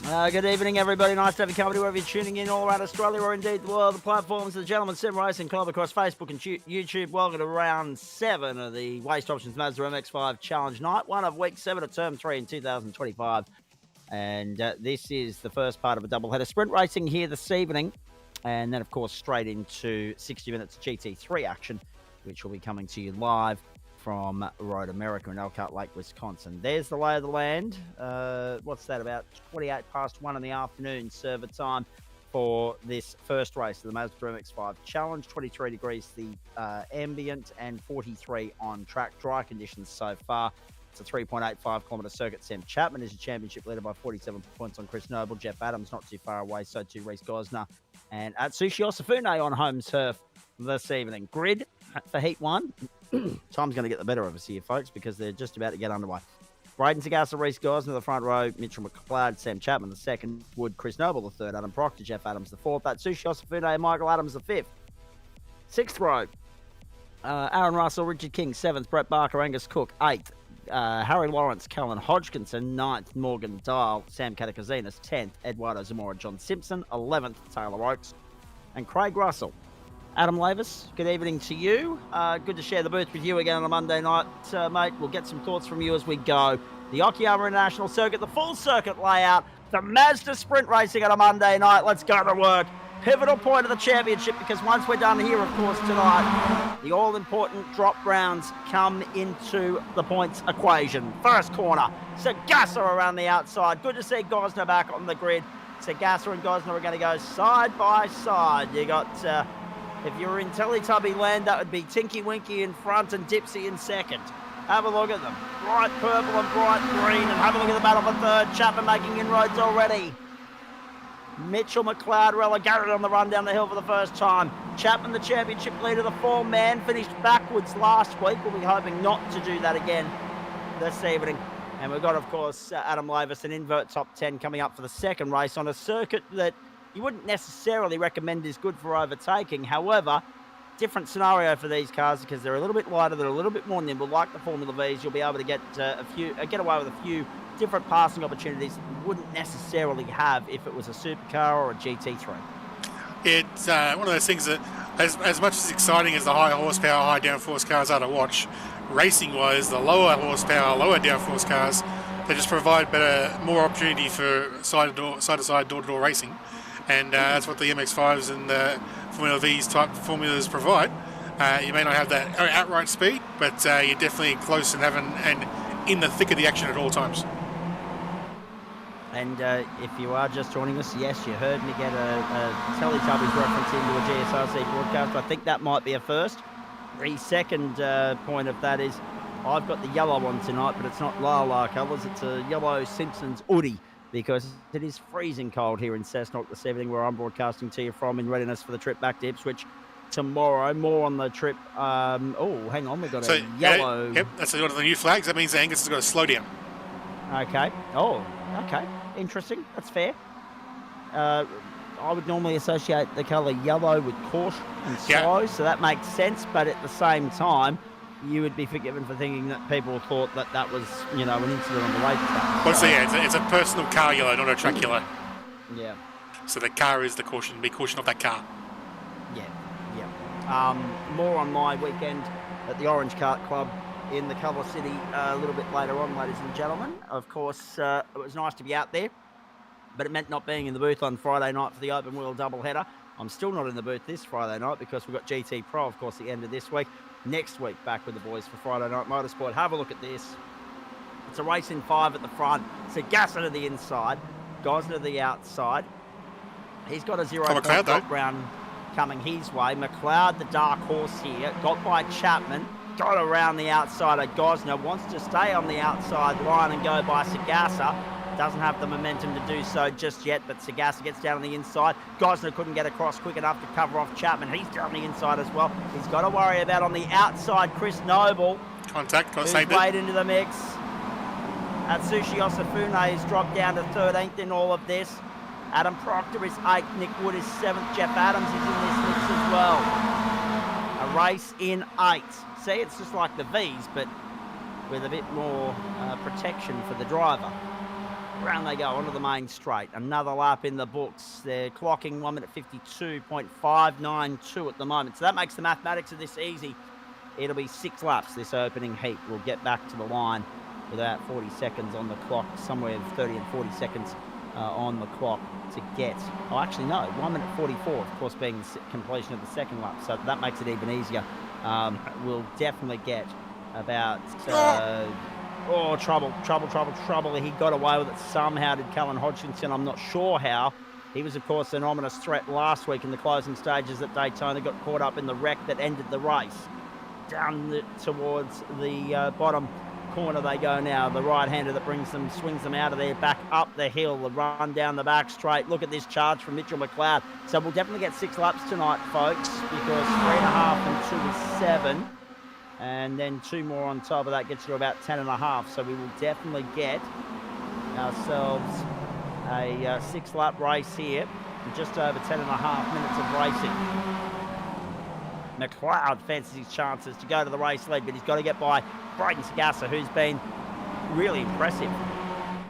Good evening, everybody. Nice to have you company wherever you're tuning in all around Australia or indeed the world. The platforms of the Gentleman Sim Racing Club across Facebook and YouTube. Welcome to round 7 of the Waste Options Mazda MX5 Challenge Night, one of week 7 of term 3 in 2025. And this is the first part of a doubleheader sprint racing here this evening. And then, of course, straight into 60 minutes GT3 action, which will be coming to you live from Road America in Elkhart Lake, Wisconsin. There's the lay of the land. What's that, about 28 past 1 in the afternoon server time for this first race of the Mazda MX5 Challenge. 23 degrees the ambient and 43 on track. Dry conditions so far. It's a 3.85 kilometre circuit. Sam Chapman is your championship leader by 47 points on Chris Noble. Jeff Adams not too far away, so too Reese Gosner. And Atsushi Osafune on home turf this evening. Grid for Heat 1. Time's going to get the better of us here, folks, because they're just about to get underway. Braden Sagasa, Reese Gosner, the front row. Mitchell McLeod, Sam Chapman, the second. Wood, Chris Noble, the third. Adam Proctor, Jeff Adams, the fourth. Atsushi Osafune and Michael Adams, the fifth. Sixth row. Aaron Russell, Richard King, seventh. Brett Barker, Angus Cook, eighth. Harry Lawrence, Callan Hodgkinson, 9th, Morgan Dial, Sam Katakazinas, 10th, Eduardo Zamora, John Simpson, 11th, Taylor Oakes, and Craig Russell. Adam Lavis, good evening to you. Good to share the booth with you again on a Monday night, mate. We'll get some thoughts from you as we go. The Okayama International Circuit, the full circuit layout, the Mazda sprint racing on a Monday night. Let's go to work. Pivotal point of the championship, because once we're done here, of course, tonight, the all-important drop rounds come into the points equation. First corner, Sagasa around the outside. Good to see Gosner back on the grid. Sagasa and Gosner are going to go side by side. You got, if you were in Teletubby land, that would be Tinky Winky in front and Dipsy in second. Have a look at them. Bright purple and bright green. And have a look at the battle for third. Chapman making inroads already. Mitchell McLeod relegated on the run down the hill for the first time. Chapman, the championship leader, the four-man, finished backwards last week. We'll be hoping not to do that again this evening. And we've got, of course, Adam Lavis, an invert top 10 coming up for the second race on a circuit that you wouldn't necessarily recommend is good for overtaking. However, different scenario for these cars because they're a little bit lighter, they're a little bit more nimble. Like the Formula Vs, you'll be able to get get away with a few different passing opportunities that you wouldn't necessarily have if it was a supercar or a GT3. It's one of those things that, as much as exciting as the high horsepower, high downforce cars are to watch, racing-wise, the lower horsepower, lower downforce cars, they just provide more opportunity for side-to-side, door-to-door racing, and that's what the MX5s and the Formula Vs type formulas provide. You may not have that outright speed, but you're definitely close and in the thick of the action at all times. And if you are just joining us, yes, you heard me get a Teletubbies reference into a GSRC broadcast. I think that might be a first. The second point of that is I've got the yellow one tonight, but it's not La colours. It's a yellow Simpsons hoodie because it is freezing cold here in Cessnock this evening, where I'm broadcasting to you from in readiness for the trip back to Ipswich tomorrow. More on the trip. Oh, hang on. We've got a yellow. Yep, that's one of the new flags. That means Angus has got to slow down. Okay. Oh, okay. Interesting. That's fair. I would normally associate the colour yellow with caution and slow, so that makes sense. But at the same time, you would be forgiven for thinking that people thought that that was, an incident on the racetrack. Well, it's a personal car yellow, not a track yellow. Yeah. So the car is the caution. Be caution of that car. Yeah. More on my weekend at the Orange Kart Club in the Colour City a little bit later on, ladies and gentlemen. Of course, it was nice to be out there, but it meant not being in the booth on Friday night for the open wheel doubleheader. I'm still not in the booth this Friday night because we've got GT Pro, of course, the end of this week. Next week, back with the boys for Friday Night Motorsport. Have a look at this. It's a racing 5 at the front. Sagasa to the inside. Gosner to the outside. He's got a 0-point drop round coming his way. McLeod, the dark horse here, got by Chapman. Got around the outside of Gosner. Wants to stay on the outside line and go by Sagasa. Doesn't have the momentum to do so just yet, but Sagasa gets down on the inside. Gosner couldn't get across quick enough to cover off Chapman. He's down the inside as well. He's got to worry about on the outside Chris Noble. Contact, got to save it. Who's weighed into the mix. Atsushi Osafune has dropped down to 13th in all of this. Adam Proctor is 8th. Nick Wood is 7th. Jeff Adams is in this mix as well. A race in 8. See, it's just like the Vs, but with a bit more protection for the driver. Round they go onto the main straight. Another lap in the books. They're clocking 1 minute 52.592 at the moment. So that makes the mathematics of this easy. It'll be 6 laps this opening heat. We'll get back to the line with about 40 seconds on the clock, somewhere 30 and 40 seconds on the clock to get, oh actually no, 1 minute 44, of course being the completion of the second lap, so that makes it even easier. We'll definitely get about, trouble. He got away with it somehow, did Callan Hodgkinson, I'm not sure how. He was, of course, an ominous threat last week in the closing stages at Daytona, got caught up in the wreck that ended the race. Down towards the bottom corner they go now. The right-hander that swings them out of there, back up the hill, the run down the back straight. Look at this charge from Mitchell McLeod. So we'll definitely get 6 laps tonight, folks, because 3.5 and 2 is 7. And then 2 more on top of that gets you to about 10.5. So we will definitely get ourselves a 6-lap race here in just over 10.5 minutes of racing. McLeod fancies his chances to go to the race lead, but he's got to get by Braden Sagassa, who's been really impressive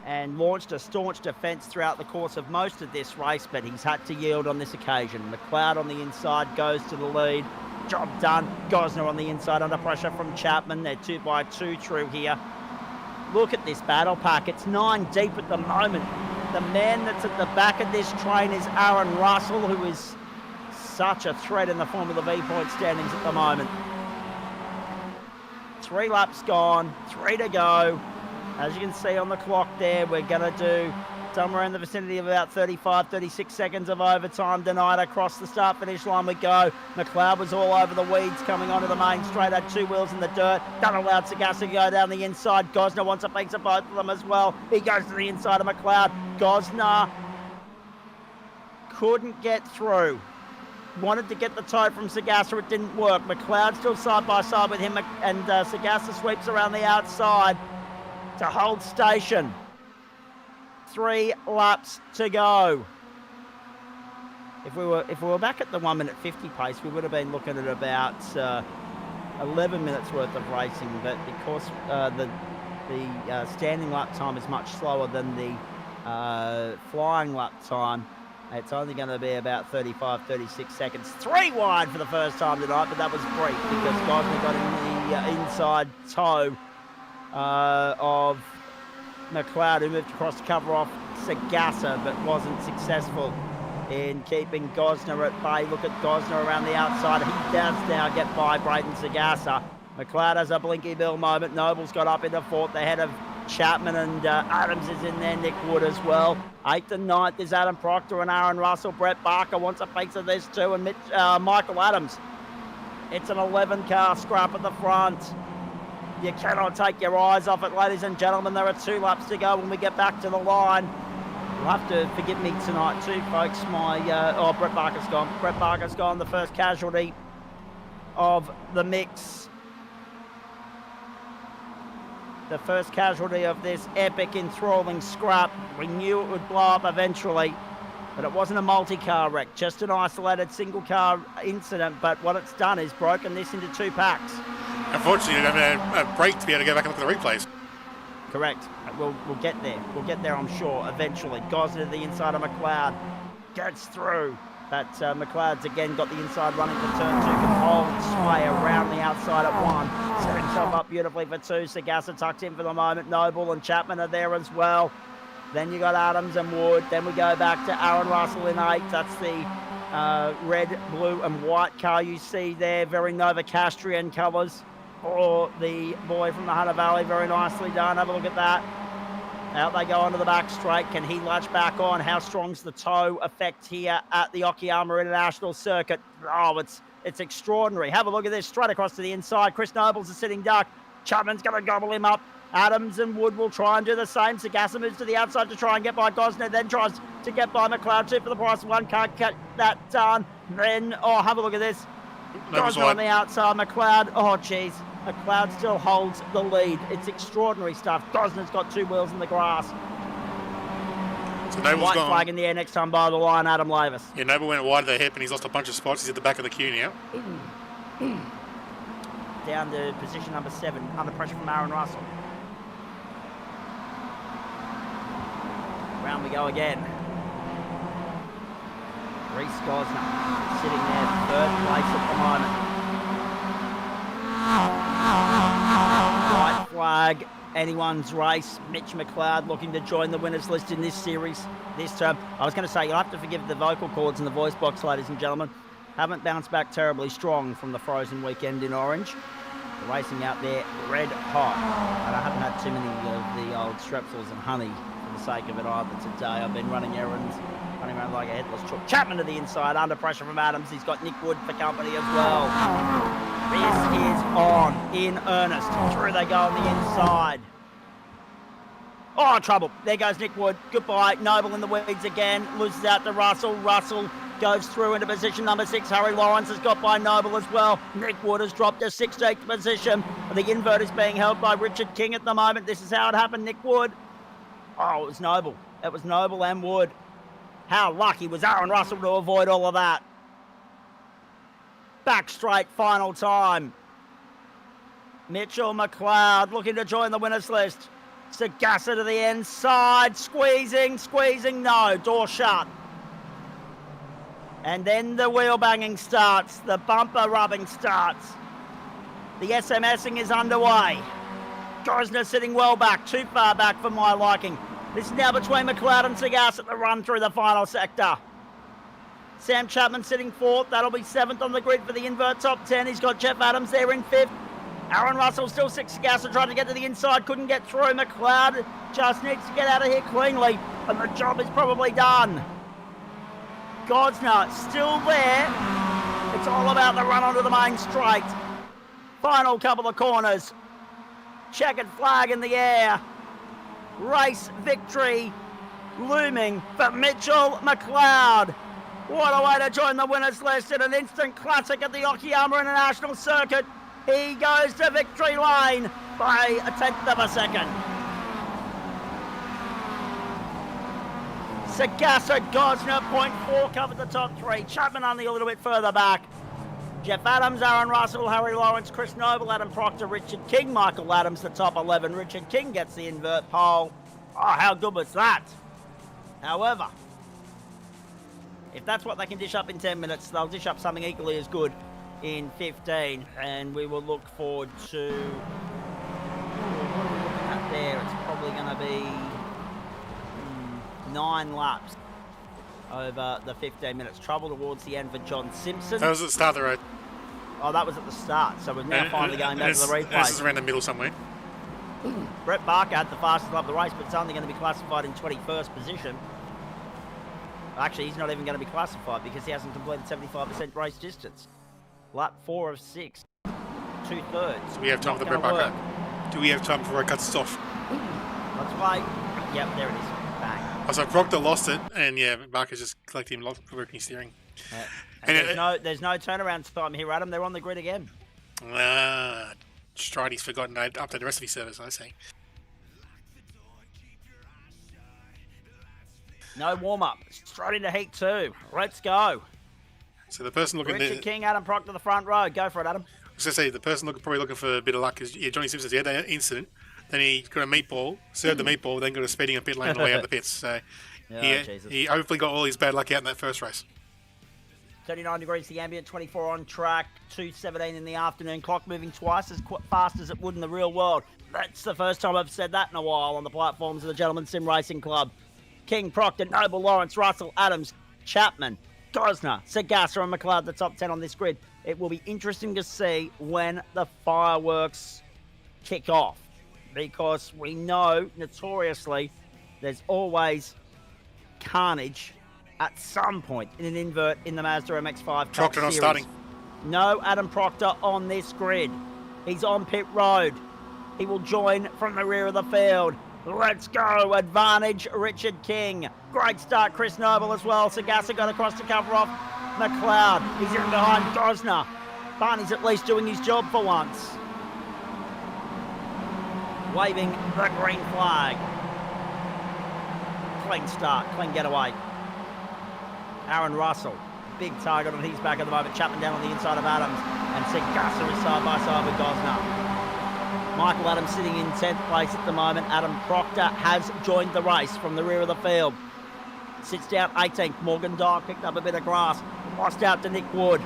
and launched a staunch defence throughout the course of most of this race, but he's had to yield on this occasion. McLeod on the inside goes to the lead. Job done. Gosner on the inside under pressure from Chapman. They're 2 by 2 through here. Look at this battle pack. It's 9 deep at the moment. The man that's at the back of this train is Aaron Russell, who is such a threat in the Formula V point standings at the moment. 3 laps gone, 3 to go. As you can see on the clock there, we're going to do somewhere in the vicinity of about 35, 36 seconds of overtime tonight. Across the start-finish line we go. McLeod was all over the weeds coming onto the main straight, had 2 wheels in the dirt. That allowed Sagassa to go down the inside. Gosner wants a piece of both of them as well. He goes to the inside of McLeod. Gosner couldn't get through. Wanted to get the toe from Sagassa, it didn't work. McLeod still side by side with him, and Sagassa sweeps around the outside to hold station. 3 laps to go. If we were back at the 1 minute 50 pace, we would have been looking at about 11 minutes worth of racing, but because the standing lap time is much slower than the flying lap time, it's only going to be about 35, 36 seconds. 3 wide for the first time tonight, but that was brief because Gosner got in the inside toe of McLeod, who moved across to cover off Sagassa, but wasn't successful in keeping Gosner at bay. Look at Gosner around the outside. He does now get by Braden Sagassa. McLeod has a blinky bill moment. Noble's got up into 4th ahead of Chapman, and Adams is in there, Nick Wood as well. 8th and 9th is Adam Proctor and Aaron Russell. Brett Barker wants a piece of this too, and Michael Adams. It's an 11-car scrap at the front. You cannot take your eyes off it, ladies and gentlemen. There are 2 laps to go when we get back to the line. You'll have to forgive me tonight too, folks. Brett Barker's gone. Brett Barker's gone, the first casualty of the mix. The first casualty of this epic, enthralling scrap. We knew it would blow up eventually, but it wasn't a multi-car wreck, just an isolated single-car incident. But what it's done is broken this into 2 packs. Unfortunately, you don't have a break to be able to go back and look at the replays. Correct. We'll get there. We'll get there, I'm sure, eventually. Gosner to the inside of McLeod. Gets through. But McLeod's again got the inside running for turn 2. Can hold sway around the outside at 1. Set himself up beautifully for 2. Sagassa tucked in for the moment. Noble and Chapman are there as well. Then you got Adams and Wood. Then we go back to Aaron Russell in 8th. That's the red, blue and white car you see there. Very Novocastrian colours for the boy from the Hunter Valley. Very nicely done. Have a look at that. Out they go onto the back straight. Can he latch back on? How strong's the toe effect here at the Okayama International Circuit? Oh, it's extraordinary. Have a look at this. Straight across to the inside. Chris Noble's a sitting duck. Chapman's going to gobble him up. Adams and Wood will try and do the same. Sagassa moves to the outside to try and get by Gosner, then tries to get by McLeod. 2 for the price of 1. Can't get that done. Then, have a look at this. Gosner on the outside. McLeod, jeez. McLeod still holds the lead. It's extraordinary stuff. Gosner's got 2 wheels in the grass. So Noble's White gone. flag in the air next time by the line, Adam Lavis. Yeah, Noble went wide of the hip and he's lost a bunch of spots. He's at the back of the queue now. Down to position number 7, under pressure from Aaron Russell. Round we go again. Reese Gosner sitting there, third place at the moment. White flag, anyone's race. Mitch McLeod looking to join the winners list in this series this term. I was going to say, you'll have to forgive the vocal cords in the voice box, ladies and gentlemen. Haven't bounced back terribly strong from the frozen weekend in Orange. The racing out there red hot. And I haven't had too many of the old strepsils and honey for the sake of it either today. I've been running errands, running around like a headless chook. Chapman to the inside, under pressure from Adams. He's got Nick Wood for company as well. This is on in earnest. Through they go on the inside. Oh, trouble. There goes Nick Wood. Goodbye. Noble in the weeds again. Loses out to Russell. Russell goes through into position number 6. Harry Lawrence has got by Noble as well. Nick Wood has dropped to 16th position. The invert is being held by Richard King at the moment. This is how it happened, Nick Wood. Oh, it was Noble. It was Noble and Wood. How lucky was Aaron Russell to avoid all of that. Back straight, final time. Mitchell McLeod looking to join the winners list. Sagassa to the inside, squeezing, no, door shut. And then the wheel banging starts, the bumper rubbing starts. The SMSing is underway. Gosner sitting well back, too far back for my liking. This is now between McLeod and Sagassa at the run through the final sector. Sam Chapman sitting 4th, that'll be 7th on the grid for the invert top 10. He's got Jeff Adams there in 5th. Aaron Russell still 6th. Sagassa trying to get to the inside, couldn't get through. McLeod just needs to get out of here cleanly, and the job is probably done. Gosner still there. It's all about the run onto the main straight. Final couple of corners. Checkered flag in the air. Race victory looming for Mitchell McLeod. What a way to join the winners list in an instant classic at the Okayama International Circuit. He goes to victory lane by a 10th of a second. Sagassa, Gosner, 0.4 covered the top 3. Chapman only a little bit further back. Jeff Adams, Aaron Russell, Harry Lawrence, Chris Noble, Adam Proctor, Richard King, Michael Adams, the top 11. Richard King gets the invert pole. Oh, how good was that? However, if that's what they can dish up in 10 minutes, they'll dish up something equally as good in 15, and we will look forward to what are we looking at there? It's probably going to be 9 laps over the 15 minutes. Trouble towards the end for John Simpson. That was at the start of the road. Oh, that was at the start, so we're now finally going back to the replay. This is around the middle somewhere. Brett Barker had the fastest lap of the race, but it's only going to be classified in 21st position. Actually, he's not even going to be classified because he hasn't completed 75% race distance. Lap 4 of 6, 2/3. Do we have time for the Brett Barker? Do we have time before it cuts us off? Let's wait. Yep, there it is. Bang. Oh, so Proctor lost it, and yeah, Barker's just collecting him, working steering. And there's no turnaround time here, Adam. They're on the grid again. Stridey's forgotten to update the rest of his service, I say. No warm-up. Straight into heat 2. Let's go. So the person looking Richard King, Adam Proctor, the front row. Go for it, Adam. I was going to say, the person probably looking for a bit of luck is Johnny Simpson. He had that incident, then he got a meatball, served the meatball, then got a speeding and pit lane on the way out of the pits. So he hopefully got all his bad luck out in that first race. 39 degrees the ambient, 24 on track, 2:17 in the afternoon. Clock moving twice as fast as it would in the real world. That's the first time I've said that in a while on the platforms of the Gentleman's Sim Racing Club. King, Proctor, Noble, Lawrence, Russell, Adams, Chapman, Gosner, Sagassa and McLeod, the top 10 on this grid. It will be interesting to see when the fireworks kick off, because we know notoriously there's always carnage at some point in an invert in the Mazda MX5 Proctor not starting. No Adam Proctor on this grid. He's on pit road. He will join from the rear of the field. Let's go. Advantage, Richard King. Great start, Chris Noble as well. Sagassa got across to cover off McLeod. He's in behind Gosner. Barney's at least doing his job for once. Waving the green flag. Clean start, clean getaway. Aaron Russell, big target on his back at the moment. Chapman down on the inside of Adams. And Sagassa is side by side with Gosner. Michael Adams sitting in 10th place at the moment. Adam Proctor has joined the race from the rear of the field. Sits down 18th. Morgan Dog picked up a bit of grass. Lost out to Nick Wood.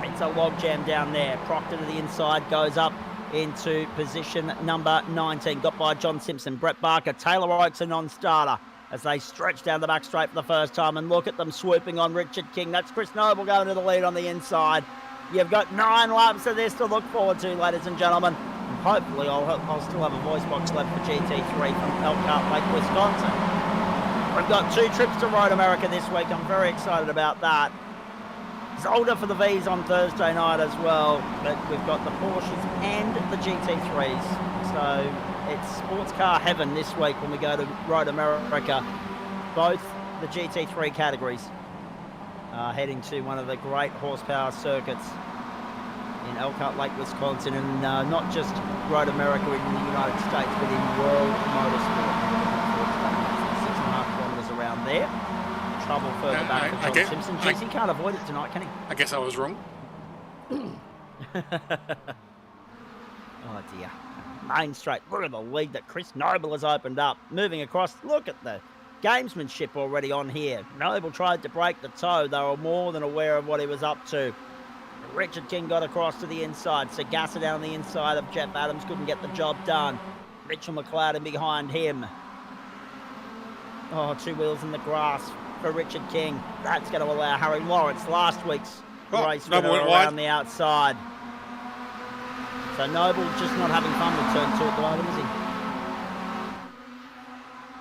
It's a logjam down there. Proctor to the inside, goes up into position number 19. Got by John Simpson. Brett Barker. Taylor Oakes a non-starter as they stretch down the back straight for the first time. And look at them swooping on Richard King. That's Chris Noble going to the lead on the inside. You've got 9 laps of this to look forward to, ladies and gentlemen. And hopefully I'll still have a voice box left for GT3 from Elkhart Lake, Wisconsin. We've got 2 trips to Road America this week. I'm very excited about that. Zolder for the V's on Thursday night as well, but we've got the Porsches and the GT3s. So it's sports car heaven this week when we go to Road America. Both the GT3 categories heading to one of the great horsepower circuits in Elkhart Lake, Wisconsin, and not just Road America in the United States, but in World Motorsport. 6.5 kilometres around there. Trouble further back for John Simpson. Jeez, he can't avoid it tonight, can he? I guess I was wrong. Oh dear. Main straight. Look at the lead that Chris Noble has opened up. Moving across. Look at the gamesmanship already on here. Noble tried to break the toe. They were more than aware of what he was up to. Richard King got across to the inside. Sagassa down the inside of Jeff Adams. Couldn't get the job done. Mitchell McLeod in behind him. Oh, 2 wheels in the grass for Richard King. That's going to allow Harry Lawrence, last week's race winner, around the outside. So Noble just not having fun with turn 2 at the moment, is he?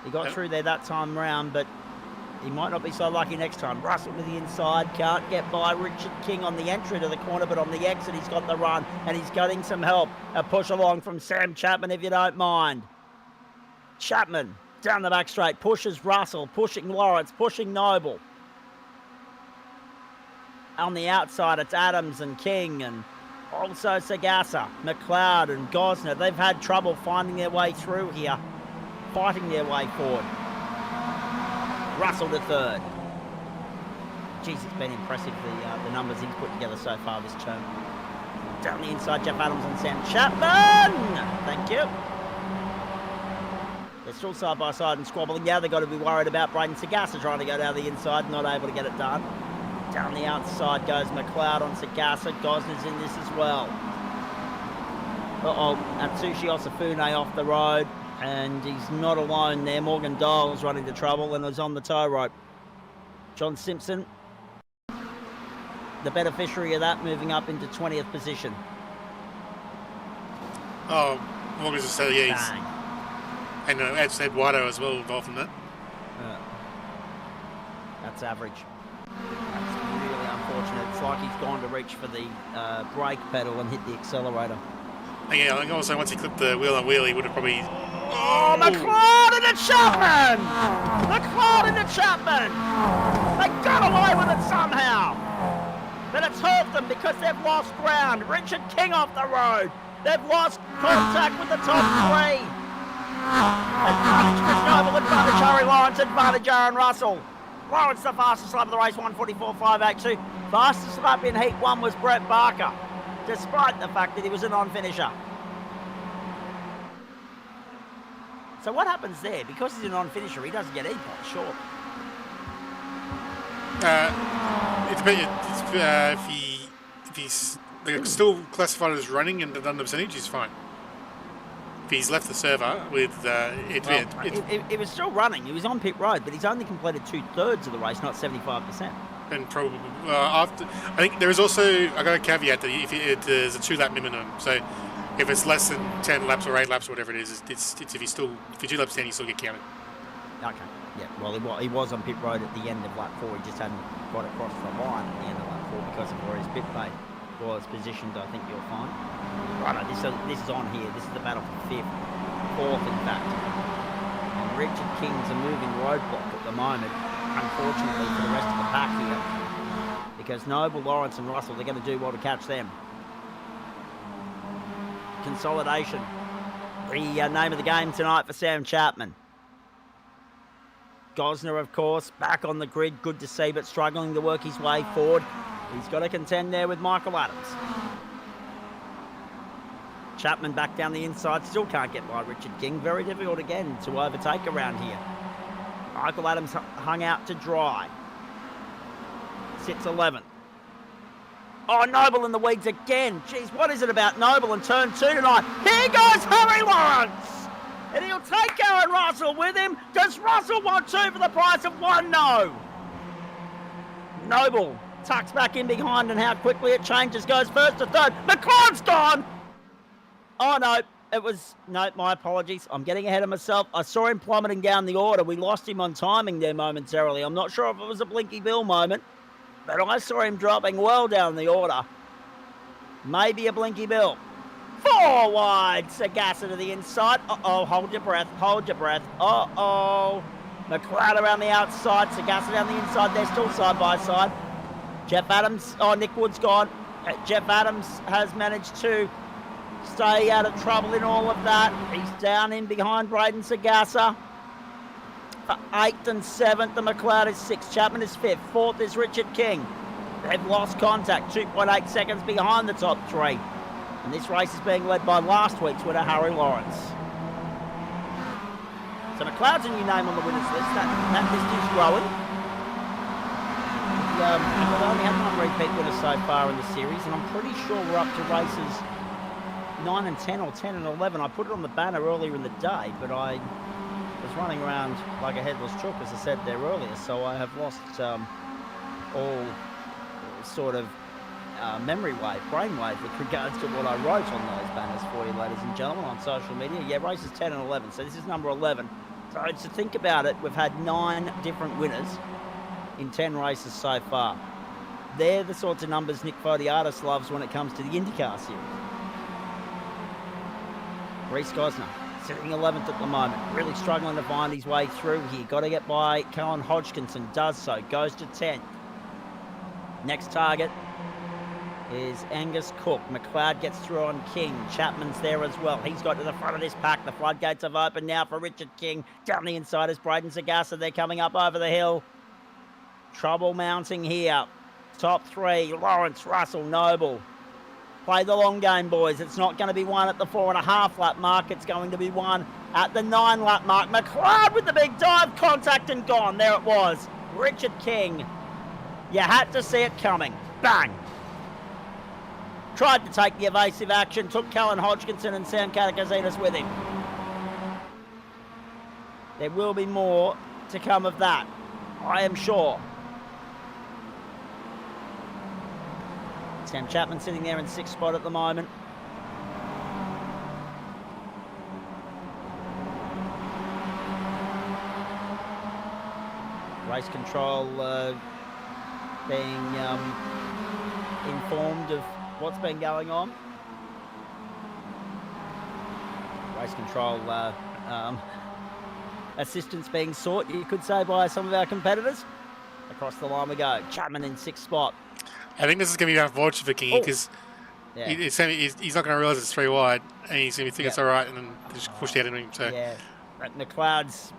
He got through there that time round, but he might not be so lucky next time. Russell to the inside, can't get by Richard King on the entry to the corner, but on the exit he's got the run, and he's getting some help. A push along from Sam Chapman, if you don't mind. Chapman down the back straight, pushes Russell, pushing Lawrence, pushing Noble. On the outside, it's Adams and King, and also Sagassa, McLeod and Gosner. They've had trouble finding their way through here, fighting their way forward. Russell to third. Jeez, it's been impressive, the numbers he's put together so far this term. Down the inside, Jeff Adams and Sam Chapman. Thank you. They're still side by side and squabbling. Now they've got to be worried about Braden Sagassa trying to go down the inside, not able to get it done. Down the outside goes McLeod on Sagassa. Gosner's in this as well. Atsushi Osafune off the road, and he's not alone there. Morgan Dole's run into trouble and was on the tow rope. John Simpson, the beneficiary of that, moving up into 20th position. Oh, Morgan's just said yes. And that's Eduardo as well involved in that. That's average. That's really unfortunate. It's like he's gone to reach for the brake pedal and hit the accelerator. Yeah, I think also once he clipped the wheel on wheel, he would have probably... Oh, McLeod into Chapman! McLeod into Chapman! They got away with it somehow! But it's hurt them because they've lost ground. Richard King off the road. They've lost contact with the top 3. Advantage Chris Noble, advantage Harry Lawrence, advantage Aaron Russell. Lawrence the fastest lap of the race, 1:44.582. Fastest lap in Heat 1 was Brett Barker, despite the fact that he was a non-finisher. So what happens there? Because he's a non-finisher, he doesn't get any points, sure. If he's still classified as running and done the percentage, he's fine. If he's left the server with it was still running. He was on pit road, but he's only completed 2/3 of the race, not 75%. And probably after, I think there is also, I got a caveat that if there's a 2-lap minimum. So if it's less than 10 laps or 8 laps or whatever it is, it's if you're 2 laps 10, you still get counted. Okay. Yeah. Well, he was on pit road at the end of lap 4. He just hadn't got across the line at the end of lap 4 because of where his pit pay was positioned. I think you'll find. Right. This is on here. This is the battle for 5th, 4th, in fact. And Richard King's a moving roadblock at the moment, unfortunately for the rest of the pack here, because Noble, Lawrence and Russell, they're going to do well to catch them. Consolidation, the name of the game tonight for Sam Chapman. Gosner, of course, back on the grid, good to see, but struggling to work his way forward. He's got to contend there with Michael Adams. Chapman back down the inside, still can't get by Richard King. Very difficult again to overtake around here. Michael Adams hung out to dry. Sits 11th. Oh, Noble in the weeds again. Jeez, what is it about Noble in turn 2 tonight? Here goes Harry Lawrence! And he'll take Aaron Russell with him. Does Russell want 2 for the price of 1? No. Noble tucks back in behind, and how quickly it changes. Goes first to third. McLeod's gone! Oh, no. It was... No, my apologies. I'm getting ahead of myself. I saw him plummeting down the order. We lost him on timing there momentarily. I'm not sure if it was a Blinky Bill moment, but I saw him dropping well down the order. Maybe a Blinky Bill. 4 wide. Sagasa to the inside. Uh-oh. Hold your breath. Hold your breath. Uh-oh. McLeod around the outside. Sagasa down the inside. They're still side by side. Jeff Adams. Oh, Nick Wood's gone. Jeff Adams has managed to stay out of trouble in all of that. He's down in behind Braden Sagasa. For 8th and 7th, the McLeod is 6th. Chapman is 5th. 4th is Richard King. They've lost contact. 2.8 seconds behind the top 3. And this race is being led by last week's winner, Harry Lawrence. So McLeod's a new name on the winners list. That list is growing. We've only had 1 repeat winner so far in the series, and I'm pretty sure we're up to races 9 and 10 or 10 and 11. I put it on the banner earlier in the day, but I was running around like a headless chook, as I said there earlier, so I have lost all sort of brainwave with regards to what I wrote on those banners for you, ladies and gentlemen, on social media. Yeah, races 10 and 11, so this is number 11. So to think about it, we've had 9 different winners in 10 races so far. They're the sorts of numbers Nick Fodiatis loves when it comes to the IndyCar series. Reese Gosner sitting 11th at the moment, really struggling to find his way through here. Got to get by Colin Hodgkinson, does so, goes to 10th. Next target is Angus Cook. McLeod gets through on King. Chapman's there as well. He's got to the front of this pack. The floodgates have opened now for Richard King. Down the inside is Braden Sagasa. They're coming up over the hill. Trouble mounting here. Top 3, Lawrence, Russell, Noble. Play the long game, boys. It's not going to be won at the 4.5 lap mark. It's going to be won at the 9 lap mark. McLeod with the big dive, contact and gone. There it was. Richard King. You had to see it coming. Bang. Tried to take the evasive action. Took Colin Hodgkinson and Sam Katakazinas with him. There will be more to come of that, I am sure. Sam Chapman sitting there in 6th spot at the moment. Race control being informed of what's been going on. Race control assistance being sought, you could say, by some of our competitors. Across the line we go. Chapman in 6th spot. I think this is going to be unfortunate for King because he's not going to realise it's 3 wide, and he's going to think it's all right, and then just push out into him. So. Yeah, McLeod's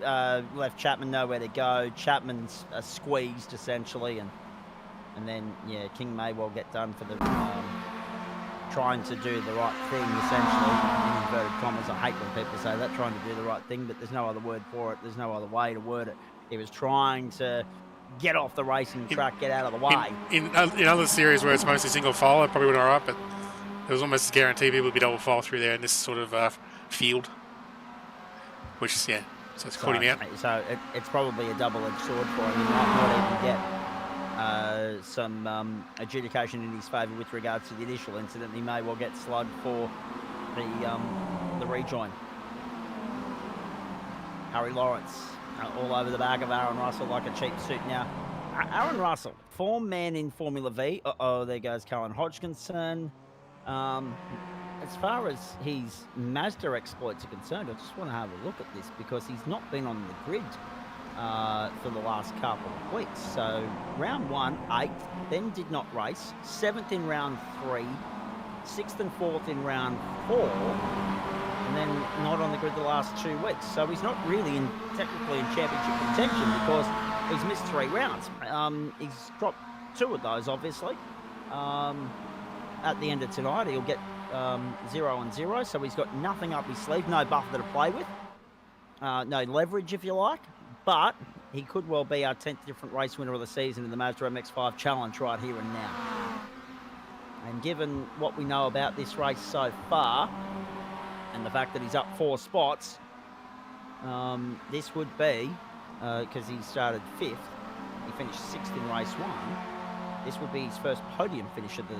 left Chapman nowhere to go. Chapman's squeezed essentially, and then King may well get done for the trying to do the right thing essentially. In inverted commas, I hate when people say that, trying to do the right thing, but there's no other word for it. There's no other way to word it. He was trying to get off the racing track, get out of the way. In other series where it's mostly single file, it probably would have been all right, but it was almost guaranteed people would be double file through there in this sort of field, which is, so it's caught him out. So it's probably a double-edged sword for him. He might not even get some adjudication in his favour with regards to the initial incident. He may well get slugged for the rejoin. Harry Lawrence all over the back of Aaron Russell like a cheap suit now. Aaron Russell, 4-man in Formula V. There goes Colin Hodgkinson. As far as his Mazda exploits are concerned, I just want to have a look at this because he's not been on the grid for the last couple of weeks. So round 1, 8th, then did not race. 7th in round 3, 6th and 4th in round 4. And then not on the grid the last 2 weeks. So he's not really technically in championship contention because he's missed 3 rounds. He's dropped 2 of those, obviously. At the end of tonight, he'll get 0 and 0, so he's got nothing up his sleeve, no buffer to play with. No leverage, if you like. But he could well be our 10th different race winner of the season in the Mazda MX5 Challenge right here and now. And given what we know about this race so far, and the fact that he's up 4 spots, this would be, because he started 5th, he finished 6th in race 1, this would be his first podium finish of the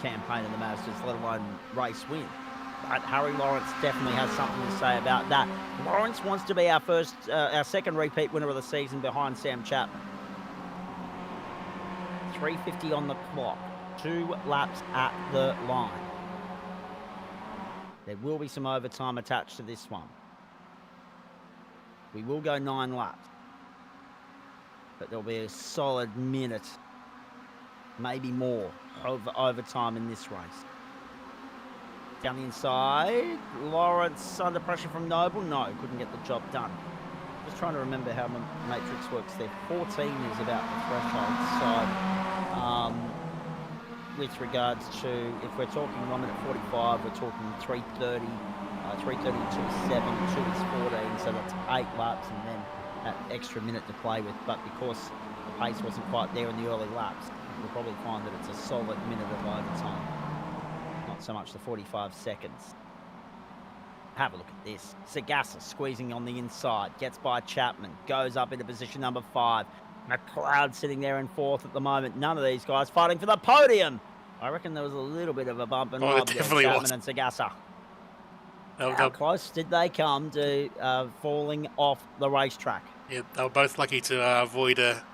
campaign in the Mazdas, let alone race win. But Harry Lawrence definitely has something to say about that. Lawrence wants to be our second repeat winner of the season behind Sam Chapman. 3:50 on the clock, 2 laps at the line. There will be some overtime attached to this one. We will go 9 laps, but there'll be a solid minute, maybe more, of overtime in this race. Down the inside, Lawrence under pressure from Noble. No, couldn't get the job done. Just trying to remember how my matrix works there. 14 is about the threshold. So, with regards to, if we're talking 1 minute 45, we're talking 3:30, 3:32 7, 2 is 14, so that's 8 laps, and then that extra minute to play with. But because the pace wasn't quite there in the early laps, we'll probably find that it's a solid minute of overtime. Not so much the 45 seconds. Have a look at this. Sagassa squeezing on the inside. Gets by Chapman. Goes up into position number 5. McLeod sitting there in 4th at the moment. None of these guys fighting for the podium. I reckon there was a little bit of a bump and rub there, Chapman and Sagassa. How close did they come to falling off the racetrack? Yeah, they were both lucky to avoid a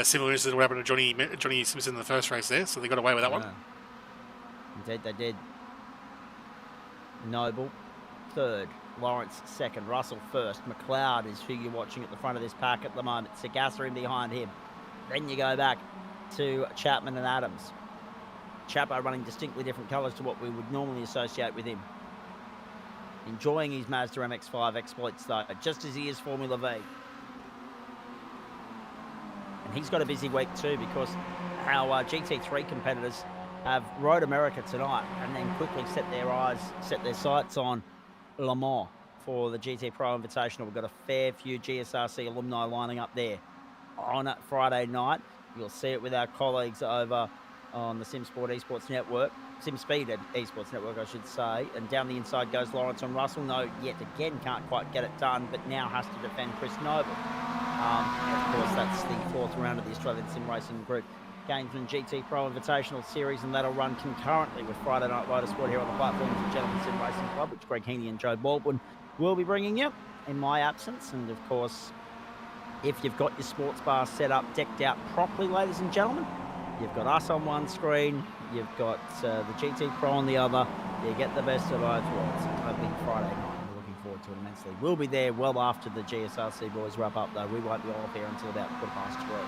similar incident that happened to Johnny Simpson in the first race there, so they got away with that one. Indeed, they did. Noble, 3rd. Lawrence, 2nd. Russell, 1st. McLeod is who you're watching at the front of this pack at the moment. Sagassa in behind him. Then you go back to Chapman and Adams. Chapo running distinctly different colours to what we would normally associate with him. Enjoying his Mazda MX-5 exploits, though, just as he is Formula V. And he's got a busy week, too, because our GT3 competitors have Road America tonight and then quickly set their sights on Le Mans for the GT Pro Invitational. We've got a fair few GSRC alumni lining up there on Friday night. You'll see it with our colleagues over on the SimSport Esports Network. SimSpeed Esports Network, I should say. And down the inside goes Lawrence on Russell. No, yet again, can't quite get it done, but now has to defend Chris Noble. Of course, that's the 4th round of the Australian Sim Racing Group Gainsman GT Pro Invitational Series, and that'll run concurrently with Friday Night Motorsport here on the platforms of Gentleman Sim Racing Club, which Greg Heaney and Joe Baldwin will be bringing you in my absence. And of course, if you've got your sports bar set up, decked out properly, ladies and gentlemen, you've got us on one screen, you've got the GT Pro on the other, you get the best of both worlds. A big Friday night. We're looking forward to it immensely. We'll be there well after the GSRC boys wrap up, though. We won't be off here until about 3:15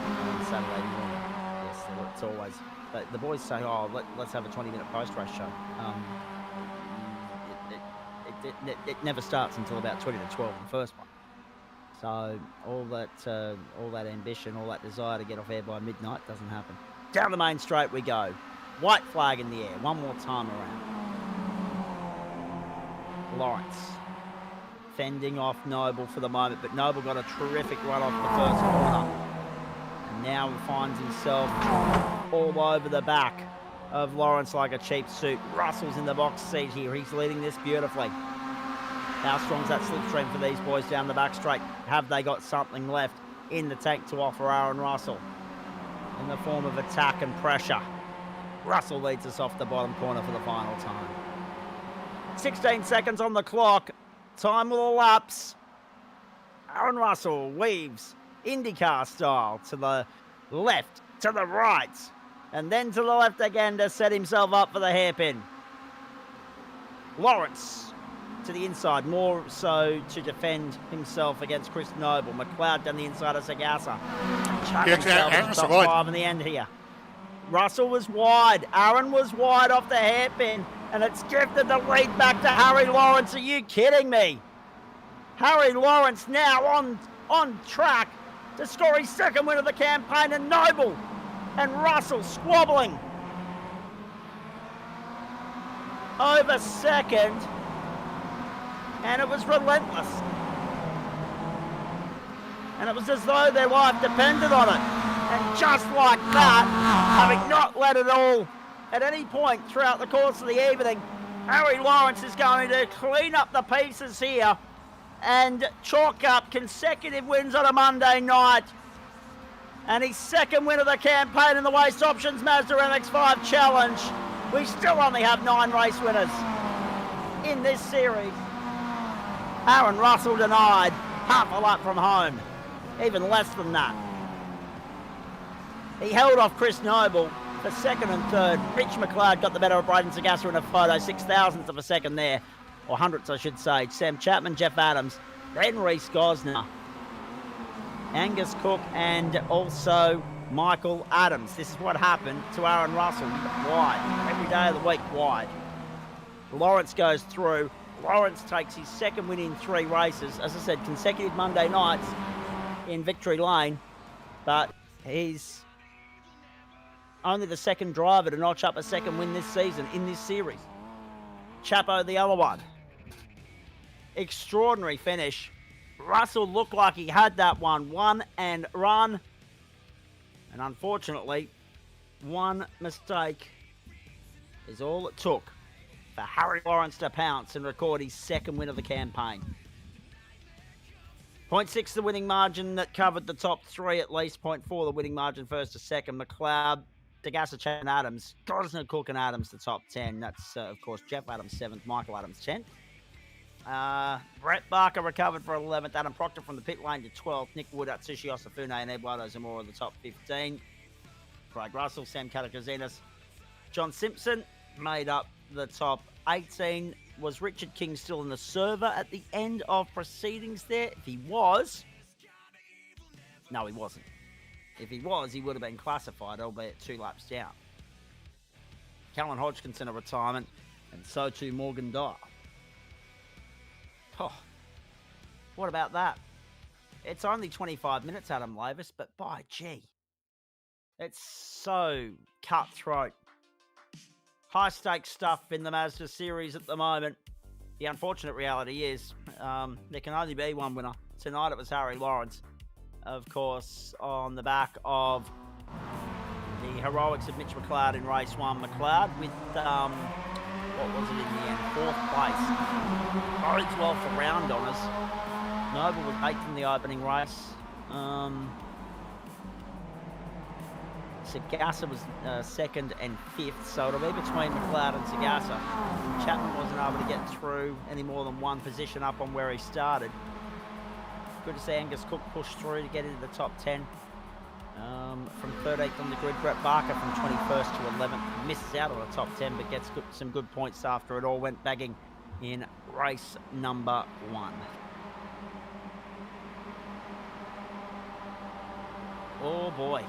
on Saturday morning. Yes, it's always. But the boys say, "Oh, let's have a 20-minute post-race show." It never starts until about 20 to 12 in the first one. So all that ambition, all that desire to get off air by midnight doesn't happen. Down the main straight we go. White flag in the air. One more time around. Lawrence fending off Noble for the moment, but Noble got a terrific run off the first corner. And now he finds himself all over the back of Lawrence like a cheap suit. Russell's in the box seat here. He's leading this beautifully. How strong's that slipstream for these boys down the back straight? Have they got something left in the tank to offer Aaron Russell in the form of attack and pressure? Russell leads us off the bottom corner for the final time. 16 seconds on the clock. Time will elapse. Aaron Russell weaves IndyCar style to the left, to the right, and then to the left again to set himself up for the hairpin. Lawrence to the inside, more so to defend himself against Chris Noble. McLeod down the inside of Sagassa. Top 5 in the end here. Russell was wide. Aaron was wide off the hairpin, and it's drifted the lead back to Harry Lawrence. Are you kidding me? Harry Lawrence now on track to score his second win of the campaign, and Noble and Russell squabbling over second, and it was relentless. and it was as though their life depended on it. And just like that, having not let it all at any point throughout the course of the evening, Harry Lawrence is going to clean up the pieces here and chalk up consecutive wins on a Monday night. And his second win of the campaign in the Waste Options Mazda MX5 Challenge. We still only have 9 race winners in this series. Aaron Russell denied half a lap from home, even less than that. He held off Chris Noble for second and third. Rich McLeod got the better of Braden Sagassa in a photo, 6,000ths of a second there, or hundredths I should say. Sam Chapman, Jeff Adams, then Reese Gosner, Angus Cook, and also Michael Adams. This is what happened to Aaron Russell. Wide. Every day of the week, wide. Lawrence goes through. Lawrence takes his second win in 3 races. As I said, consecutive Monday nights in Victory Lane. But he's only the second driver to notch up a second win this season in this series. Chapo, the other one. Extraordinary finish. Russell looked like he had that one and run. And unfortunately, one mistake is all it took for Harry Lawrence to pounce and record his second win of the campaign. 0.6 the winning margin that covered the top 3 at least. 0.4 the winning margin first to second. McLeod, Sagassa, Chapman, Adams, Gosner, Cook and Adams the top 10. That's, of course, Jeff Adams 7th, Michael Adams 10th. Brett Barker recovered for 11th. Adam Proctor from the pit lane to 12th. Nick Wood, Atsushi Osafune and Eduardo Zamora the top 15. Craig Russell, Sam Katakazinas, John Simpson made up the top 18. Was Richard King still in the server at the end of proceedings there? If he was, no, he wasn't. If he was, he would have been classified, albeit 2 laps down. Callan Hodgkinson a retirement, and so too Morgan Dyer. Oh, what about that? It's only 25 minutes, Adam Lavis, but by gee, it's so cutthroat. High-stakes stuff in the Mazda series at the moment. The unfortunate reality is there can only be one winner. Tonight it was Harry Lawrence, of course, on the back of the heroics of Mitch McLeod in race 1. McLeod with, what was it in the end? 4th place. Bodes well for round honours. Noble was 8th in the opening race. Sagassa was 2nd and 5th, so it'll be between McLeod and Sagassa. Chapman wasn't able to get through any more than 1 position up on where he started. Good to see Angus Cook push through to get into the top 10. From 13th on the grid, Brett Barker from 21st to 11th. Misses out on the top 10, but gets some good points after it all went bagging in race number 1. Oh boy.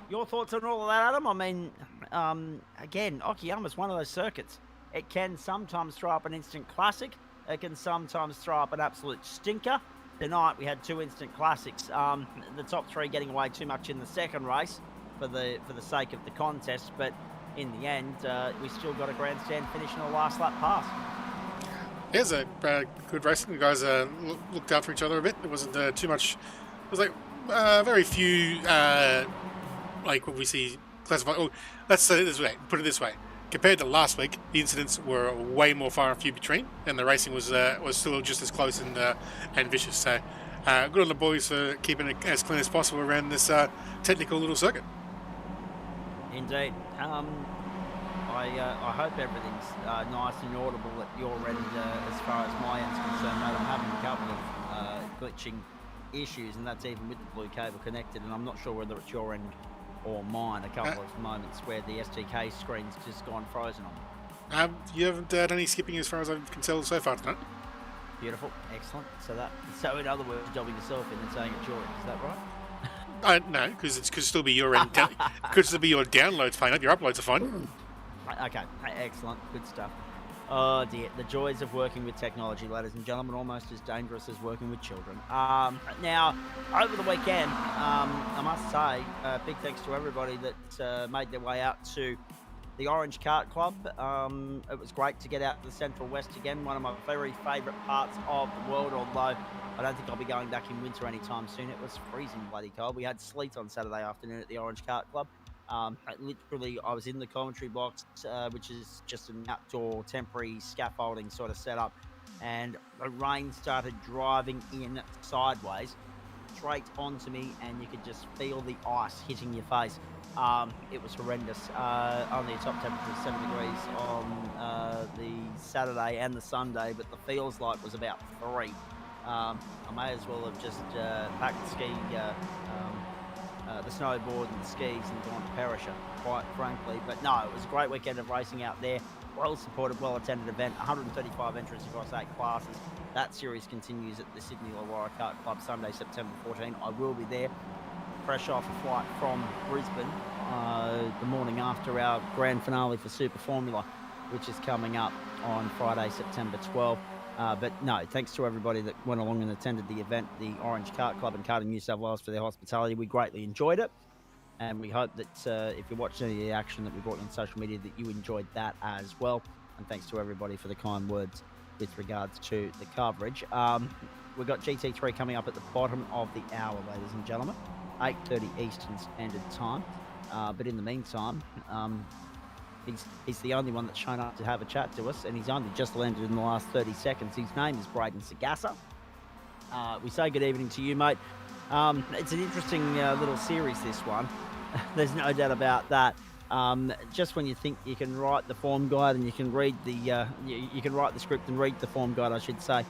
Your thoughts on all of that, Adam? I mean, again, Okayama is one of those circuits. It can sometimes throw up an instant classic. It can sometimes throw up an absolute stinker. Tonight we had 2 instant classics. The top 3 getting away too much in the second race for the sake of the contest, but in the end, we still got a grandstand finish in a last lap pass. Yeah, it was a good racing. The guys looked after each other a bit. There wasn't too much. It was like very few. Like what we see classified. Oh, let's say it this way. Put it this way: compared to last week, the incidents were way more far and few between, and the racing was still just as close and vicious. So, good on the boys for keeping it as clean as possible around this technical little circuit. Indeed. I hope everything's nice and audible at your end as far as my end's concerned, mate. I'm having a couple of glitching issues, and that's even with the blue cable connected, and I'm not sure whether it's your end or mine. A couple of moments where the STK screen's just gone frozen on me. You haven't done any skipping as far as I can tell so far tonight. Beautiful, excellent. So in other words, jobbing yourself in and saying it's your end. Is that right? No, because it could still be your end. Could still be your downloads fine up. Your uploads are fine. Okay, excellent, good stuff. Oh dear, the joys of working with technology, ladies and gentlemen, almost as dangerous as working with children. Now, over the weekend, I must say, big thanks to everybody that made their way out to the Orange Kart Club. It was great to get out to the Central West again, one of my very favourite parts of the world, although I don't think I'll be going back in winter anytime soon. It was freezing bloody cold. We had sleet on Saturday afternoon at the Orange Kart Club. I was in the commentary box, which is just an outdoor temporary scaffolding sort of setup, and the rain started driving in sideways straight onto me, and you could just feel the ice hitting your face. It was horrendous. Only a top temperature of 7 degrees on the Saturday and the Sunday, but the feels like was about 3. I may as well have just packed the snowboard and the skis and gone to Perisher, quite frankly. But no, it was a great weekend of racing out there. Well supported, well attended event. 135 entrants across 8 classes. That series continues at the Sydney Illawarra Kart Club Sunday, September 14. I will be there, fresh off a flight from Brisbane, the morning after our grand finale for Super Formula, which is coming up on Friday, September 12. But no, thanks to everybody that went along and attended the event, the Orange Kart Club and Karting New South Wales, for their hospitality. We greatly enjoyed it, and we hope that if you watched any of the action that we brought on social media, that you enjoyed that as well. And thanks to everybody for the kind words with regards to the coverage. We've got GT3 coming up at the bottom of the hour, ladies and gentlemen, 8:30 Eastern Standard Time. But in the meantime, he's the only one that's shown up to have a chat to us, and he's only just landed in the last 30 seconds. His name is Braden Sagassa. We say good evening to you, mate. It's an interesting little series, this one. There's no doubt about that. Just when you think you can write the form guide and you can read you can write the script and read the form guide, I should say,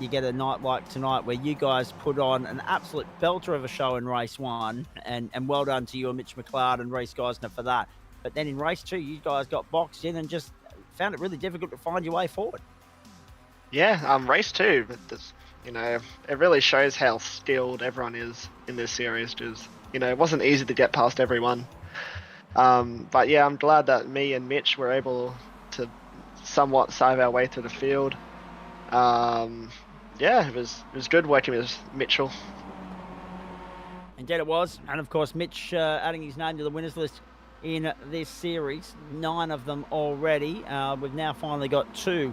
you get a night like tonight where you guys put on an absolute belter of a show in race 1, and well done to you and Mitch McLeod and Reece Geisner for that. But then in race 2, you guys got boxed in and just found it really difficult to find your way forward. Yeah, race 2, it really shows how skilled everyone is in this series. Because it wasn't easy to get past everyone. But yeah, I'm glad that me and Mitch were able to somewhat save our way through the field. Yeah, it was good working with Mitchell. Indeed it was. And of course, Mitch adding his name to the winners list in this series, 9 of them already. We've now finally got 2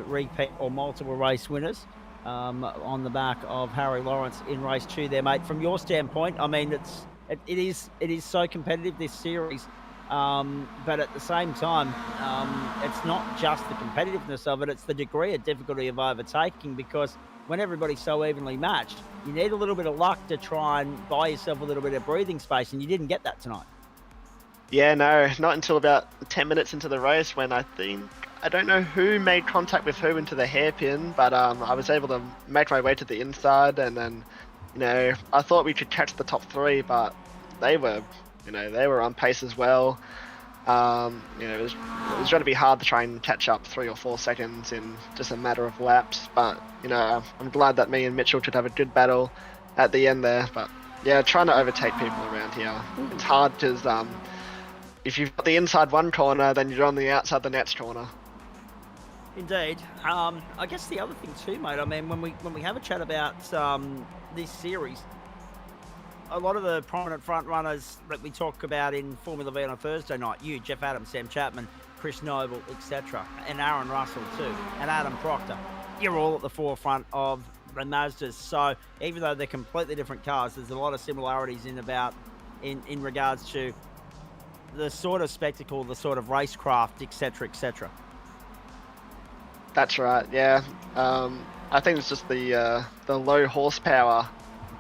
repeat or multiple race winners on the back of Harry Lawrence in race 2 there, mate. From your standpoint, I mean, it is so competitive, this series, but at the same time, it's not just the competitiveness of it, it's the degree of difficulty of overtaking, because when everybody's so evenly matched, you need a little bit of luck to try and buy yourself a little bit of breathing space, and you didn't get that tonight. Yeah, no, not until about 10 minutes into the race, when I don't know who made contact with who into the hairpin, but I was able to make my way to the inside, and then, I thought we could catch the top 3, but they were on pace as well. It was going to be hard to try and catch up 3 or 4 seconds in just a matter of laps, but, I'm glad that me and Mitchell could have a good battle at the end there. But yeah, trying to overtake people around here, it's hard because if you've got the inside one corner, then you're on the outside the next corner. Indeed. I guess the other thing too, mate, I mean, when we have a chat about this series, a lot of the prominent front runners that we talk about in Formula V on a Thursday night, you, Jeff Adams, Sam Chapman, Chris Noble, etc., and Aaron Russell too, and Adam Proctor, you're all at the forefront of the Mazdas. So even though they're completely different cars, there's a lot of similarities in regards to the sort of spectacle, the sort of racecraft, etc., etc. That's right, yeah. I think it's just the low horsepower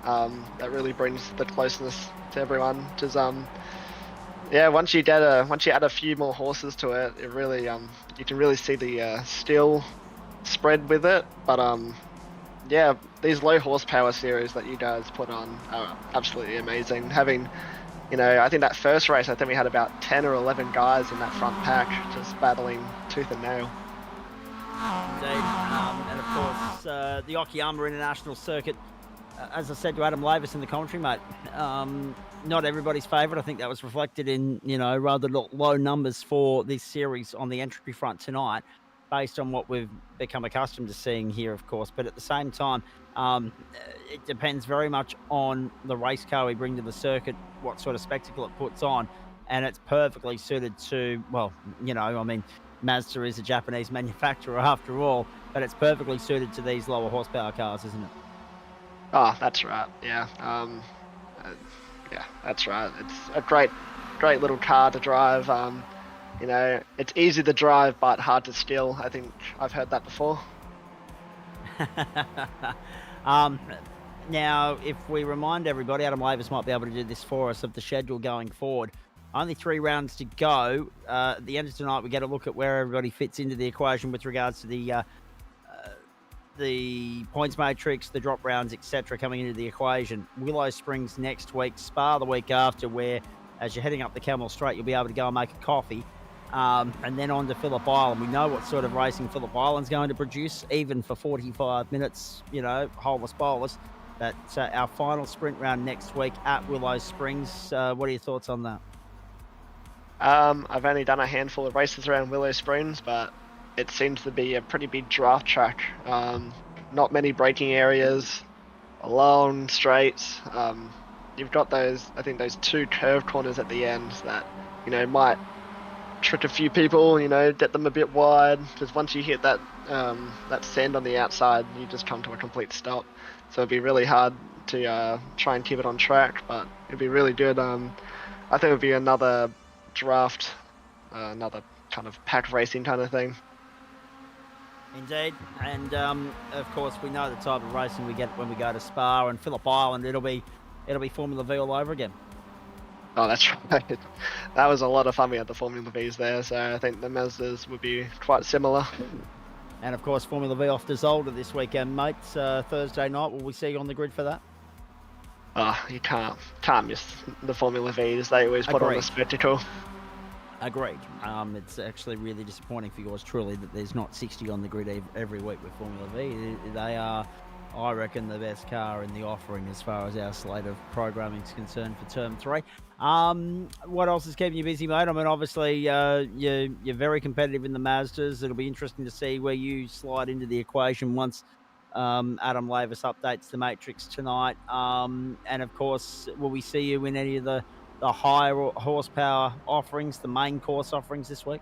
that really brings the closeness to everyone. Just once you add a few more horses to it, it really you can really see the skill spread with it. But yeah, these low horsepower series that you guys put on are absolutely amazing. Having, I think that first race, I think we had about 10 or 11 guys in that front pack just battling tooth and nail. Indeed. And of course, the Okayama International Circuit, as I said to Adam Lavis in the commentary, mate, not everybody's favourite. I think that was reflected in, rather low numbers for this series on the entry front tonight, based on what we've become accustomed to seeing here, of course. But at the same time, it depends very much on the race car we bring to the circuit, what sort of spectacle it puts on. and it's perfectly suited to, well, I mean, Mazda is a Japanese manufacturer after all, but it's perfectly suited to these lower horsepower cars, isn't it? Oh, that's right. Yeah. Yeah, that's right. It's a great little car to drive. It's easy to drive but hard to steal. I think I've heard that before. Now, if we remind everybody, Adam Lavis might be able to do this for us, of the schedule going forward. Only 3 rounds to go. At the end of tonight, we get a look at where everybody fits into the equation with regards to the points matrix, the drop rounds, etc., coming into the equation. Willow Springs next week, Spa the week after, where as you're heading up the Camel Straight, you'll be able to go and make a coffee. And then on to Phillip Island. We know what sort of racing Phillip Island's going to produce, even for 45 minutes, holeless bowless. That's our final sprint round next week at Willow Springs. What are your thoughts on that? I've only done a handful of races around Willow Springs, but it seems to be a pretty big draft track. Not many braking areas, long straights. You've got those 2 curved corners at the end that, might trick a few people, get them a bit wide, because once you hit that sand on the outside, you just come to a complete stop. So it'd be really hard to try and keep it on track, but it'd be really good. I think it would be another draft, another kind of pack racing kind of thing. Indeed, and of course we know the type of racing we get when we go to Spa and Phillip Island. It'll be Formula V all over again. Oh, that's right. That was a lot of fun. We had the Formula Vs there, so I think the Mazdas would be quite similar. And of course, Formula V off to Zolder this weekend, mates. Thursday night, will we see you on the grid for that? Oh, you can't miss the Formula Vs. They always put on a spectacle. Agreed. It's actually really disappointing for yours truly that there's not 60 on the grid every week with Formula V. They are, I reckon, the best car in the offering as far as our slate of programming is concerned for Term 3. What else is keeping you busy, mate? I mean, obviously, you're very competitive in the Mazdas. It'll be interesting to see where you slide into the equation once Adam Lavis updates the matrix tonight. And, of course, will we see you in any of the higher horsepower offerings, the main course offerings this week?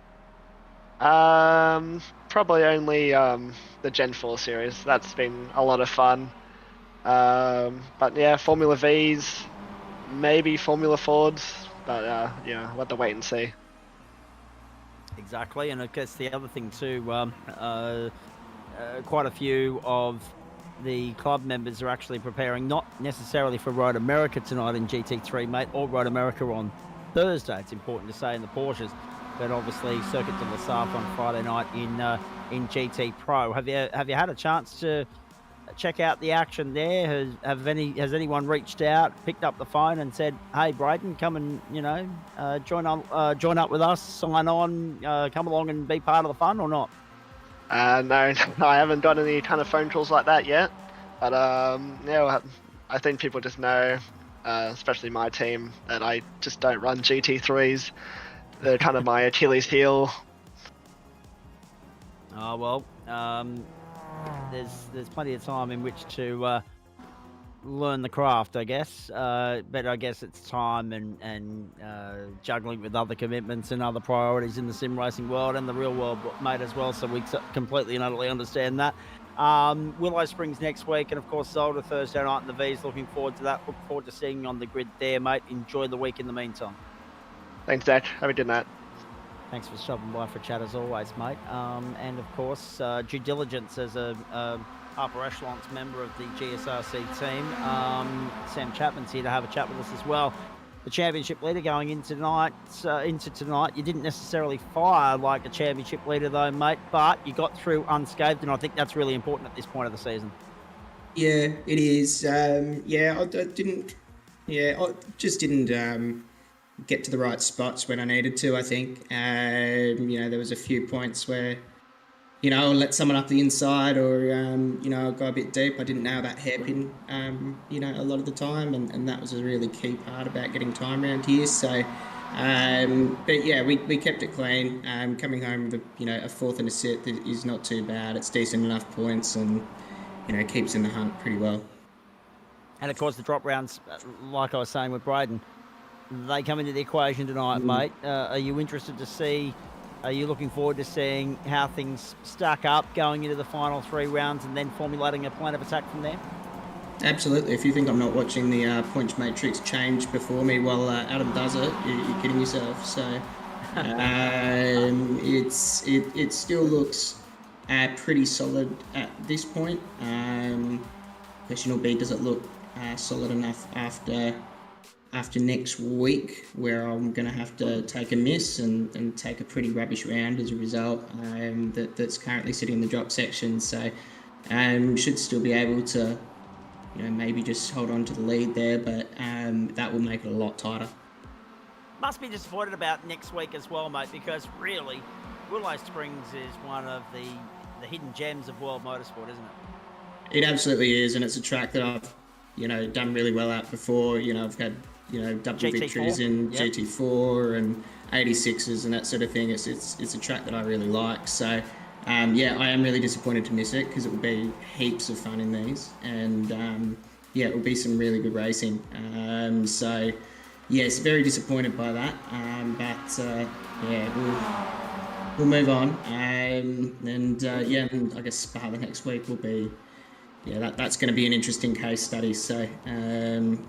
Probably only the Gen 4 series. That's been a lot of fun. But yeah, Formula Vs, maybe Formula Fords, but we'll have to wait and see. Exactly, and I guess the other thing too, quite a few of the club members are actually preparing, not necessarily for Road America tonight in GT3, mate, or Road America on Thursday. It's important to say in the Porsches, but obviously Circuit de la Sarthe on Friday night in GT Pro. Have you had a chance to check out the action there? Has anyone reached out, picked up the phone, and said, "Hey, Braden, come and join up with us, sign on, come along and be part of the fun," or not? No, I haven't got any kind of phone calls like that yet. But I think people just know, especially my team, that I just don't run GT3s. They're kind of my Achilles heel. Oh well, there's plenty of time in which to learn the craft, I guess. But I guess it's time and juggling with other commitments and other priorities in the sim racing world and the real world, mate, as well. So we completely and utterly understand that. Willow Springs next week, and of course Zolder Thursday night in the V's. Looking forward to that. Look forward to seeing you on the grid there, mate. Enjoy the week in the meantime. Thanks, Zach. Have a good night. Thanks for stopping by for a chat as always, mate. And of course, due diligence as a upper echelons member of the GSRC team. Sam Chapman's here to have a chat with us as well. The championship leader going into tonight. You didn't necessarily fire like a championship leader though, mate, but you got through unscathed, and I think that's really important at this point of the season. Yeah, it is. I just didn't get to the right spots when I needed to, I think. There was a few points where, I'll let someone up the inside or, go a bit deep. I didn't nail that hairpin, a lot of the time. And that was a really key part about getting time around here. So, but yeah, we kept it clean. Coming home with a fourth and a set is not too bad. It's decent enough points and, keeps in the hunt pretty well. And of course, the drop rounds, like I was saying with Braden, they come into the equation tonight, mate. Are you interested to see? Are you looking forward to seeing how things stack up going into the final 3 rounds and then formulating a plan of attack from there? Absolutely. If you think I'm not watching the points matrix change before me while Adam does it, you're kidding yourself. So it still looks pretty solid at this point. Question will be, does it look solid enough after next week, where I'm going to have to take a miss and take a pretty rubbish round as a result, that's currently sitting in the drop section. So should still be able to, maybe just hold on to the lead there, but that will make it a lot tighter. Must be disappointed about next week as well, mate, because really, Willow Springs is one of the hidden gems of world motorsport, isn't it? It absolutely is, and it's a track that I've, done really well at before. I've had, double GT4, victories in yep. GT4 and 86s and that sort of thing. It's a track that I really like. So, I am really disappointed to miss it, because it will be heaps of fun in these, and it will be some really good racing. So, yes, very disappointed by that. We'll move on. And I guess Spa the next week will be. That's going to be an interesting case study. So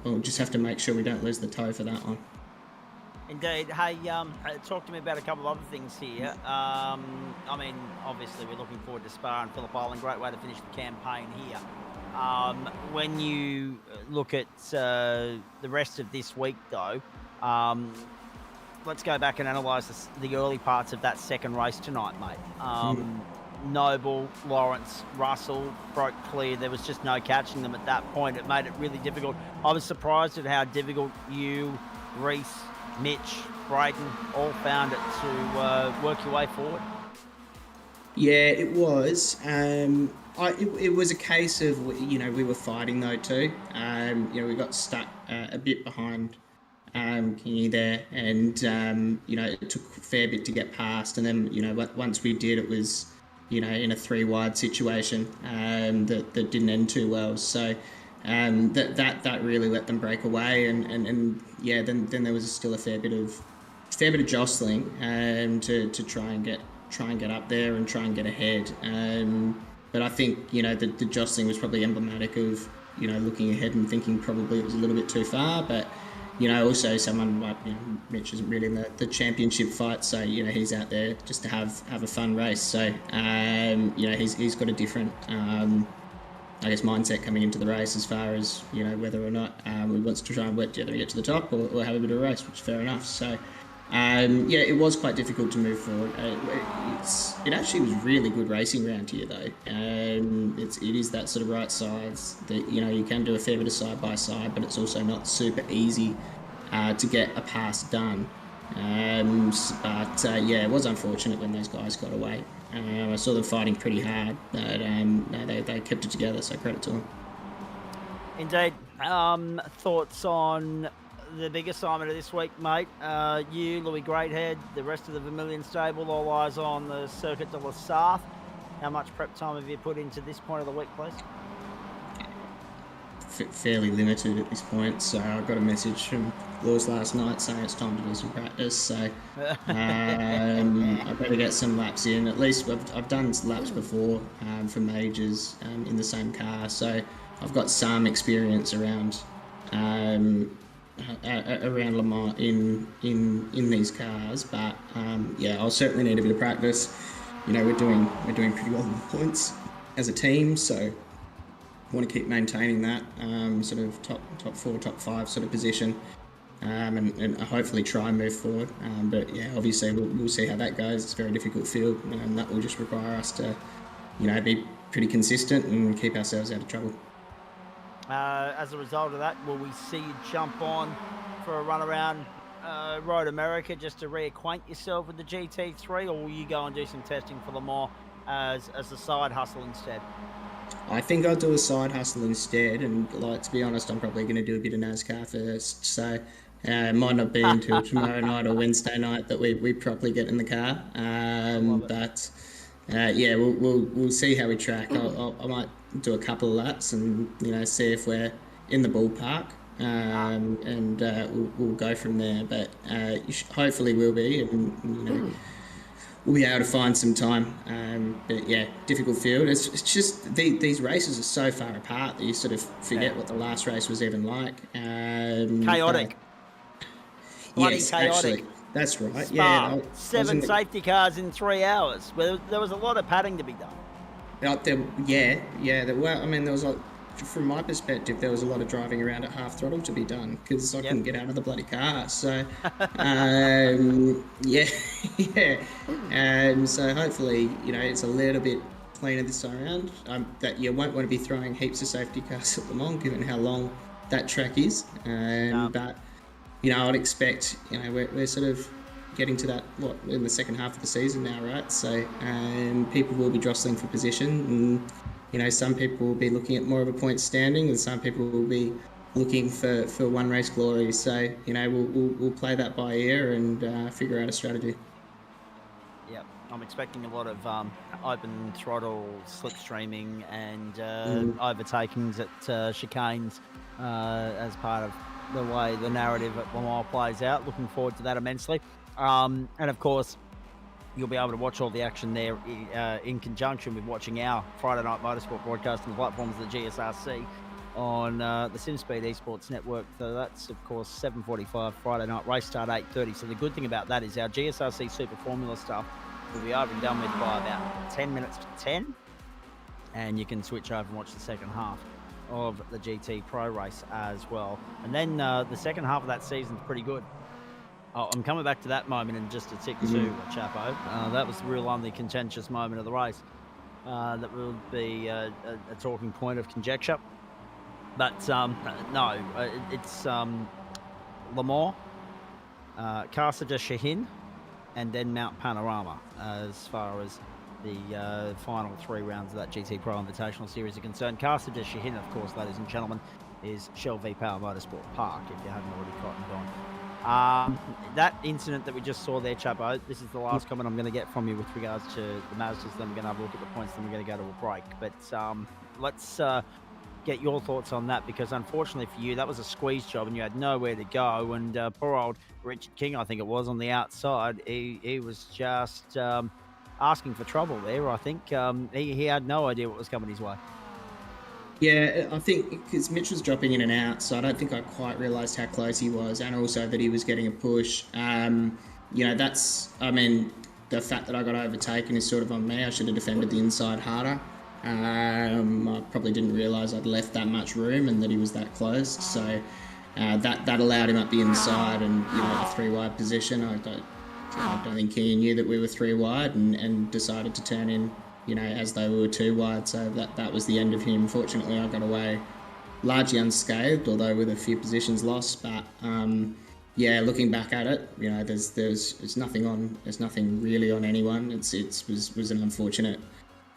we'll just have to make sure we don't lose the toe for that one. Indeed. Hey, talk to me about a couple of other things here. Obviously we're looking forward to Spa and Phillip Island. Great way to finish the campaign here. When you look at the rest of this week, though, let's go back and analyse the early parts of that second race tonight, mate. Noble, Lawrence, Russell broke clear. There was just no catching them at that point. It made it really difficult. I was surprised at how difficult you, Reese, Mitch, Brayden all found it to work your way forward. Yeah, it was. It was a case of, we were fighting though too. We got stuck a bit behind Kingy there, and it took a fair bit to get past. And then once we did, it was in a 3-wide situation that didn't end too well. So that really let them break away, and then there was still a fair bit of jostling to try and get up there and try and get ahead. But I think the jostling was probably emblematic of looking ahead and thinking probably it was a little bit too far. But also someone like Mitch isn't really in the championship fight, so he's out there just to have a fun race. So he's got a different mindset coming into the race as far as whether or not he wants to try and get to the top or have a bit of a race, which is fair enough. So it was quite difficult to move forward. It actually was really good racing around here though. It is that sort of right sides that you can do a fair bit of side by side, but it's also not super easy to get a pass done. It was unfortunate when those guys got away. I saw them fighting pretty hard, but they kept it together, so credit to them. Indeed. Thoughts on the big assignment of this week, mate? You, Louis Greathead, the rest of the Vermilion stable, all eyes on the Circuit de la Sarthe. How much prep time have you put into this point of the week, please? Fairly limited at this point. So I got a message from Lewis last night saying it's time to do some practice. So I better get some laps in. At least I've done laps before for majors in the same car, so I've got some experience around Le Mans in these cars. But I'll certainly need a bit of practice. We're doing pretty well in points as a team, so I want to keep maintaining that sort of top 4, top 5 sort of position, and hopefully try and move forward. Obviously we'll see how that goes. It's a very difficult field, and that will just require us to, be pretty consistent and keep ourselves out of trouble. As a result of that, will we see you jump on for a run around Road America just to reacquaint yourself with the GT3, or will you go and do some testing for Le Mans as a side hustle instead? I think I'll do a side hustle instead, and to be honest, I'm probably going to do a bit of NASCAR first. So it might not be until tomorrow night or Wednesday night that we properly get in the car. We'll see how we track. I might do a couple of laps and see if we're in the ballpark. and we'll go from there. But hopefully we'll be, and we'll be able to find some time. But yeah, difficult field. It's just these races are so far apart that you sort of forget what the last race was even like. Chaotic. Bloody Yes, chaotic. actually, that's right. Spa, Yeah, 7 safety cars in 3 hours. Well, there was a lot of padding to be done. Well, I mean, there was from my perspective, there was a lot of driving around at half throttle to be done because I couldn't get out of the bloody car. So, so hopefully, it's a little bit cleaner this time around. That you won't want to be throwing heaps of safety cars at Le Mans, given how long that track is. But I'd expect, we're sort of getting to that, in the second half of the season now, right? So people will be jostling for position, and, some people will be looking at more of a point standing, and some people will be looking for one race glory. So, we'll play that by ear and figure out a strategy. Yep, I'm expecting a lot of open throttle slipstreaming and overtakings at chicanes as part of the way the narrative at Le Mans plays out. Looking forward to that immensely. And of course, you'll be able to watch all the action there in conjunction with watching our Friday Night Motorsport broadcast on the platforms of the GSRC on the SimSpeed Esports Network. So that's, of course, 7:45 Friday night, race start 8:30. So the good thing about that is our GSRC Super Formula stuff will be over and done with by about 10 minutes to 10. And you can switch over and watch the second half of the GT Pro race as well. And then the second half of that season's pretty good. I'm coming back to that moment in just a tick too, Chapo. That was the real only contentious moment of the race. That will be a talking point of conjecture. But no, it's Le Mans, Casa de Shahin, and then Mount Panorama as far as the final 3 rounds of that GT Pro Invitational Series are concerned. Casa de Shahin, of course, ladies and gentlemen, is Shell V Power Motorsport Park, if you haven't already cottoned on. That incident that we just saw there, Chapo, this is the last comment I'm going to get from you with regards to the Mazdas. Then we're going to have a look at the points, then we're going to go to a break. But let's get your thoughts on that, because unfortunately for you, that was a squeeze job and you had nowhere to go. And poor old Richard King, I think it was, on the outside, he was just asking for trouble there. I think he had no idea what was coming his way. Yeah, I think because Mitch was dropping in and out, so I don't think I quite realised how close he was, and also that he was getting a push. The fact that I got overtaken is sort of on me. I should have defended the inside harder. I probably didn't realise I'd left that much room and that he was that close. So that allowed him up the inside and a 3-wide position. I don't think he knew that we were 3 wide and decided to turn in, as though we were 2 wide. So that was the end of him. Fortunately, I got away largely unscathed, although with a few positions lost. But looking back at it, there's nothing really on anyone. It was an unfortunate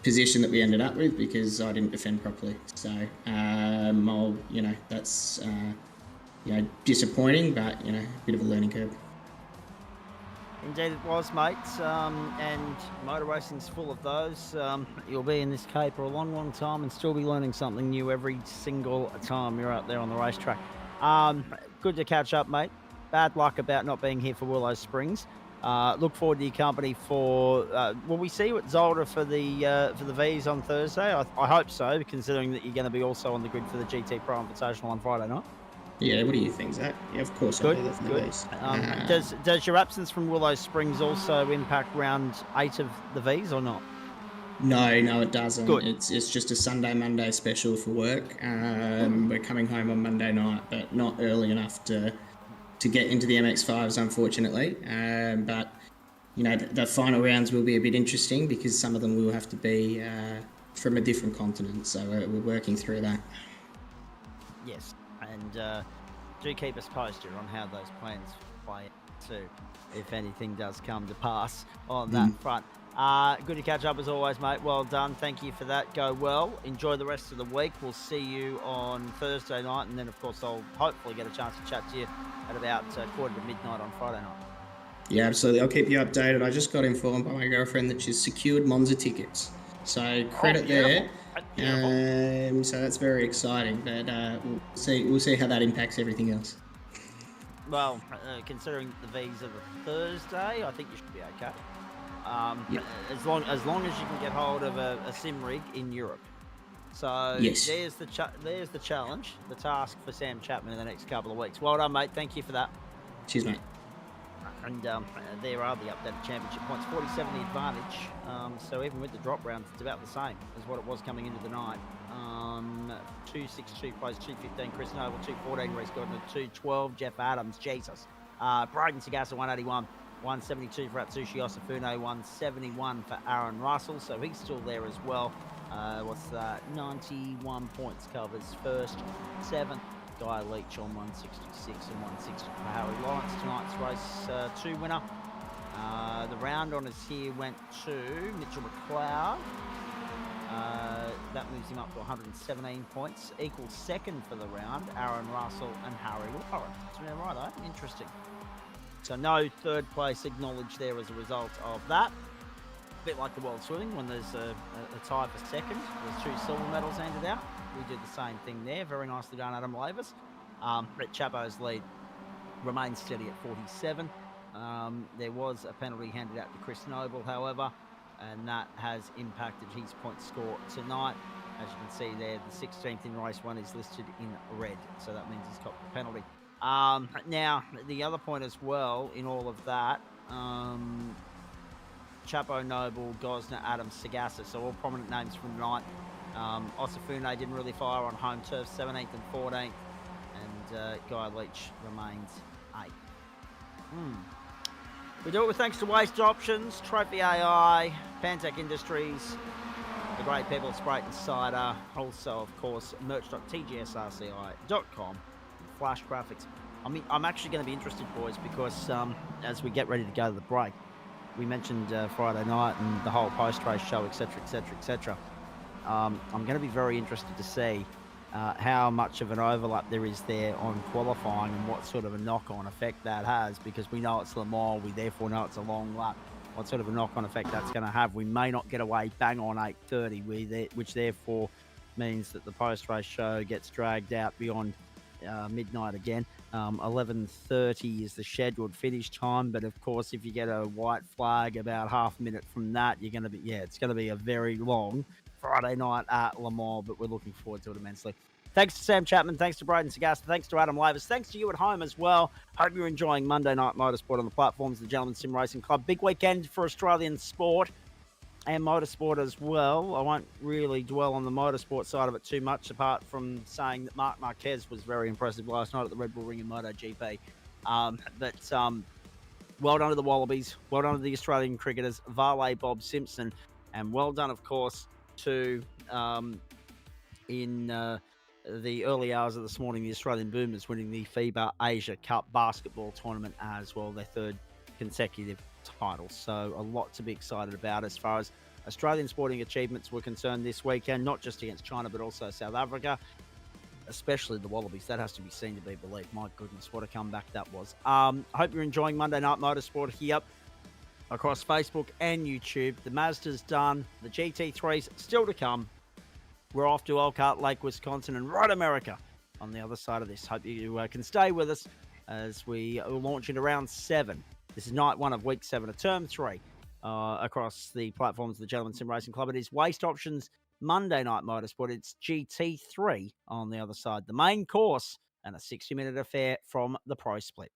position that we ended up with because I didn't defend properly. So that's disappointing, but a bit of a learning curve. Indeed it was, mates, and motor racing's full of those. You'll be in this caper a long, long time and still be learning something new every single time you're out there on the racetrack. Good to catch up, mate. Bad luck about not being here for Willow Springs. Look forward to your company for... will we see you at Zolder for the V's on Thursday? I hope so, considering that you're going to be also on the grid for the GT Pro Invitational on Friday night. Yeah, what do you think, Zach? Yeah, of course I'll be there for the V's. Does your absence from Willow Springs also impact round 8 of the V's or not? No, it doesn't. Good. It's just a Monday special for work. We're coming home on Monday night, but not early enough to get into the MX5s, unfortunately. But the final rounds will be a bit interesting because some of them will have to be from a different continent. So we're working through that. Yes. And do keep us posted on how those plans play out too, if anything does come to pass on that front. Good to catch up as always, mate. Well done. Thank you for that. Go well. Enjoy the rest of the week. We'll see you on Thursday night, and then, of course, I'll hopefully get a chance to chat to you at about 7:45 on Friday night. Yeah, absolutely. I'll keep you updated. I just got informed by my girlfriend that she's secured Monza tickets. So credit there. Beautiful. So that's very exciting. But we'll see how that impacts everything else. Well, considering the V's of a Thursday, I think you should be okay. Yep. As long as you can get hold of a sim rig in Europe. So Yes. there's the challenge, the task for Sam Chapman in the next couple of weeks. Well done, mate. Thank you for that. Cheers, mate. And there are the updated championship points. 47 the advantage. So even with the drop rounds, it's about the same as what it was coming into the night. 262 plays 215. Chris Noble 214. Reese Gordon 212. Jeff Adams, Jesus. Braden Sagasa 181. 172 for Atsushi Osafune. 171 for Aaron Russell. So he's still there as well. What's that? 91 points covers first. 7th. Guy Leach on 166 and 160 for Harry Lawrence. Tonight's race 2 winner. The round honours here went to Mitchell McLeod. That moves him up to 117 points. Equals second for the round, Aaron Russell and Harry Lawrence. Yeah, right, though. Interesting. So no third place acknowledged there as a result of that. A bit like the World Swimming when there's a tie for second. There's 2 silver medals handed out. We did the same thing there. Very nicely done, Adam Lavis. But Chapo's lead remains steady at 47. There was a penalty handed out to Chris Noble, however, and that has impacted his point score tonight. As you can see there, the 16th in race 1 is listed in red, so that means he's got the penalty. Now, the other point as well in all of that, Chapo, Noble, Gosner, Adams, Sagasa, so all prominent names from tonight. Osafune didn't really fire on home turf, 17th and 14th, and Guy Leach remains 8th. We do it with thanks to Waste Options, Trophy AI, Pantech Industries, the great people at Sprayton Cider, also, of course, merch.tgsrci.com, Flash Graphics. I'm actually going to be interested, boys, because as we get ready to go to the break, we mentioned Friday night and the whole post-race show, etc., etc., etc. I'm going to be very interested to see how much of an overlap there is there on qualifying and what sort of a knock-on effect that has, because we know it's Le Mans, we therefore know it's a long lap. What sort of a knock-on effect that's going to have? We may not get away bang on 8:30, which therefore means that the post-race show gets dragged out beyond midnight again. 11:30 is the scheduled finish time, but of course, if you get a white flag about half a minute from that, you're going to be, it's going to be a very long Friday night at Le Mans, but we're looking forward to it immensely. Thanks to Sam Chapman, thanks to Braden Sagasta, thanks to Adam Lavis, thanks to you at home as well. Hope you're enjoying Monday Night Motorsport on the platforms of the Gentleman Sim Racing Club. Big weekend for Australian sport and motorsport as well. I won't really dwell on the motorsport side of it too much, apart from saying that Marc Marquez was very impressive last night at the Red Bull Ring in MotoGP. But well done to the Wallabies, well done to the Australian cricketers, Varley, Bob Simpson, and well done, of course, to in the early hours of this morning, the Australian Boomers winning the FIBA Asia Cup basketball tournament as well, their 3rd consecutive title. So a lot to be excited about as far as Australian sporting achievements were concerned this weekend, not just against China, but also South Africa, especially the Wallabies. That has to be seen to be believed. My goodness, what a comeback that was. I hope you're enjoying Monday Night Motorsport here across Facebook and YouTube. The Mazda's done. The GT3's still to come. We're off to Elkhart Lake, Wisconsin, and Rod America on the other side of this. Hope you can stay with us as we launch into round 7. This is night 1 of week 7 of term 3 across the platforms of the Gentleman Sim Racing Club. It is Waste Options Monday Night Motorsport. It's GT3 on the other side. The main course and a 60-minute affair from the Pro Split.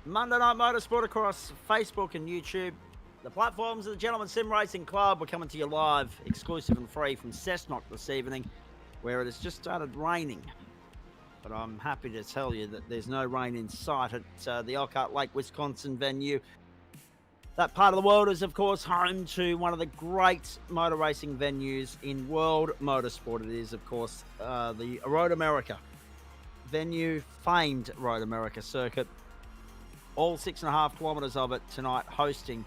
Monday Night Motorsport across Facebook and YouTube. The platforms of the Gentleman Sim Racing Club. We're coming to you live, exclusive and free from Cessnock this evening, where it has just started raining. But I'm happy to tell you that there's no rain in sight at the Okayama Lake, Wisconsin venue. That part of the world is, of course, home to one of the great motor racing venues in world motorsport. It is, of course, the Road America venue, famed Road America circuit. All 6.5 kilometres of it tonight, hosting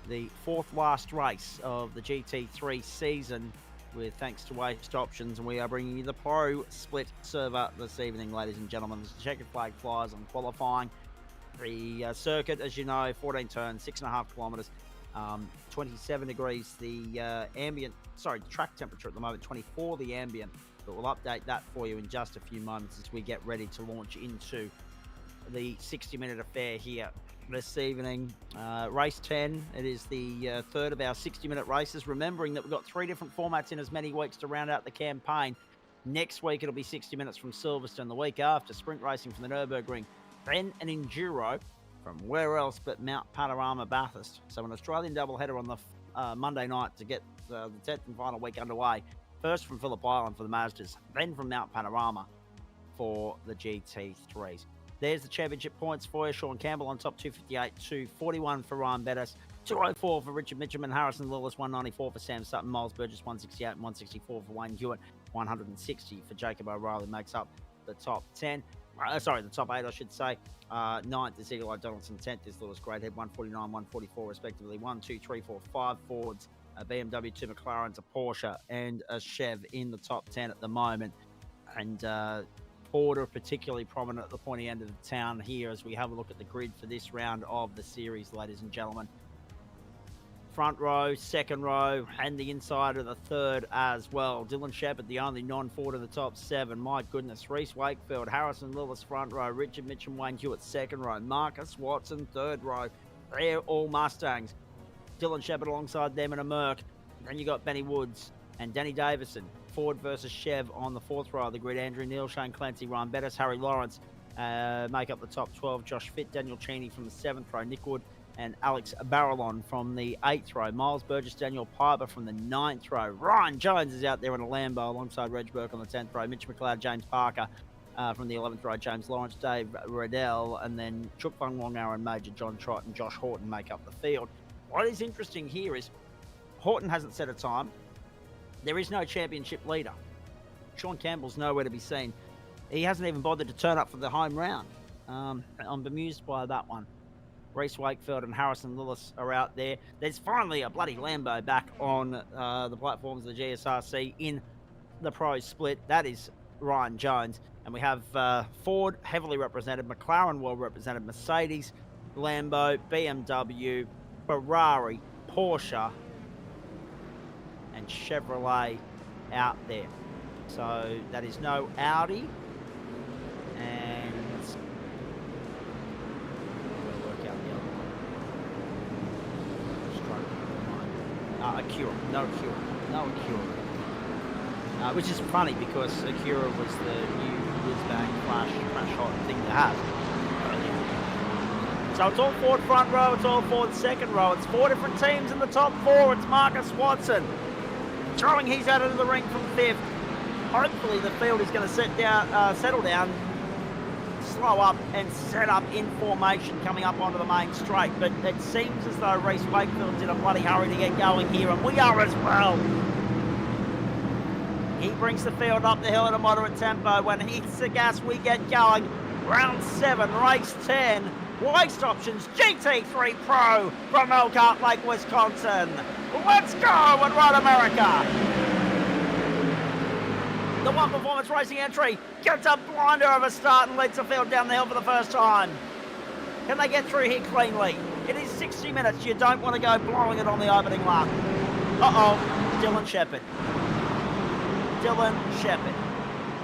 the fourth last race of the GT3 season, with thanks to Waste Options, and we are bringing you the Pro Split server this evening, ladies and gentlemen. The checkered flag flies on qualifying. The circuit, as you know, 14 turns, 6.5 kilometres, 27 degrees. The track temperature at the moment, 24 the ambient. But we'll update that for you in just a few moments as we get ready to launch into the 60-minute affair here this evening. Race 10, it is the third of our 60-minute races, remembering that we've got 3 different formats in as many weeks to round out the campaign. Next week it'll be 60 minutes from Silverstone, the week after sprint racing from the Nürburgring, then an enduro from where else but Mount Panorama Bathurst. So an Australian doubleheader on the Monday night to get the 10th and final week underway. First from Phillip Island for the Mazdas, then from Mount Panorama for the GT3s. There's the championship points for you. Sean Campbell on top, 258, 241 for Ryan Bettis, 204 for Richard Mitchum and Harrison Lillis, 194 for Sam Sutton, Miles Burgess, 168 and 164 for Wayne Hewitt, 160 for Jacob O'Reilly makes up the top 10. The top 8, I should say. 9th is Eli Donaldson, 10th is Lewis Greathead, 149, 144 respectively. 1, 2, 3, 4, 5 Fords, a BMW, 2 McLarens, a Porsche, and a Chev in the top 10 at the moment. And Ford are particularly prominent at the pointy end of the town here as we have a look at the grid for this round of the series, ladies and gentlemen. Front row, second row, and the inside of the third as well. Dylan Shepherd, the only non-Ford in the top 7. My goodness. Reese Wakefield, Harrison Lillis, front row. Richard Mitchum, Wayne Hewitt, second row. Marcus Watson, third row. They're all Mustangs. Dylan Shepherd alongside them in a Merc. And then you got Benny Woods and Danny Davison. Ford versus Chev on the fourth row of the grid. Andrew Neal, Shane Clancy, Ryan Bettis, Harry Lawrence make up the top 12. Josh Fitt, Daniel Cheney from the 7th row. Nick Wood and Alex Barrelon from the 8th row. Miles Burgess, Daniel Piper from the 9th row. Ryan Jones is out there in a Lambo alongside Reg Burke on the 10th row. Mitch McLeod, James Parker from the 11th row. James Lawrence, Dave Riddell, and then Chook Fung Wong, Aaron Major, John Trott, and Josh Horton make up the field. What is interesting here is Horton hasn't set a time. There is no championship leader. Sean Campbell's nowhere to be seen. He hasn't even bothered to turn up for the home round. I'm bemused by that one. Reese Wakefield and Harrison Lillis are out there. There's finally a bloody Lambo back on the platforms of the GSRC in the Pro Split. That is Ryan Jones. And we have Ford heavily represented, McLaren well represented, Mercedes, Lambo, BMW, Ferrari, Porsche, and Chevrolet out there. So that is no Audi, and we'll work out the other one. Acura, no Acura, which is funny because Acura was the new whiz-bang crash hot thing to have. So it's all Ford front row, it's all Ford second row. It's 4 different teams in the top 4. It's Marcus Watson throwing his out into the ring from 5th. Hopefully the field is going to settle down, slow up and set up in formation coming up onto the main straight. But it seems as though Reese Wakefield's in a bloody hurry to get going here, and we are as well. He brings the field up the hill at a moderate tempo. When he hits the gas, we get going. Round 7, race 10. Waste Options GT3 Pro from Elkhart Lake, Wisconsin. Let's go at Road America. The One Performance Racing entry gets a blinder of a start and leads the field down the hill for the first time. Can they get through here cleanly? It is 60 minutes. You don't want to go blowing it on the opening lap. Dylan Shepherd.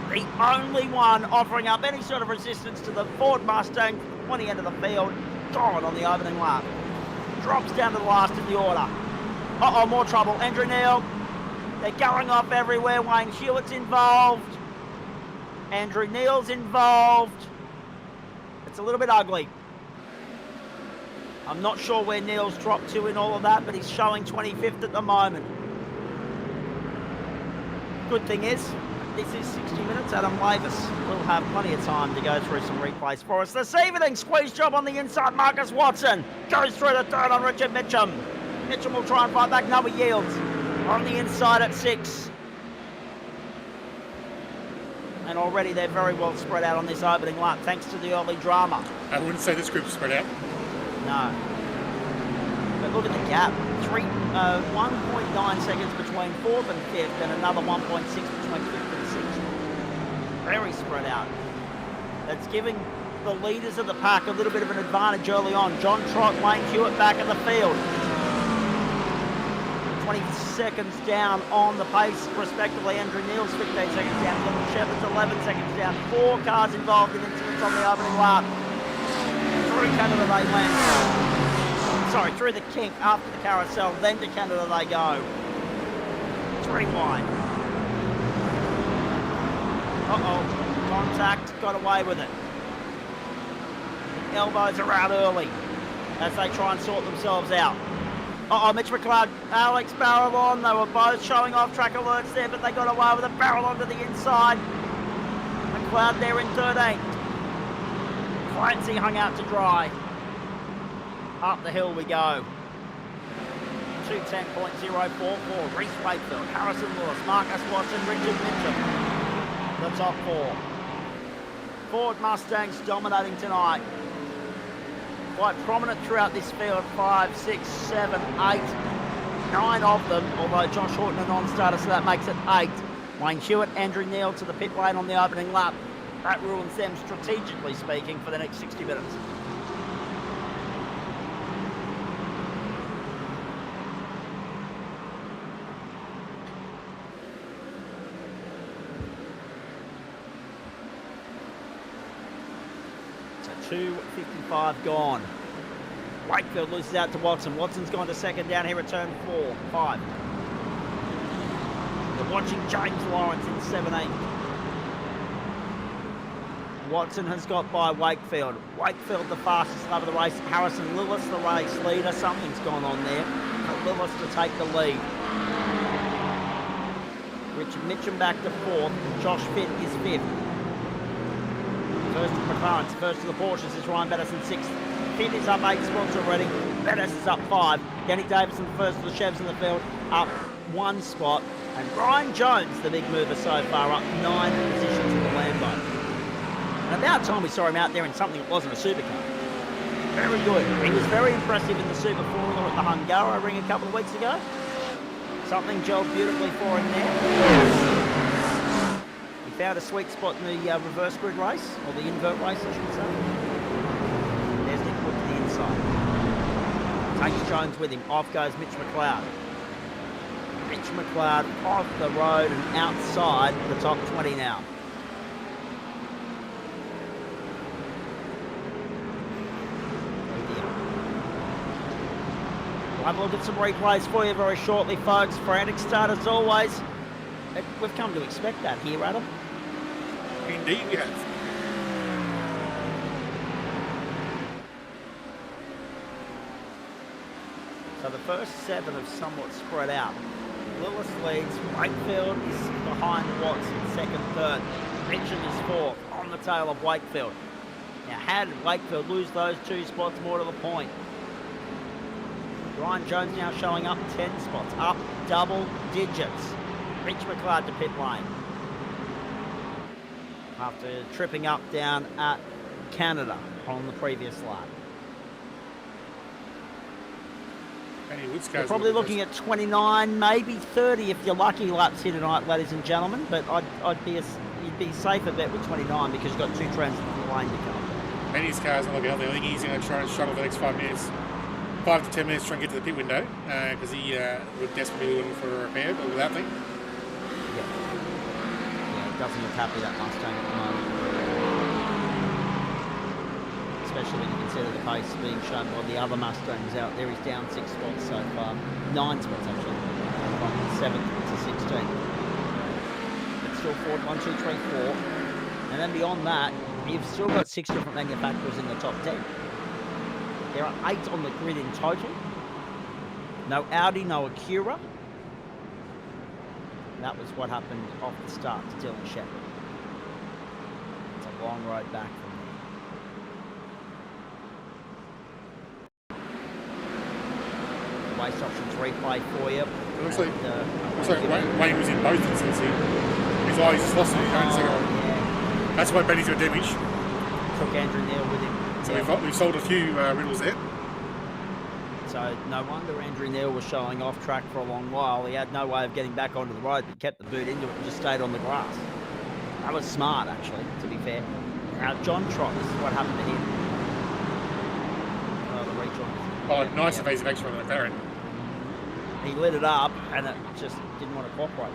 The only one offering up any sort of resistance to the Ford Mustang on the end of the field. Gone on the opening lap. Drops down to the last in the order. More trouble. Andrew Neal. They're going off everywhere. Wayne Hewitt's involved. Andrew Neal's involved. It's a little bit ugly. I'm not sure where Neil's dropped to in all of that, but he's showing 25th at the moment. Good thing is, this is 60 minutes. Adam Lavis will have plenty of time to go through some replays for us this evening. Squeeze job on the inside. Marcus Watson goes through the third on Richard Mitchum. Mitchum will try and fight back. No, he yields. On the inside at 6. And already they're very well spread out on this opening lap, thanks to the early drama. I wouldn't say this group's spread out. No. But look at the gap. 1.9 seconds between 4th and 5th, and another 1.6 between 5th and 6th. Very spread out. That's giving the leaders of the pack a little bit of an advantage early on. John Trott, Wayne Hewitt back in the field. 20 seconds down on the pace, respectively. Andrew Neal's 15 seconds down. Little Shepard's 11 seconds down. 4 cars involved in incidents on the opening lap. Through Canada they went. Sorry, through the kink after the carousel, then to Canada they go. 3 wide. Uh-oh, contact, got away with it. Elbows are out early as they try and sort themselves out. Uh-oh, Mitch McLeod, Alex Barrel, they were both showing off track alerts there, but they got away with a barrel onto the inside. McLeod there in 13th. Clancy hung out to dry. Up the hill we go. 2:10.044. Reese Wakefield, Harrison Lewis, Marcus Watson, Richard Mitchum. The top 4. Ford Mustangs dominating tonight. Quite prominent throughout this field. 5, 6, 7, 8, 9 of them. Although Josh Horton a non-starter, so that makes it 8. Wayne Hewitt, Andrew Neal to the pit lane on the opening lap. That ruins them, strategically speaking, for the next 60 minutes. So 2:55 gone. Wakefield loses out to Watson. Watson's gone to second down here at turn 4, 5. We're watching James Lawrence in 17. Watson has got by Wakefield. Wakefield the fastest lap of the race. Harrison Lewis the race leader. Something's gone on there. Lewis to take the lead. Richard Mitchum back to 4th. Josh Fitt is 5th. First to the McLarens, first to the Porsches is Ryan Bettison 6th. Fitt is up 8 spots already. Bettis is up 5. Danny Davison first to the Chevs in the field, up 1 spot. And Ryan Jones, the big mover so far, up 9 positions in the Lambo. And about time we saw him out there in something that wasn't a supercar. Very good. He was very impressive in the Super Formula at the Hungaro ring a couple of weeks ago. Something gelled beautifully for him there. He found a sweet spot in the reverse grid race, or the invert race, I should say. There's Nick Wood to the inside. Takes Jones with him. Off goes Mitch McLeod. Mitch McLeod off the road and outside the top 20 now. We'll have a look at some replays for you very shortly, folks. Frantic start as always. We've come to expect that here, Adam. Indeed, we have. So the first 7 have somewhat spread out. Lewis leads. Wakefield is behind Watson, second, third. Mitchum is 4th, on the tail of Wakefield. Now, how did Wakefield lose those 2 spots more to the point? Ryan Jones now showing up 10 spots, up double digits. Rich McLeod to pit lane. After tripping up down at Canada on the previous lap. You're probably looking at 29, maybe 30 if you're lucky laps here tonight, ladies and gentlemen. But you'd be safer bet with 29 because you've got 2 trends in the lane to come. Penny's car's not looking healthy. I think he's going to try and struggle for the next 5 minutes. 5 to 10 minutes to try and get to the pit window because he would desperately be looking for a repair, but without me. Yeah, it doesn't look happy, that Mustang at the moment. Especially when you consider the pace being shown by the other Mustangs out there. He's down 6 spots so far. 9 spots actually. From 7th to 16th. But still Ford 1, 2, 3, 4. And then beyond that, you've still got 6 different manufacturers in the top 10. There are 8 on the grid in total. No Audi, no Acura. That was what happened off the start to Dylan Shepherd. It's a long road back from there. Waste options replay for you. It looks like, Wayne was in both instances here. His eyes just lost it in the second one. Yeah. That's why Benny's got damage. Took Andrew Neal with him. So we've sold a few riddles there. So no wonder Andrew Neal was showing off track for a long while. He had no way of getting back onto the road, but kept the boot into it and just stayed on the grass. That was smart, actually, to be fair. Now, John Trott, this is what happened to him. The rejoin. Oh, nice evasive extra on the McLaren. He lit it up, and it just didn't want to cooperate.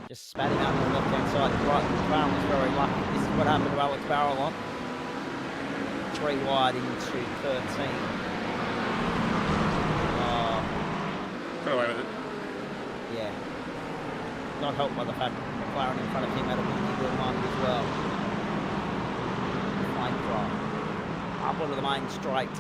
Just spat him out on the left-hand side. Right, McLaren was very lucky. This is what happened to Alex Barrelon. 3 wide into 13. Got away with it. Yeah. Not helped by the fact that McLaren in front of him had a windy wheel mark as well. Fine throw. Up onto the main straight.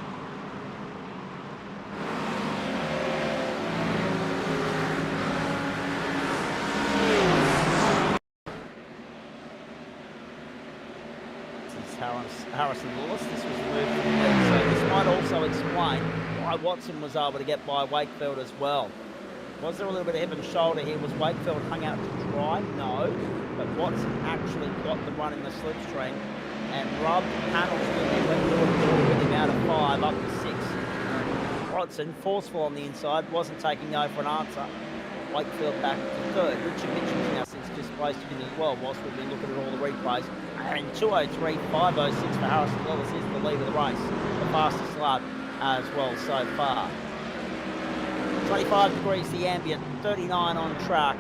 Harrison Lewis. This was moved from the lead, so this might also explain why Watson was able to get by Wakefield as well. Was there a little bit of hip and shoulder here? Was Wakefield hung out to dry? No, but Watson actually got the run in the slipstream and rubbed Hamilton and went door to door with him out of 5 up to 6. Watson, forceful on the inside, wasn't taking no for an answer. Wakefield back to 3rd. Richard Mitchell's now since displaced him as well, whilst we've been looking at all the replays. And 2:03.506 for Harrison Lewis is the lead of the race. The fastest lap as well so far. 25 degrees the ambient, 39 on track.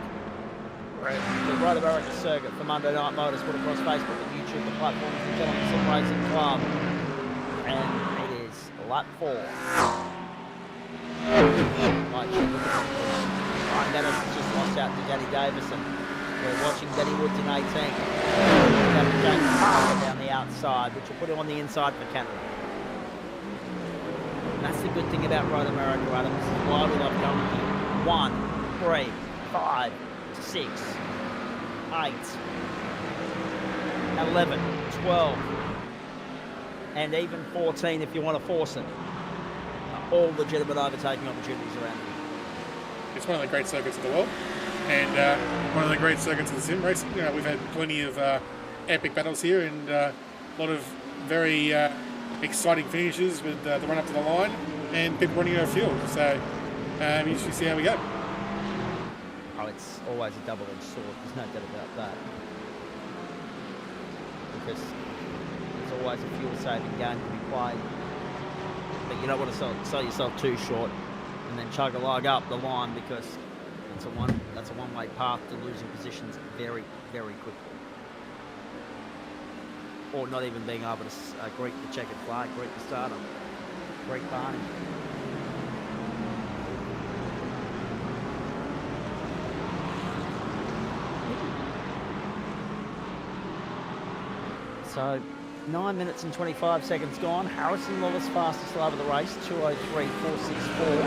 The Rd-7 circuit for Monday Night Motorsport across Facebook and YouTube, the platform of the Gentleman Sim Racing Club. And it is lap 4. Ryan Dennis has just lost out to Danny Davison. We're watching Danny Woods in 18. James Parker down the outside, which will put him on the inside for Canada. And that's the good thing about Road America, Adam. This is why we love coming here. 1, 3, 5, 6, 8, 11, 12, and even 14 if you want to force it. All legitimate overtaking opportunities around here. It's one of the great circuits of the world, and one of the great circuits of the sim racing. We've had plenty of epic battles here, and a lot of very exciting finishes with the run up to the line and people running out of fuel. So you should see how we go. Oh, it's always a double-edged sword. There's no doubt about that. Because there's always a fuel-saving game to be played. But you don't want to sell yourself too short and then chug a log up the line, because that's a one-way path to losing positions very, very quickly. Or not even being able to greet the checkered flag, greet the starter, greet Barney. So 9 minutes and 25 seconds gone. Harrison Lewis fastest lap of the race, 2:03.464.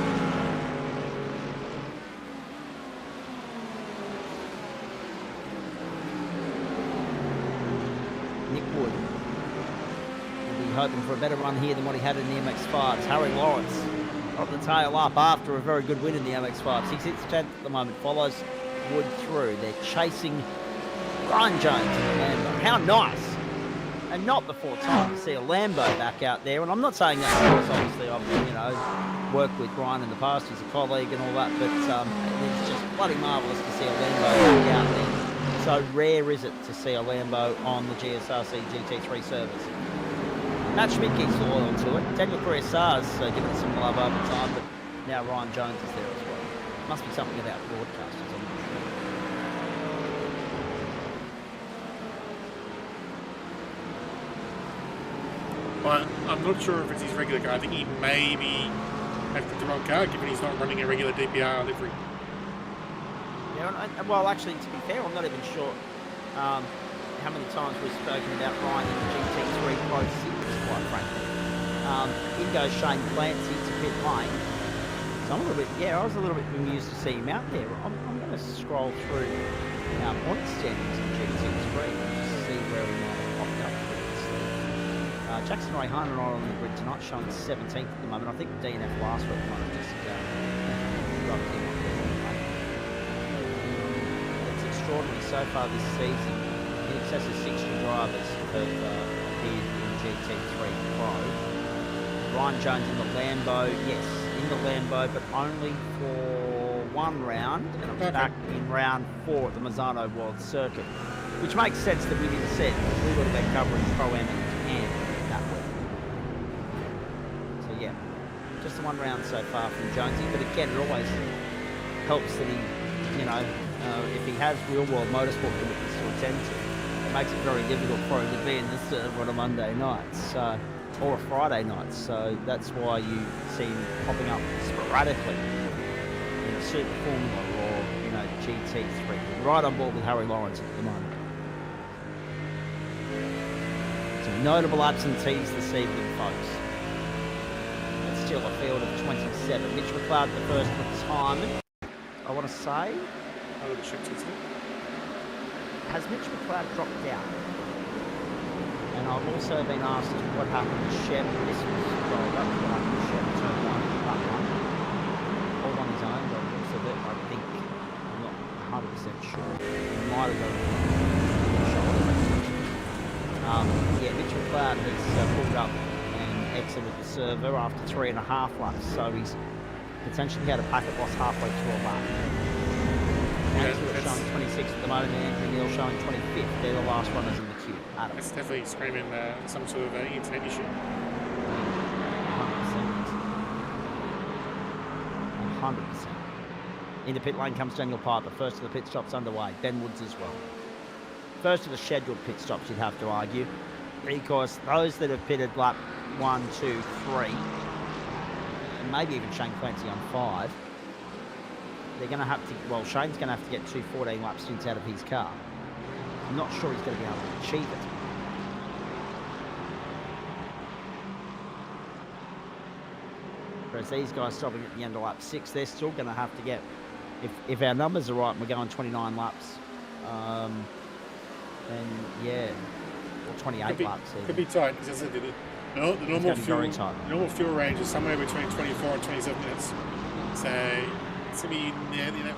Nick Wood will be hoping for a better run here than what he had in the MX5s. Harry Lawrence got the tail up after a very good win in the MX5s. He sits 10th at the moment, follows Wood through. They're chasing Ryan Jones in the Lambo. How nice! And not before time to see a Lambo back out there. And I'm not saying that because obviously I've worked with Ryan in the past, he's a colleague and all that, but it's just bloody marvellous to see a Lambo back out there. So rare is it to see a Lambo on the GSRC GT3 service. Matt Schmidt keeps loyal to it. Daniel Correa-Sars giving it some love over time, but now Ryan Jones is there as well. Must be something about broadcasters, I'm not sure. Well, I'm not sure if it's his regular car. I think he maybe have picked the wrong car, given he's not running a regular DPR livery. Yeah, well, actually, to be fair, I'm not even sure how many times we've spoken about Ryan in the GT3 Pro Series, quite frankly. In goes Shane Clancy to pit lane. So I'm a little bit, I was a little bit amused to see him out there. I'm going to scroll through our point standings in GT3 and just see where he might have popped up previously. Jackson Rayhan and I on the grid tonight, showing 17th at the moment. I think DNF last week might have just rubbed him up there. It's extraordinary so far this season. In excess of 60 drivers have appeared in GT3 Pro. Ryan Jones in the Lambo, yes, in the Lambo, but only for one round, and it was back in round 4 at the Mazzano World Circuit, which makes sense that we didn't see it, because we would have been covering Pro-Am in Japan that week. So yeah, just the one round so far from Jonesy, but again, it always helps that he, if he has real-world motorsport commitments to attend to, it makes it very difficult for him to be in the server on a Monday night, so, or a Friday night, so that's why you see him popping up sporadically in a Super Formula or, GT3. Right on board with Harry Lawrence at the moment. Some notable absentees this evening, folks. It's still a field of 27. Mitch McLeod the first retirement, I want to say. Has Mitch McLeod dropped out? And I've also been asked what happened to Shep. This was what happened to Shep. Turn 1, part 1. All on his own, but also that I think, I'm not 100% sure. He might have got a shoulder. Mitch McLeod has pulled up and exited the server after 3.5 laps, so he's potentially had a packet loss halfway through a lap. Andrew showing 26th at the moment, and Andrew Neal showing 25th. They're the last runners in the queue. Adam. It's definitely screaming some sort of internet issue. 100%. 100%. Into pit lane comes Daniel Piper. First of the pit stops underway. Ben Woods as well. First of the scheduled pit stops, you'd have to argue, because those that have pitted lap 1, 2, 3, and maybe even Shane Clancy on 5, they're going to have to, Shane's going to have to get 2 14 lap stints out of his car. I'm not sure he's going to be able to achieve it. Whereas these guys stopping at the end of lap 6, they're still going to have to get, if our numbers are right and we're going 29 laps, then yeah, or 28 laps. Could be tight, because the normal fuel range is somewhere between 24 and 27 minutes. So it's going to be in that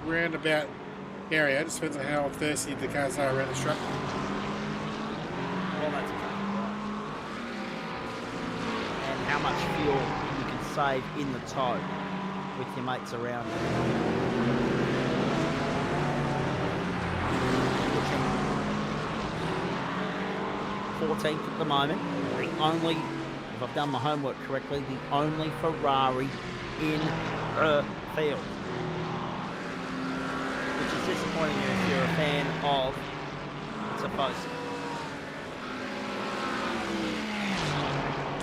roundabout area. It just depends on how thirsty the cars are around the track. Well, that's exactly right. And how much fuel you can save in the tow with your mates around you. 14th at the moment. The only, if I've done my homework correctly, the only Ferrari in the field. Which is disappointing if you're a fan of Tifosi.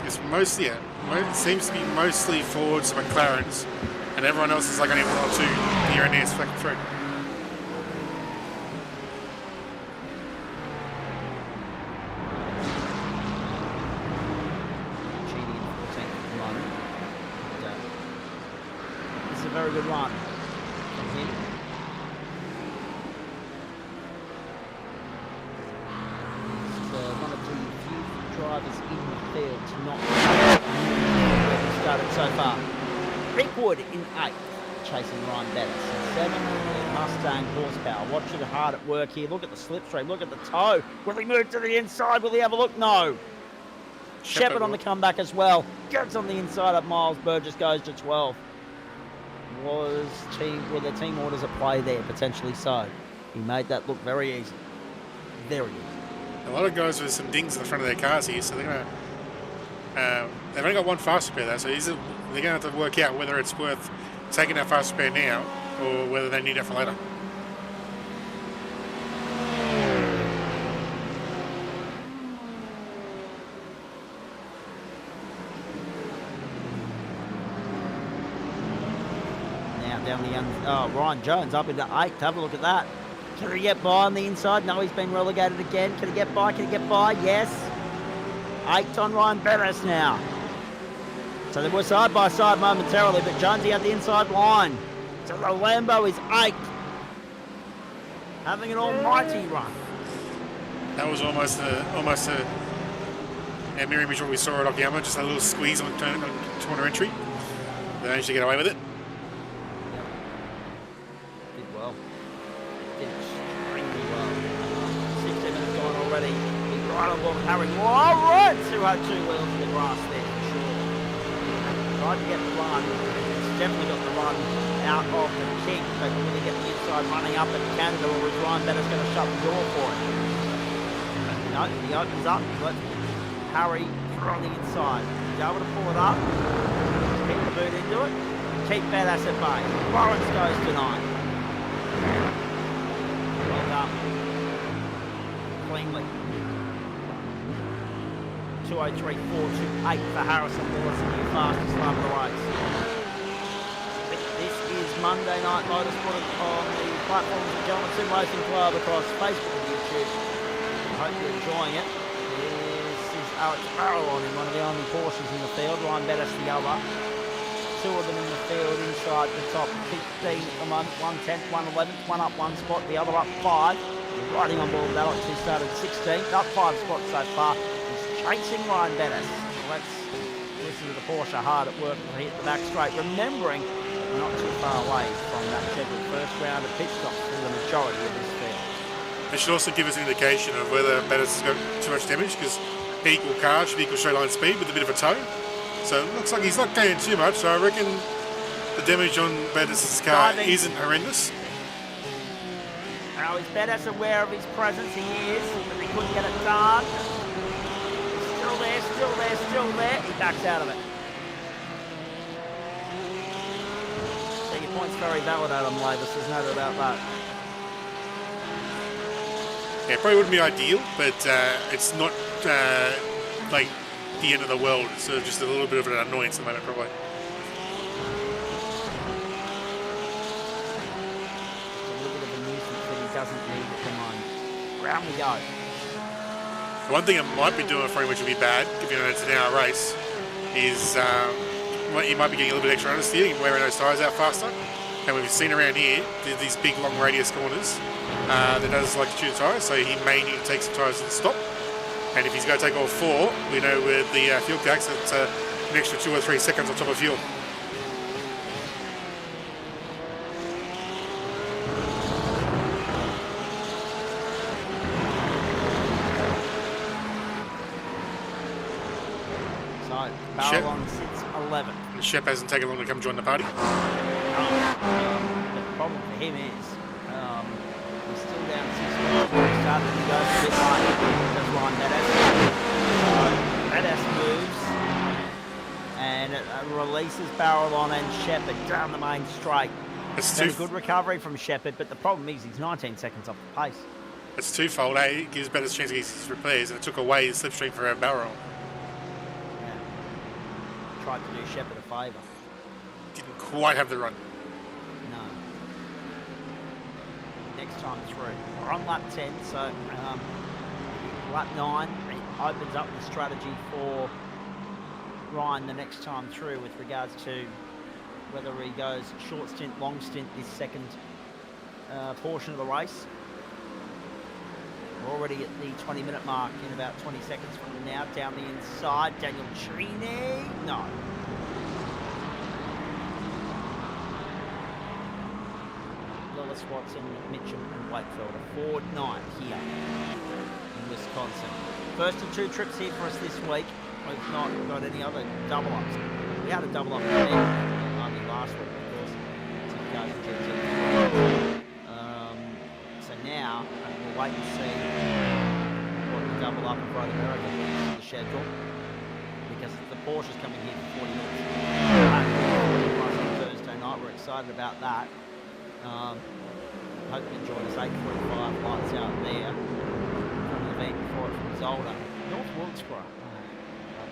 It's mostly, it seems to be mostly Fords and McLarens, and everyone else is like only 1 or 2 here and there flicking through. Very good run from him. He's one of the few drivers in the field to not where he started so far. Rick Wood in 8th, chasing Ryan Bettis. In 7th, Mustang horsepower. Watch it hard at work here. Look at the slipstream. Look at the toe. Will he move to the inside? Will he have a look? No. Shepard on the comeback as well. Gets on the inside of Miles. Burgess goes to 12. Were the team orders at play there? Potentially so. He made that look very easy. Very easy. A lot of guys with some dings in the front of their cars here, so they're going to... they've only got one fast repair there, so they're going to have to work out whether it's worth taking that fast repair now or whether they need it for later. Down the Ryan Jones up into 8th. Have a look at that. Can he get by on the inside? No, he's been relegated again. Can he get by? Can he get by? Yes. 8th on Ryan Bettis now. So they were side by side momentarily, but Jonesy had the inside line. So the Lambo is 8th. Having an almighty run. That was almost a mirror image what we saw at Okayama, just a little squeeze on corner entry. They managed to get away with it. Did well. Did extremely well. 16 minutes gone already. He's right along Harry. All right! Who had 2 wheels in the grass there for sure. Tried to get the run. He's definitely got the run out of the kick, but really get the inside running up at Canada, or is Ryan Bettis going to shut the door for it? No, he opens up. He lets Harry through on the inside. He's able to pull it up. Keep the boot into it. Keep Bettis at bay. Lawrence goes tonight. Well done. Cleanly. 2:03.428 for Harrison Lewis, the new fastest lap of the race. This is Monday Night Motorsport on the platforms of Gentleman Sim Racing Club across Facebook and YouTube. I hope you're enjoying it. This is Alex Farrell in one of the only Porsches in the field. Ryan Bettis the other. 2 of them in the field inside the top 15 at the moment. 1 10th, 1 11th, one up 1 spot, the other up 5. Riding on board with Alex, who started 16th, up 5 spots so far. He's chasing Ryan Bettis. Let's listen to the Porsche hard at work to hit the back straight. Remembering we're not too far away from that scheduled first round of pit stops for the majority of this field. It should also give us an indication of whether Bettis has got too much damage, because equal car should be equal straight line speed with a bit of a toe. So it looks like he's not gaining too much, so I reckon the damage on Bettis' car isn't horrendous. Now is Bettis aware of his presence? He is, but he couldn't get it done. Still there, still there, still there. He backs out of it. So your point's very valid, Adam Lavis. There's no doubt about that. Yeah, probably wouldn't be ideal, but it's not like the end of the world. It's just a little bit of an annoyance at the moment, probably. A little bit of a nuisance that he doesn't need at the moment. Round we go. One thing it might be doing for him, which would be bad, given it's an hour race, is he might be getting a little bit extra understeer, wearing those tyres out faster. And we've seen around here, these big long radius corners, that does like to chew the tyres, so he may need to take some tyres to the stop. And if he's going to take all 4, we know with the fuel tax, it's an extra 2 or 3 seconds on top of fuel. So, Barrelon sits 11th. And Shep hasn't taken long to come join the party. The problem for him is he's still down 6 spots. He started to go a bit light. Does Ryan Bettis. Bettis moves and it releases Barrelon and Shepherd down the main straight. It's a good recovery from Shepherd, but the problem is he's 19 seconds off the pace. It's twofold. It gives Bettis a chance to get his repairs, and it took away his slipstream for our barrel. Tried to do Shepherd a favour. Didn't quite have the run. No. Next time through. We're on lap 10, so lap 9 opens up the strategy for Ryan the next time through with regards to whether he goes short stint, long stint this second portion of the race. We're already at the 20-minute mark in about 20 seconds from now. Down the inside, Daniel Cheney. No. Lewis, Watson, Mitchum and Wakefield. A Ford night here in Wisconsin. First of 2 trips here for us this week. We've not got any other double-ups. We had a double-up only last week, of course. So now, we'll wait and see what the double-up of Road America is in the schedule. Because the Porsche's coming here for 40 minutes. On Thursday night, we're excited about that. Hope you enjoy this 8:45 lights out there from the event before it was older. North Wilkesboro.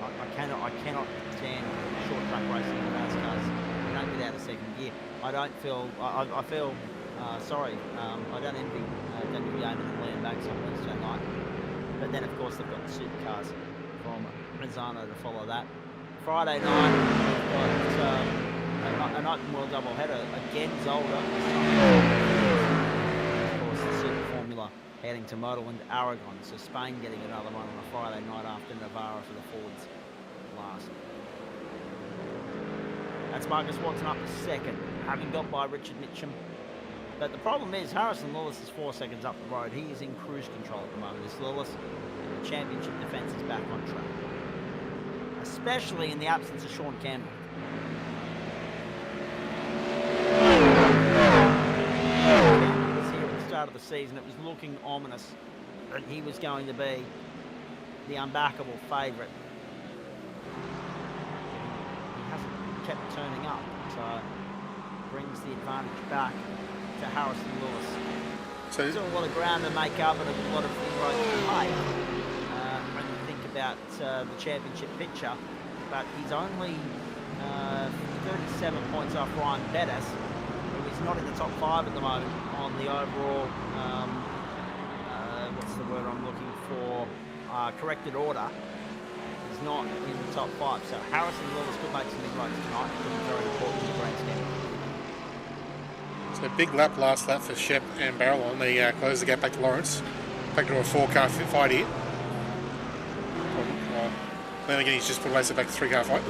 I cannot stand short track racing in race cars. You don't get out of second gear. I don't feel. I feel sorry. I don't envy Daniel Yeaman and Liam Banks on Wednesday night. But then, of course, they've got the supercars from Mazzano to follow that Friday night, we've got an open wheel double header again. Zolder, of course, the Super Formula heading to Motorland, Aragon. So Spain getting another one on a Friday night after Navarra for the Fords last. That's Marcus Watson up to second, having got by Richard Mitchum. But the problem is Harrison Lewis is 4 seconds up the road. He is in cruise control at the moment. This Lewis, the championship defence is back on track, especially in the absence of Sean Campbell. Campbell was here at the start of the season. It was looking ominous that he was going to be the unbackable favourite. He hasn't kept turning up, so brings the advantage back to Harrison Lewis. So Still a lot of ground to make up and a lot of inroads to make when you think about the championship picture. But he's only 37 points off Ryan Bettis, who is not in the top 5 at the moment on the overall, what's the word I'm looking for, corrected order. He's not in the top 5. So Harrison Lewis could make some inroads tonight. It could be very important in the grand scheme. So big lap, last lap for Shep and Barrel on the close the gap back to Lawrence. Back to a 4-car fight here. Then again, he's just put Lacer back to 3-car fight.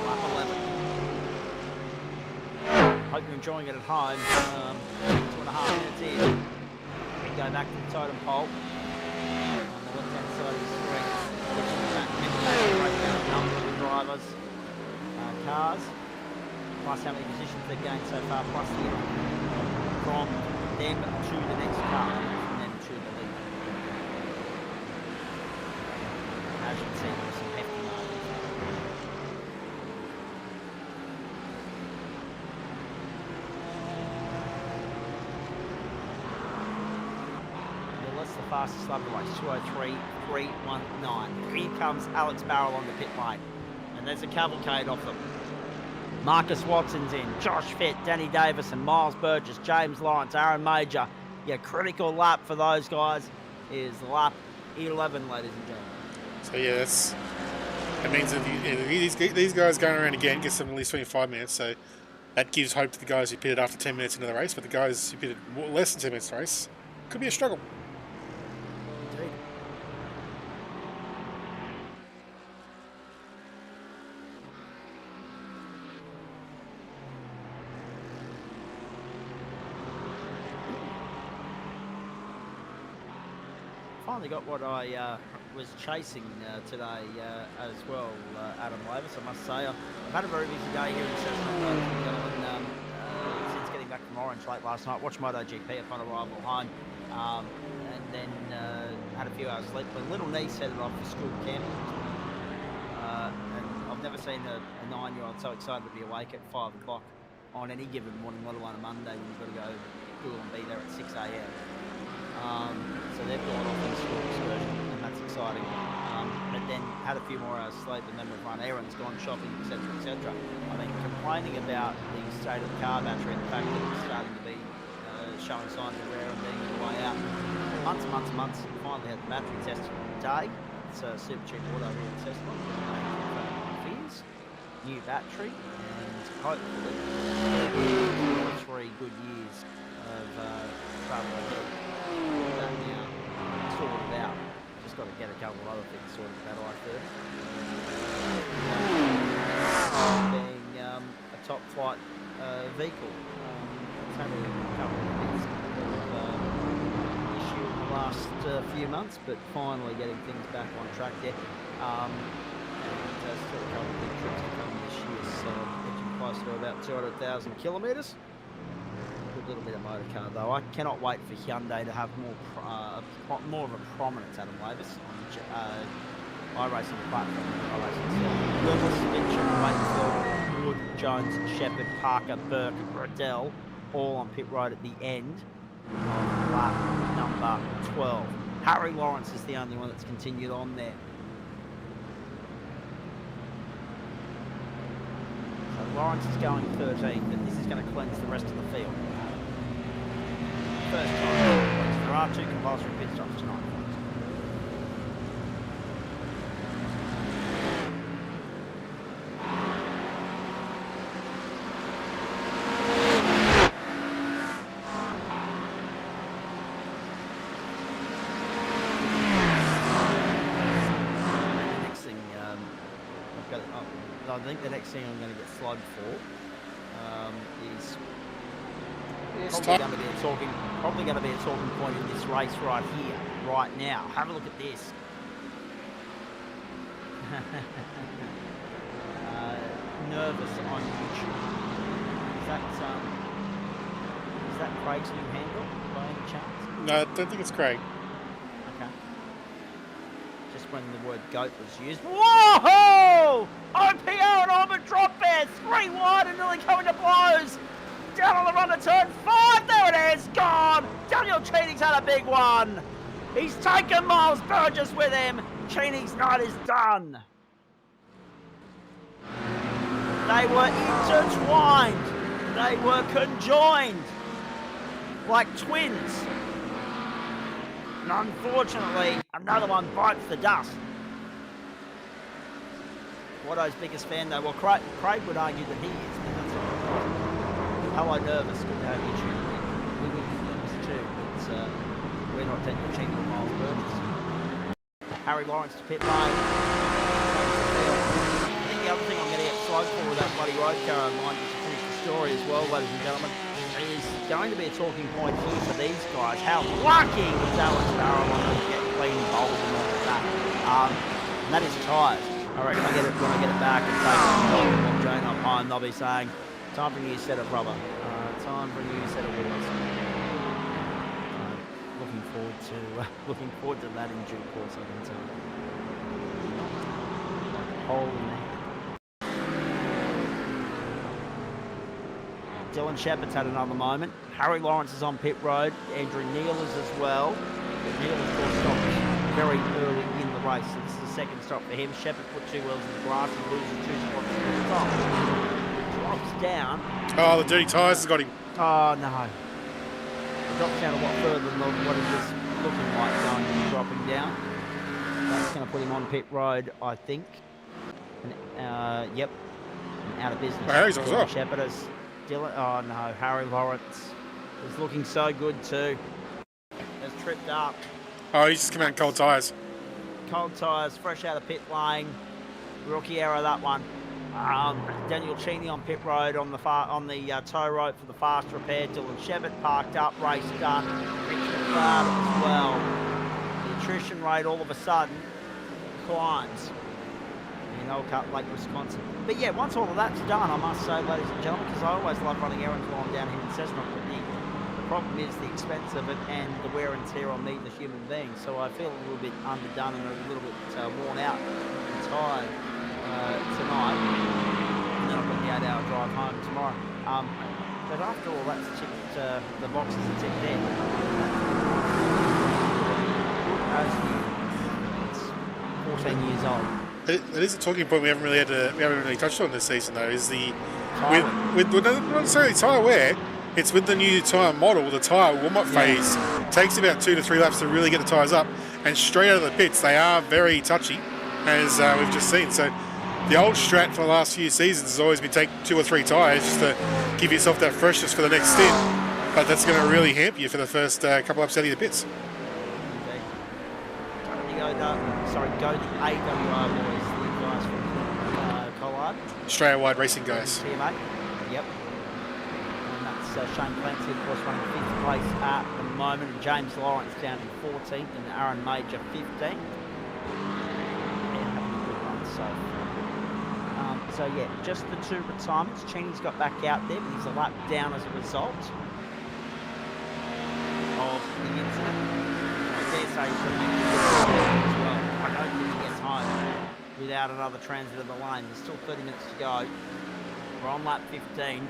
Lap 11. Hope you're enjoying it at home. 2.5 minutes in. We go back to the totem pole. Number of drivers, cars, plus how many positions they've gained so far, plus the from them to the next car, and then to the lead. As you can see, there's some hefty margins. That's the fastest lap of the race, 2:03.319. Here comes Alex Barrel on the pit lane. And there's a cavalcade of them. Marcus Watson's in, Josh Fitt, Danny Davis, and Miles Burgess, James Lawrence, Aaron Major. Your critical lap for those guys is lap 11, ladies and gentlemen. So yeah, that means that these guys going around again gets them at least 25 minutes. So that gives hope to the guys who pitted after 10 minutes into the race. But the guys who pitted less than 10 minutes into the race could be a struggle. Finally got what I was chasing today as well, Adam Lavis, I must say. I've had a very busy day here in Cessna, since getting back from Orange late last night. Watched MotoGP upon arrival home, and then had a few hours sleep. My little niece headed off for school camp, and I've never seen a 9-year-old so excited to be awake at 5 o'clock on any given morning, let alone a Monday when you've got to go to school and be there at 6 a.m. So they've gone off on a school excursion, and that's exciting. But then had a few more hours sleep, and then we've run errands, gone shopping, etc., etc. I mean, complaining about the state of the car battery and the fact that it's starting to be showing signs of wear and being on the way out. Months. Finally had the battery tested today. It's a super cheap auto here in Cessna. Fears, new battery, and hopefully 3 good years of travel ahead. That now sorted out. Just got to get a couple of other things sorted out first. Being a top flight vehicle. It's had a couple of bits of issue in the last few months, but finally getting things back on track there. And still a couple of big trips to come this year, so edging closer to about 200,000 kilometres. Little bit of motor car though. I cannot wait for Hyundai to have more of a prominence, Adam Lavis, on iRacing platform. Lewis, Mitchell, Wakefield, Wood, Jones, Shepherd, Parker, Burke, Riddell, all on pit road at the end of lap number 12. Harry Lawrence is the only one that's continued on there. So Lawrence is going 13, but this is going to cleanse the rest of the field. first time. There are 2 compulsory pit stops tonight. I think the next thing I'm going to get slugged for is probably going to be a talking point in this race right here, right now. Have a look at this. Nervous on YouTube. Is that Craig's new handle by any chance? No, I don't think it's Craig. Okay. Just when the word goat was used. Whoa! OPR and Orban drop there, 3 wide and nearly coming to blows. Down on the run to turn 5, there it is, gone. Daniel Cheney's had a big one. He's taken Miles Burgess with him. Cheney's night is done. They were intertwined. They were conjoined like twins. And unfortunately, another one bites the dust. Watto's biggest fan though, well Craig would argue that he is, but that's not the problem. Hello Nervous, good to have you tuned in. We would be nervous too, but we're not Daniel Cheney or Miles Burgess. Harry Lawrence to pit lane. I think the other thing I'm going to get slugged for with that bloody road car in mind, just to finish the story as well, ladies and gentlemen, is going to be a talking point here for these guys. How lucky was Alex Barrow on to get clean bowls and all of that. And that is tyres. I reckon when I get it back and take Jane up home, they'll be saying, time for a new set of rubber. Time for a new set of wheels. Looking forward to that in due course, I can tell you. Like a hole in the head. Dylan Shepherd's had another moment. Harry Lawrence is on pit road. Andrew Neal is as well. Neal, of course, stopped very early in the race, so this is the second stop for him. Shepherd put 2 wheels in the grass and loses 2 spots at the top. Drops down. Oh, the dirty tyres has got him. Oh, no. Drops down a lot further than what it was looking like going and dropping down. That's going to put him on pit road, I think. And, yep. And out of business. Oh, Harry's on as well. Shepherd is Dylan. Oh, no. Harry Lawrence is looking so good, too. Has tripped up. Oh, he's just come out in cold tyres. Cold tyres, fresh out of pit lane. Rookie error, that one. Daniel Cheney on pit road on the tow rope for the fast repair. Dylan Shepherd parked up, race done. Richard Cloud as well. The attrition rate all of a sudden climbs in Elkhart Lake, Wisconsin. But yeah, once all of that's done, I must say, ladies and gentlemen, because I always love running errands while I'm down here in Cessnock, but the problem is the expense of it and the wear and tear on me, the human being. So I feel a little bit underdone and a little bit worn out and tired tonight. And then I've got the 8-hour drive home tomorrow. But after all that's ticked, the boxes are ticked in. It's 14 years old. It is a talking point we haven't really touched on this season though. Is the with not necessarily tyre wear. It's with the new tyre model, the tyre warm-up phase takes about 2 to 3 laps to really get the tyres up, and straight out of the pits they are very touchy, as we've just seen. So the old strat for the last few seasons has always been take 2 or 3 tyres just to give yourself that freshness for the next stint, but that's going to really hamper you for the first couple laps out of the pits. Go the AWR boys, the guys from Collard. Australia-wide racing guys. TMA, yep. And that's Shane Clancy, of course, running 5th place at the moment, and James Lawrence down in 14th, and Aaron Major 15th. Yeah, having a good run so far. So yeah, just the 2 retirements. Cheney's got back out there, but he's a lap down as a result of the incident. I dare say he's going to make it as well. I don't think he gets home without another transit of the lane. There's still 30 minutes to go. We're on lap 15.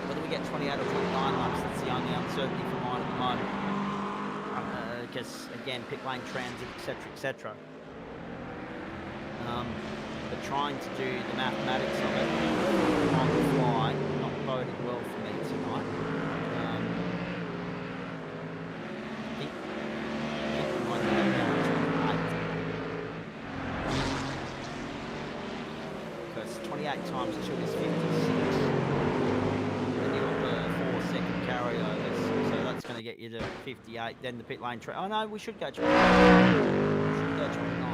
Whether we get 28 or 29 laps, that's the only uncertainty for mine at the moment. Because, again, pit lane transit, etc., etc. But trying to do the mathematics of it on the fly, not boded well for me tonight. 28 times 2 is 56. Then you've got the 4-second carryovers, so that's going to get you to 58. Then the pit lane oh no, we should go 29. We should go 29.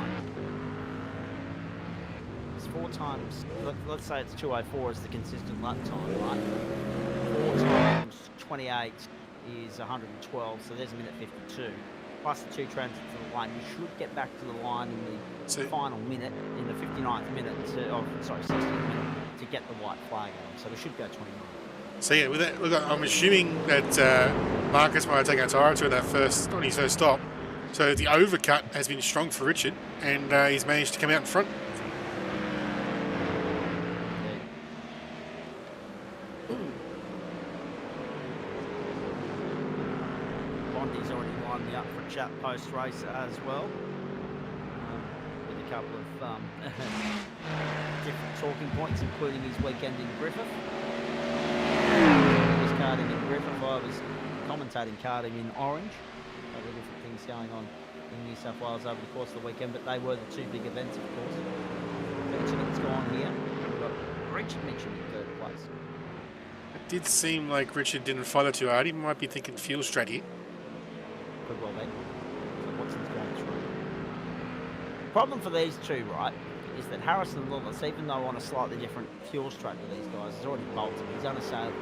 It's 4 times, let's say it's 2:04 is the consistent lap time, right? 4 times 28 is 112, so there's a minute 52. Plus the 2 transits to the line, you should get back to the line in the final minute, in the 59th minute, 60th minute, to get the white flag on. So we should go 29. So yeah, with that, look, I'm assuming that Marcus might have taken a tyre to that on his first stop. So the overcut has been strong for Richard, and he's managed to come out in front. Bondi's already lined me up for a chat post-race as well, with a couple of different talking points, including his weekend in Griffith. He was karting in Griffith. I was commentating karting in Orange. A couple of different things going on in New South Wales over the course of the weekend, but they were the 2 big events, of course. Mitchell's gone here. We've got Richard Mitchell in 3rd place. It did seem like Richard didn't follow too hard. He might be thinking fuel strat here. Could well be. Watson's gone through. Problem for these two, right, is that Harrison Lillis, even though on a slightly different fuel strat to these guys, has already bolted. He's only saved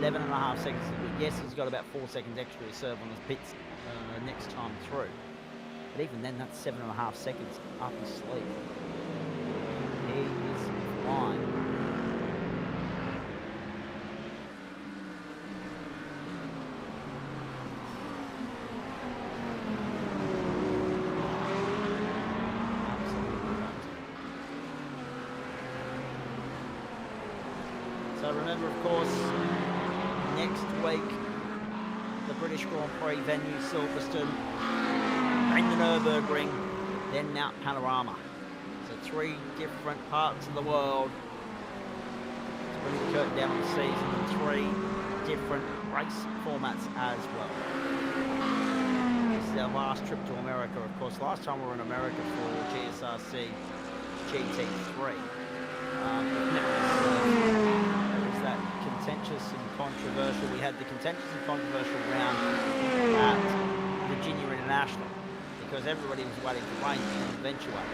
11.5 seconds. Yes, he's got about 4 seconds extra to serve on his pits next time through. But even then, that's 7.5 seconds up his sleeve. He is flying. So remember, of course, next week, the British Grand Prix venue, Silverstone, then the Nürburgring, then Mount Panorama. So 3 different parts of the world to bring the curtain down on the season, and 3 different race formats as well. This is our last trip to America, of course. Last time we were in America for GSRC GT3. That contentious and controversial. We had the contentious and controversial round at Virginia International because everybody was waiting for rain to eventuate.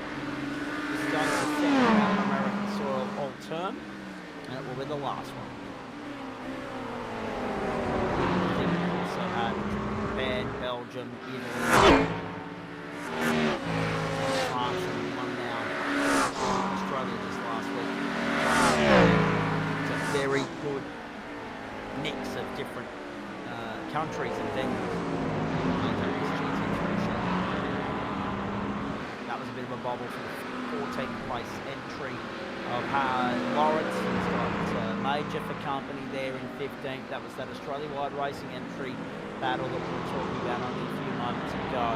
This is going to the second round of American soil all term, and it will be the last one. I think we also had Japan, Belgium, Italy, France, and one now Australia just last week. Very good mix of different countries and venues. That was a bit of a bobble for the 14th place entry of Lawrence. He's got Major for company there in 15th. That was that Australia-wide racing entry battle that we were talking about only a few moments ago.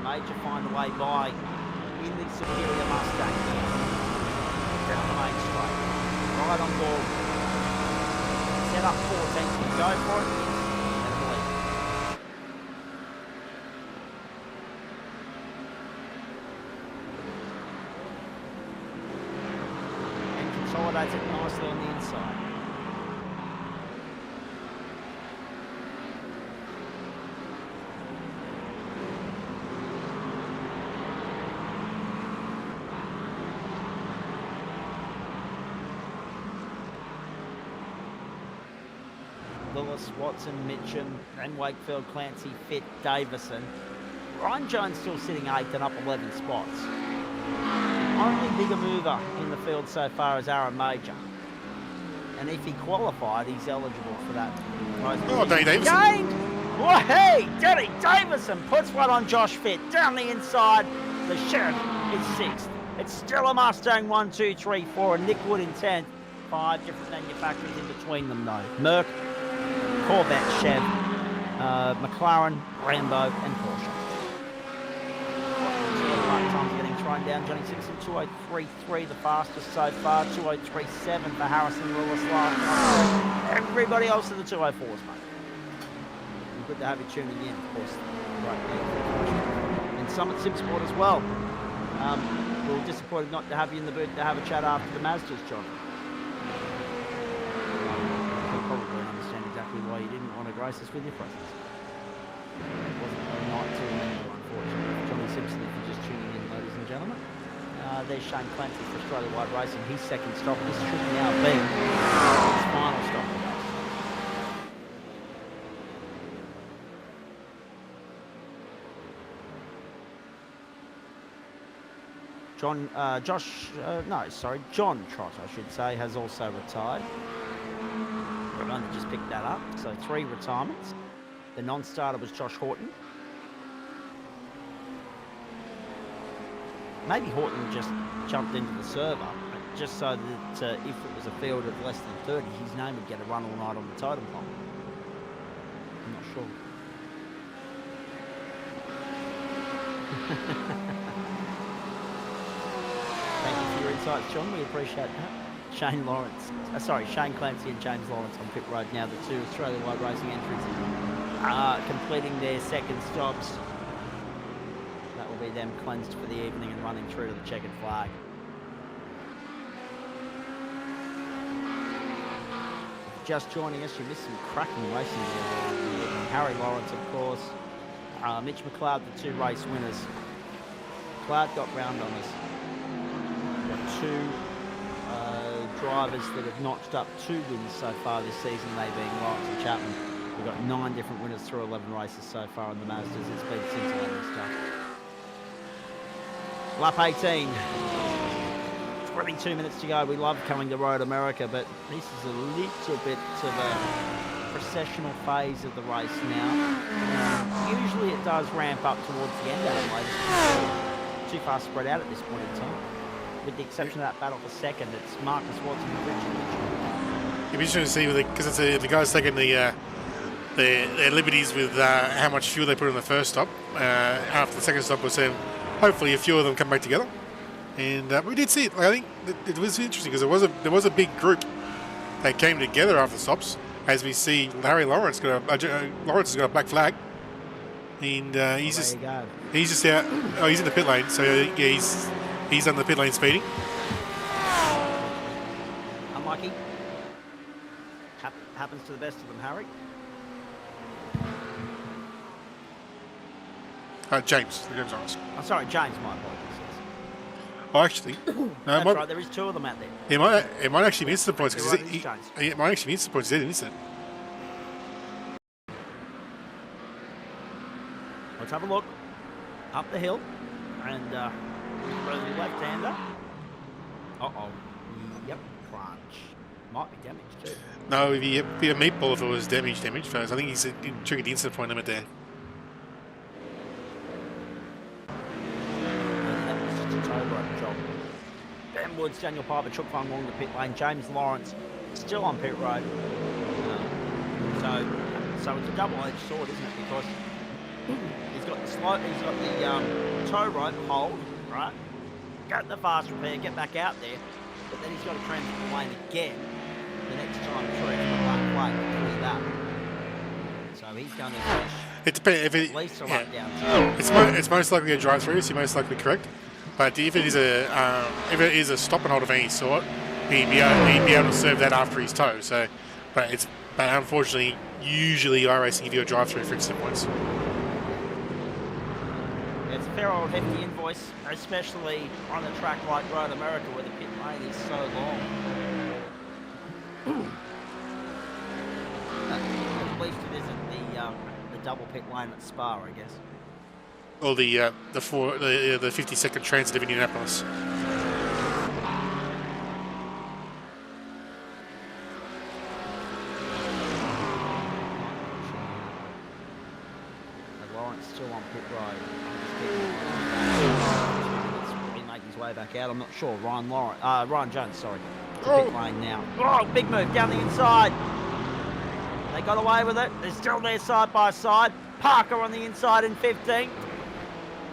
Major find a way by in the superior Mustang down the main straight. Right on board. Set up 14th. Go for it. And lead. And consolidates it nicely on the inside. Lewis, Watson, Mitchum, and Wakefield, Clancy, Fitt, Davison. Ryan Jones still sitting 8th and up 11 spots. Only bigger mover in the field so far is Aaron Major. And if he qualified, he's eligible for that. Oh, Danny Davison. Gained! Well, hey, Danny Davison puts one on Josh Fitt. Down the inside, the Sheriff is 6th. It's still a Mustang 1, 2, 3, 4, and Nick Wood in 10th. 5 different manufacturers in between them, though. Merc, Corvette, Chev, McLaren, Rambo, and Porsche. Times getting thrown down. Johnny Simpson, 2:03.3, the fastest so far. 2:03.7 for Harrison Lewis last night. Everybody else in the 2:04s, mate. And good to have you tuning in, of course. Right there. And some at SimSport as well. We're disappointed not to have you in the booth to have a chat after the Mazdas, John. I probably understand exactly why you didn't want to grace us with your presence. It wasn't a night to remember, unfortunately. Johnny Simpson, if you're just tuning in, ladies and gentlemen. There's Shane Clancy for Australia-wide racing. His second stop. This should now be his final stop of the race. John Trott, I should say, has also retired. I've only just picked that up. So 3 retirements. The non-starter was Josh Horton. Maybe Horton just jumped into the server, just so that if it was a field of less than 30, his name would get a run all night on the totem pole. I'm not sure. Thank you for your insights, John. We appreciate that. Shane Clancy and James Lawrence on pit road now. The 2 Australia-wide racing entries are completing their second stops. That will be them cleansed for the evening and running through to the checkered flag. Just joining us, you missed some cracking racing. Harry Lawrence, of course. Mitch McLeod, the 2 race winners. McLeod got round on us. We've got 2 drivers that have notched up 2 wins so far this season, they being Lawrence and Chapman. We've got 9 different winners through 11 races so far in the Mazdas. It's been scintillating stuff. Lap 18. 22 minutes to go. We love coming to Road America, but this is a little bit of a processional phase of the race now. Usually it does ramp up towards the end of it. Too far spread out at this point in time. With the exception of that battle for second, it's Marcus Watson and Richard Mitchell. It'll be interesting to see, because it's the guys taking their liberties with how much fuel they put in the first stop. After the second stop, we'll see hopefully a few of them come back together. And we did see it. I think it was interesting because there was a big group that came together after the stops. As we see, Larry Lawrence Lawrence has got a black flag, and he's just out. Oh, he's in the pit lane, so yeah, he's on the pit lane speeding. Unlucky. Happens to the best of them, Harry. James Lawrence. I'm sorry, James, my apologies. Oh, actually, no, that's right. There is 2 of them out there. It might actually be instant points because it might actually be instant points. Isn't it? Let's have a look up the hill and left-hander. Yep, crunch. Might be damaged too. No, it'd be a meatball if it was damage. First, I think he's triggered the instant point limit there. Ben Woods, Daniel Piper, Chook Fung along the pit lane. James Lawrence still on pit road. So it's a double-edged sword, isn't it? Because he's got the tow rope hold, right? Get the fast repair, get back out there, but then he's got to transit the lane again the next time through for the black flag to clear that. So he's going to finish. It depends. If at least a lap down. It's most likely a drive-through, so you're most likely correct. But if it is a stop and hold of any sort, he'd be able to serve that after his tow. So, but unfortunately, usually iRacing give you a drive-through for instant points. It's a fair old hefty invoice, especially on a track like Road America where the pit lane is so long. At least it isn't the double pit lane at Spa, I guess. Or the 50-second transit of Indianapolis. Lawrence still on pit road. He'll make his way back out. I'm not sure. Ryan Jones, sorry. Pit lane now. Oh, big move down the inside. They got away with it. They're still there side by side. Parker on the inside in 15th.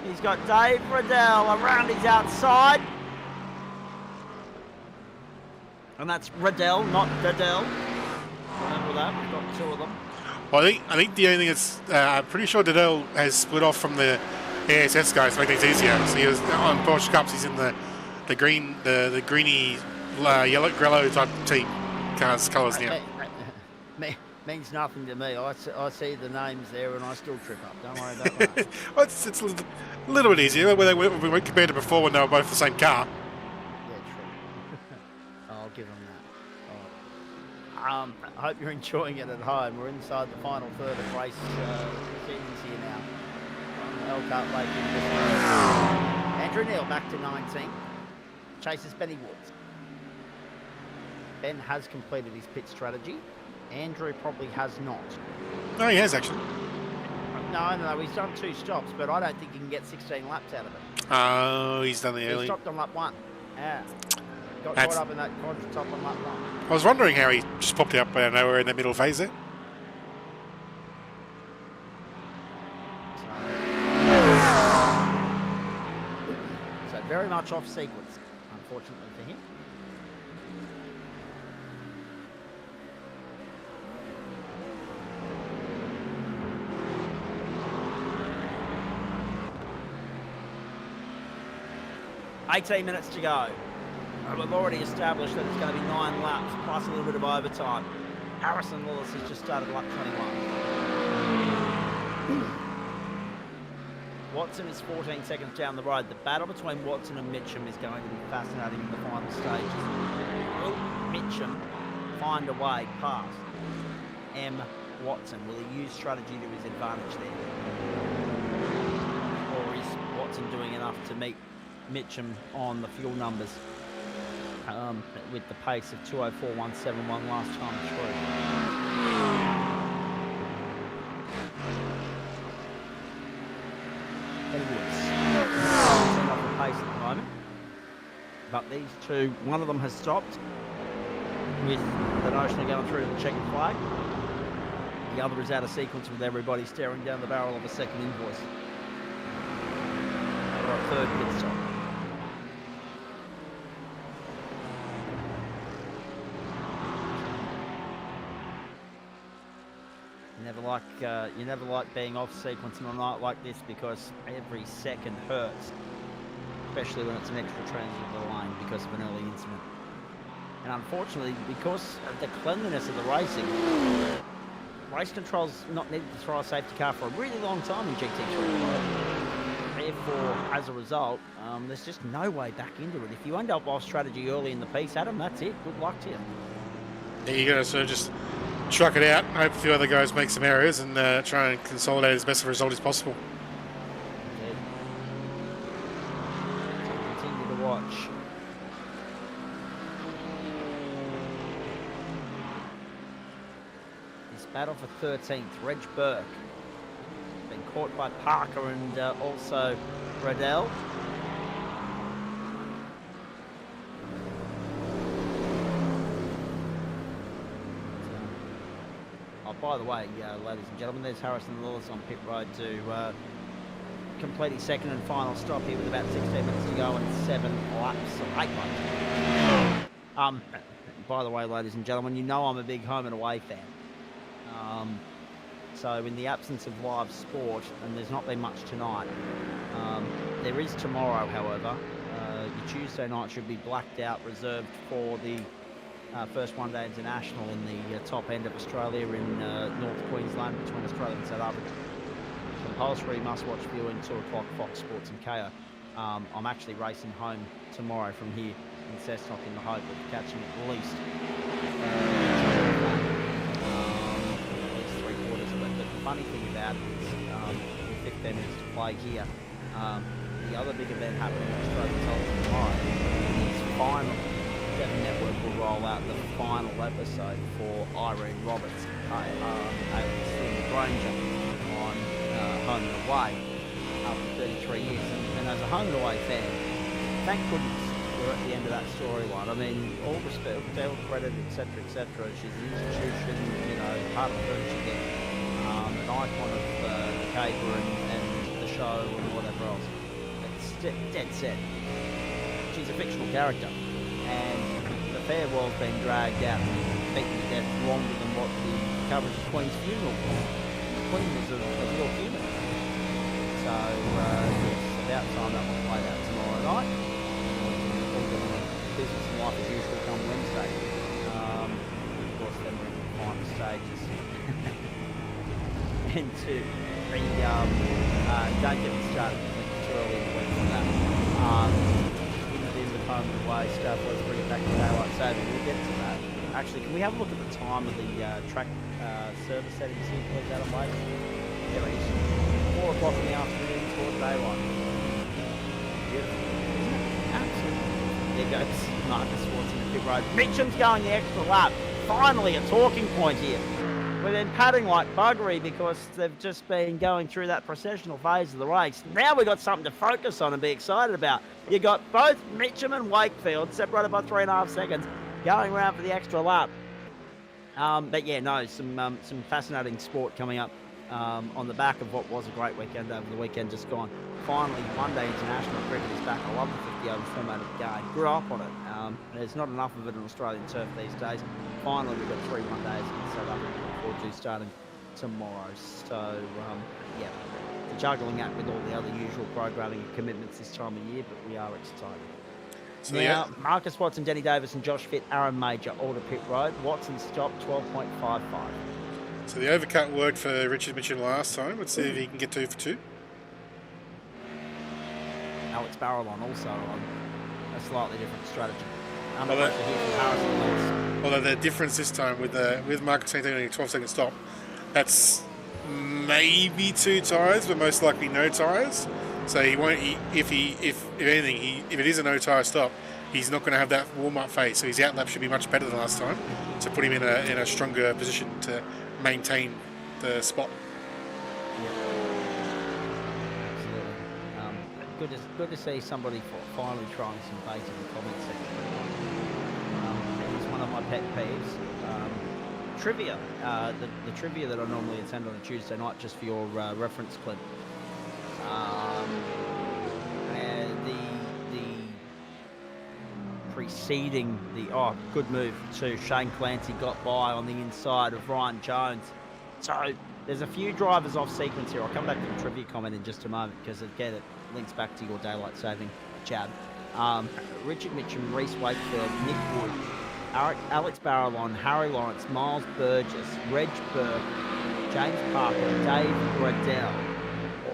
He's got Dave Riddell around his outside. And that's Riddell, not Riddell. Remember that, we've got 2 of them. Well, I think the only thing that's I'm pretty sure Riddell has split off from the ASS guys to make things easier. So he was on Porsche Cups. He's in the green, the greeny, yellow grello type team colours now. Means nothing to me. I see the names there and I still trip up. Don't worry about that. Well, it's a little bit easier when we compared to before when they were both the same car. Yeah, true. I'll give them that. I hope you're enjoying it at home. We're inside the final third of race seasons here now. Elkhart Lake. Andrew Neal back to 19. Chases Benny Woods. Ben has completed his pit strategy. Andrew probably has not. No, he has actually. No, he's done 2 stops, but I don't think he can get 16 laps out of it. Oh, he's done the early. He stopped on lap 1. Yeah. Got caught up in that contra top on lap 1. I was wondering how he just popped out out of nowhere in the middle phase there. So very much off sequence, unfortunately for him. $18 minutes to go. We've already established that it's going to be 9 laps plus a little bit of overtime. Harrison Lewis has just started lap 21. Watson is 14 seconds down the road. The battle between Watson and Mitchum is going to be fascinating in the final stages. Will Mitchum find a way past M. Watson? Will he use strategy to his advantage there? Or is Watson doing enough to meet Mitchum on the fuel numbers with the pace of 2:04.171 last time through? Edwards off the pace at the moment, but these two, one of them has stopped with the notion of going through the checkered flag. The other is out of sequence with everybody staring down the barrel of a second invoice or a third pit stop. You never like being off sequence on a night like this because every second hurts, especially when it's an extra transit of the lane because of an early incident. And unfortunately, because of the cleanliness of the racing, race control's not needed to throw a safety car for a really long time in GT3. Therefore, as a result, there's just no way back into it. If you end up off strategy early in the piece, Adam, that's it. Good luck to you. Yeah, you got to sort of just truck it out, hope a few other guys make some errors and try and consolidate as best a result as possible. Indeed. So continue to watch. This battle for 13th, Reg Burke. Been caught by Parker and also Riddell. By the way, ladies and gentlemen, there's Harrison Lewis on pit road to complete his second and final stop here with about 16 minutes to go and 8 laps. By the way, ladies and gentlemen, you know I'm a big home and away fan. So in the absence of live sport, and there's not been much tonight, there is tomorrow, however. Your Tuesday night should be blacked out, reserved for the first one-day international in the top end of Australia in North Queensland between Australia and South Africa. Compulsory must-watch viewing, 2 o'clock, Fox Sports and KO. I'm actually racing home tomorrow from here in Cessnock in the hope of catching at least 3/4 of it. But the funny thing about it is, with 15 minutes to play here, the other big event happening in Australia tomorrow is final. Seven Network will roll out the final episode for Irene Roberts, ABC Granger, on Home and Away after 33 years. And as a Home and Away fan, thank goodness we're at the end of that storyline. I mean, all respect, all credit, etc., etc. She's an institution, part of the furniture gang, an icon of the caper and the show and whatever else. It's dead set. She's a fictional character. And the fair world's been dragged out and beaten to death longer than what the coverage of Queen's funeral was. The Queen was a real human. So about time that one played out tomorrow night. Business and life as usual come Wednesday. Of course, then we're in the final stages. And to don't get me started too early in the week on that. In the home and away stuff, let's bring it back to daylight saving. We'll get to that. Actually, can we have a look at the time of the track service settings here, please, Adam Wade? There it is. 4 o'clock in the afternoon toward daylight. Beautiful. Absolutely. There goes Marcus Swartz in the pit road. Mitchum's going the extra lap. Finally, a talking point here. We're then padding like buggery because they've just been going through that processional phase of the race. Now we've got something to focus on and be excited about. You got both Mitchum and Wakefield separated by 3.5 seconds going around for the extra lap. But yeah, no, some fascinating sport coming up on the back of what was a great weekend over the weekend just gone. Finally, one-day international cricket is back. I love the 50 over format of the game. Grew up on it. There's not enough of it on Australian turf these days. Finally, we've got 3 one-days in South Africa to look forward to starting tomorrow. So, yeah, the juggling act with all the other usual programming and commitments this time of year, but we are excited. So now, Marcus Watson, Denny Davis and Josh Fitt, Aaron Major, all to pit road. Watson stopped 12.55. So the overcut worked for Richard Mitchell last time. Let's see if he can get 2 for 2. Alex Barrelon also on a slightly different strategy. Although the difference this time with Marcus taking a 12-second stop, that's maybe 2 tyres, but most likely no tyres. So he won't. If it is a no tyre stop, he's not going to have that warm-up phase. So his outlap should be much better than last time to put him in a stronger position to maintain the spot. Good to see somebody finally trying some bait in the comment section. It's one of my pet peeves. Trivia, the trivia that I normally attend on a Tuesday night, just for your reference clip. And the preceding good move to Shane Clancy got by on the inside of Ryan Jones. So there's a few drivers off sequence here. I'll come back to the trivia comment in just a moment because again it links back to your daylight saving, Chad. Richard Mitchum, Reece Wakefield, Nick Wood, Alex Barrelon, Harry Lawrence, Miles Burgess, Reg Burke, James Parker, Dave Riddell,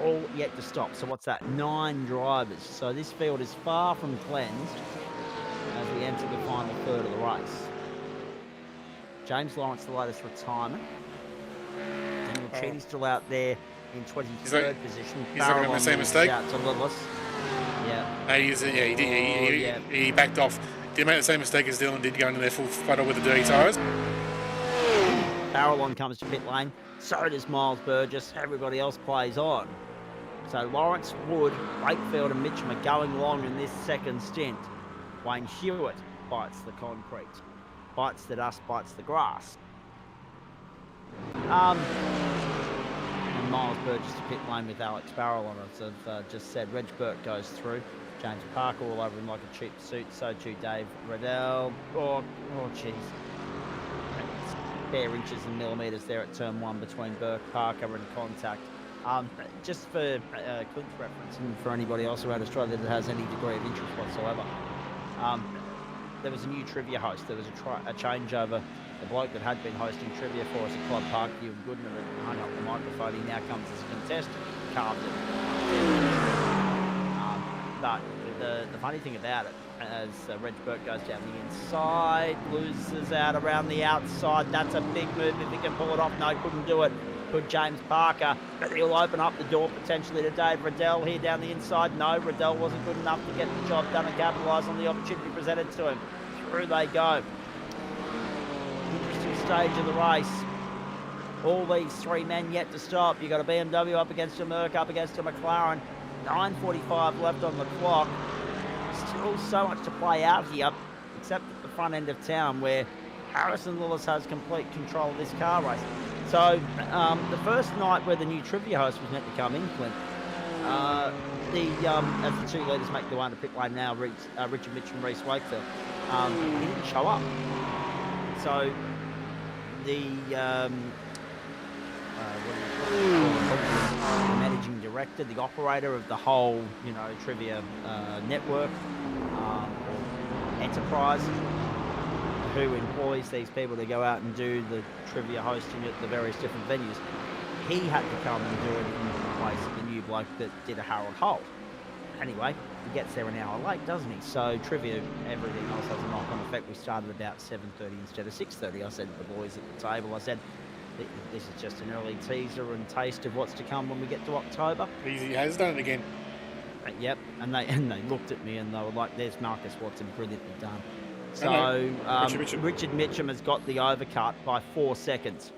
all yet to stop. So what's that? 9 drivers. So this field is far from cleansed as we enter the final third of the race. James Lawrence, the latest retirement. Daniel Cheaty's still out there in 23rd position. He's not going to make the same mistake. Out to Lillis. Yeah. He backed off. Didn't make the same mistake as Dylan did going in there full throttle with the dirty tyres. Barrelon comes to pit lane. So does Miles Burgess. Everybody else plays on. So Lawrence, Wood, Wakefield and Mitchum are going along in this second stint. Wayne Hewitt bites the concrete. Bites the dust, bites the grass. And Miles Burgess to pit lane with Alex Barrelon, as I've just said. Reg Burke goes through. James Parker all over him like a cheap suit. So too Dave Riddell. Oh, jeez. Bare inches and millimetres there at turn 1 between Burke, Parker and contact. Just for Clint's reference and for anybody else around Australia that has any degree of interest whatsoever, there was a new trivia host. There was a changeover. The bloke that had been hosting trivia for us at Club Park, Hugh Goodman, had hung up the microphone. He now comes as a contestant. Carved it. But the funny thing about it, as Reg Burke goes down the inside, loses out around the outside. That's a big move if he can pull it off. No, couldn't do it. Could James Parker, but he'll open up the door potentially to Dave Riddell here down the inside. No, Riddell wasn't good enough to get the job done and capitalise on the opportunity presented to him. Through they go. Interesting stage of the race. All these 3 men yet to stop. You've got a BMW up against a Merc, up against a McLaren. 9:45 left on the clock. Still so much to play out here, except at the front end of town where Harrison Lillis has complete control of this car race. So the first night where the new trivia host was meant to come in, Clint, as the 2 leaders make their way to pit lane now, Richard Mitchum, Reece Wakefield, he didn't show up. So the managing director director, the operator of the whole, you know, trivia network or enterprise, who employs these people to go out and do the trivia hosting at the various different venues. He had to come and do it in place of the new bloke that did a Harold Holt. Anyway, he gets there an hour late, doesn't he? So trivia, everything else has a knock-on effect. We started about 7:30 instead of 6:30. I said to the boys at the table, I said, this is just an early teaser and taste of what's to come when we get to October. He has done it again. Yep, and they looked at me and they were like, there's Marcus Watson, brilliantly done. So Richard Mitchum has got the overcut by 4 seconds.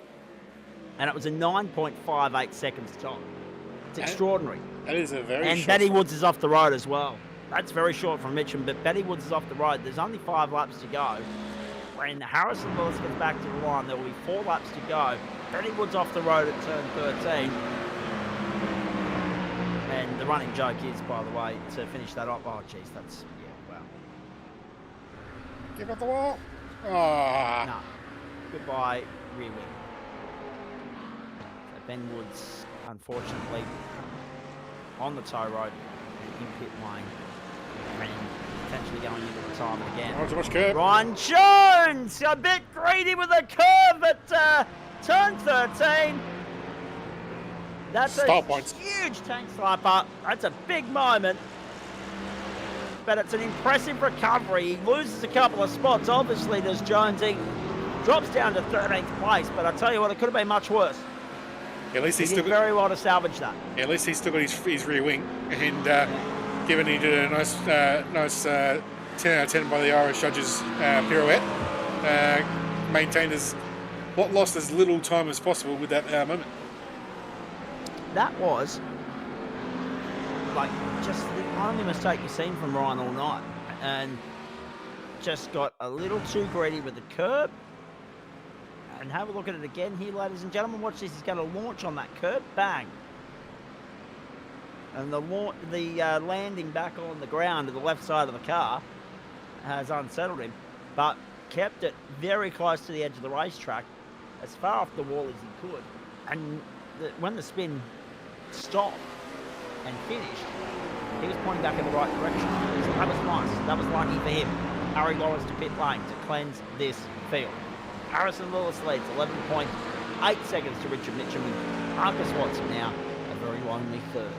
And it was a 9.58 seconds time. It's extraordinary. That is a very And short Betty Woods is off the road as well. That's very short from Mitchum, but Betty Woods is off the road. There's only 5 laps to go. When Harrison Lewis gets back to the line, there will be 4 laps to go. Betty Woods off the road at turn 13. And the running joke is, by the way, to finish that off. Oh, geez, that's, yeah, wow. Give up the wall. Ah. No. Goodbye, rear wing. So Ben Woods, unfortunately, on the tow road in pit lane and potentially going into retirement again. Oh, too much curve. Ryan Jones, a bit greedy with a curve at turn 13. That's Stop a points. huge tank sliper. That's a big moment. But it's an impressive recovery. He loses a couple of spots. Obviously, does Jonesy. Drops down to 13th place. But I tell you what, it could have been much worse. At least He he's did still got, very well to salvage that. at least he's still got his rear wing, and given he did a nice 10 out of 10 by the Irish judges pirouette, maintained lost as little time as possible with that moment. That was like just the only mistake you've seen from Ryan all night, and just got a little too greedy with the curb. And have a look at it again here, ladies and gentlemen. Watch this. He's going to launch on that curb. Bang. And the landing back on the ground to the left side of the car has unsettled him, but kept it very close to the edge of the racetrack, as far off the wall as he could. And when the spin stopped and finished, he was pointing back in the right direction. So that was nice. That was lucky for him. Harry Lawrence to pit lane to cleanse this field. Harrison Lewis leads 11.8 seconds to Richard Mitchum, and Marcus Watson now a very lonely third.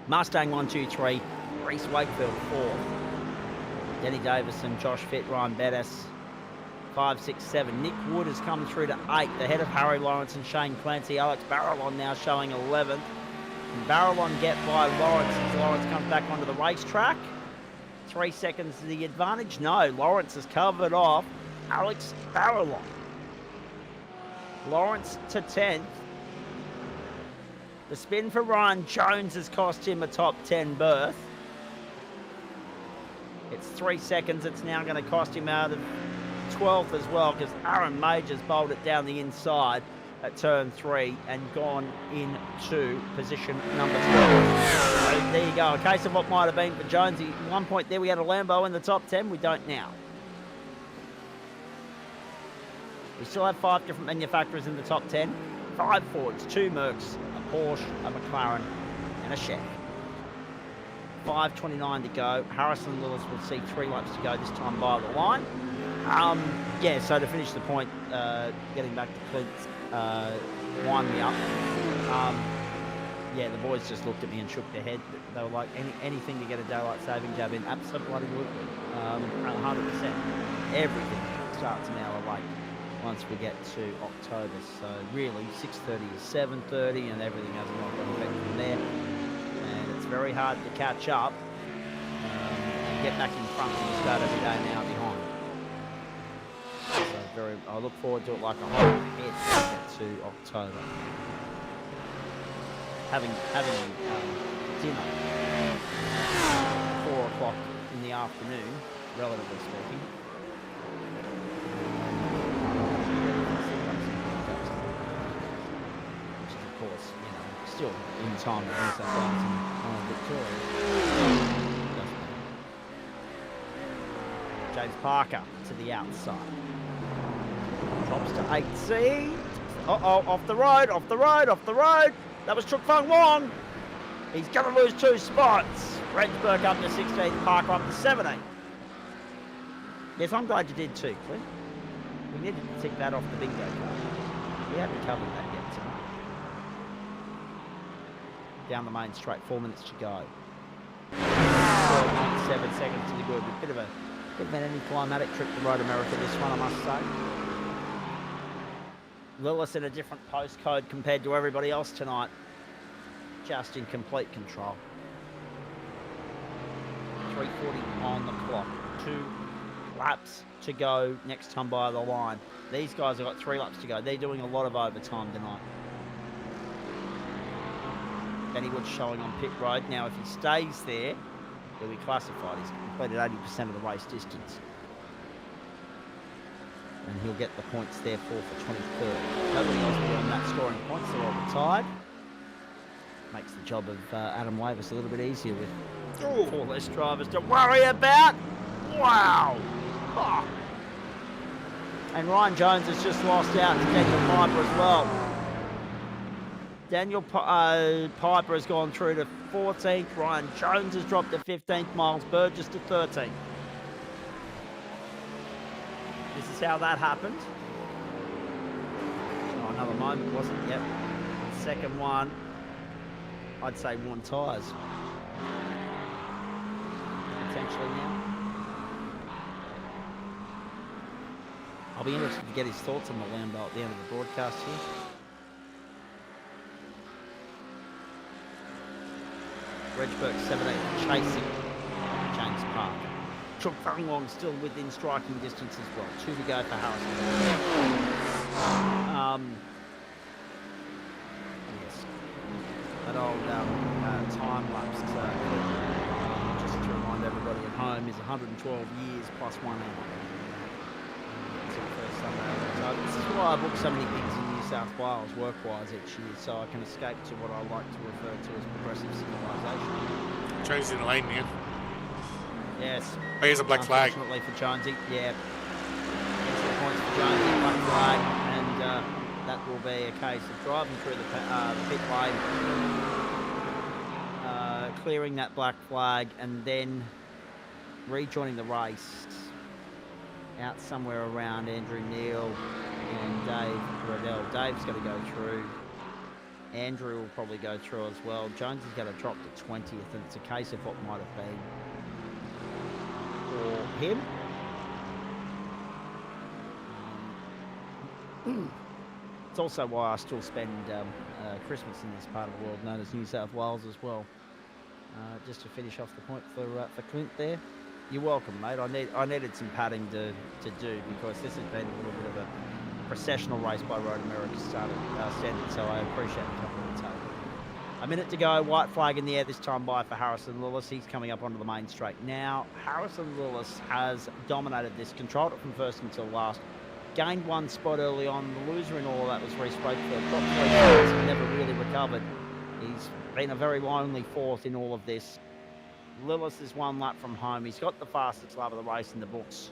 Mustang 1, 2, 3, Reese Wakefield 4th, Denny Davison, Josh Fitt, Ryan Bettis 5, 6, 7. Nick Wood has come through to 8th, ahead of Harry Lawrence and Shane Clancy. Alex Barrelon now showing 11th. And Barrelon get by Lawrence as Lawrence comes back onto the racetrack. 3 seconds to the advantage. No, Lawrence has covered off Alex Barrelon. Lawrence to 10th. The spin for Ryan Jones has cost him a top 10 berth. It's 3 seconds. It's now going to cost him out of 12th as well, because Aaron Majors bowled it down the inside at turn 3 and gone into position number 12. So there you go. A case of what might have been for Jonesy. At one point there we had a Lambo in the top 10. We don't now. We still have 5 different manufacturers in the top 10. 5 Fords, 2 Mercs, a Porsche, a McLaren, and a Chevy. 5:29 to go. Harrison Lewis will see 3 laps to go this time by the line. Yeah, so to finish the point, getting back to Clint's wind me up. Yeah, the boys just looked at me and shook their head. They were like, anything to get a daylight saving jab in, absolutely, 100%. Everything starts an hour late once we get to October. So really, 6:30 is 7:30, and everything has a knock-on effect from there. And it's very hard to catch up and get back in front when you start every day now behind. So I look forward to it like a whole head to October. Having dinner 4 o'clock in the afternoon, relatively speaking. Which is, of course, still in time to do something in Victoria. James Parker to the outside. Drops to 8C. Uh-oh, off the road. That was Chuk Fung Wong. He's going to lose 2 spots. Rensburg up to 16th, Parker up to 17th. Yes, I'm glad you did too, Clint. We needed to tick that off the bingo card. We haven't covered that yet tonight. Down the main straight, 4 minutes to go. 7 seconds to the good. A bit of an anticlimactic trip to Road America, this one, I must say. Lillis in a different postcode compared to everybody else tonight. Just in complete control. 3:40 on the clock. 2 laps to go next time by the line. These guys have got 3 laps to go. They're doing a lot of overtime tonight. Benny Wood's showing on pit road. Now, if he stays there, he'll be classified. He's completed 80% of the race distance. And he'll get the points therefore for 23rd. Nobody else will be on that scoring points. They're all retired. Makes the job of Adam Wavis a little bit easier with 4 less drivers to worry about. Wow! Oh. And Ryan Jones has just lost out to Daniel Piper as well. Daniel Piper has gone through to 14th. Ryan Jones has dropped to 15th. Miles Burgess to 13th. This is how that happened. Oh, another moment, wasn't it? Yep. Second one. I'd say worn tyres. Potentially now. I'll be interested to get his thoughts on the Lambo at the end of the broadcast here. Reg 17 chasing James Parker. Chuk Fung Wong still within striking distance as well. 2 to go for Harrison. Yes. That old time lapse, just to remind everybody at home, is 112 years plus 1 hour. It's the first Sunday of October. This is why I book so many things in New South Wales work-wise each year, so I can escape to what I like to refer to as progressive civilisation. Jones in the lane now. Yes. Oh, here's a black flag. Unfortunately for Jonesy, yeah. Gets the points for Jonesy, black flag, and that will be a case of driving through the pit lane, clearing that black flag, and then rejoining the race out somewhere around Andrew Neil and Dave Riddell. Dave's going to go through. Andrew will probably go through as well. Jones is going to drop to 20th, and it's a case of what might have been for him. It's also why I still spend Christmas in this part of the world, known as New South Wales as well. Just to finish off the point for Clint there. You're welcome, mate. I needed some padding to do, because this has been a little bit of a processional race by Road America standard, so I appreciate it coming to the table. A minute to go, white flag in the air this time by for Harrison Lillis. He's coming up onto the main straight now. Harrison Lillis has dominated this, controlled it from first until last. Gained 1 spot early on. The loser in all of that was Reece Brakefield. Dropped 3 spots and never really recovered. He's been a very lonely 4th in all of this. Lillis is 1 lap from home. He's got the fastest lap of the race in the books.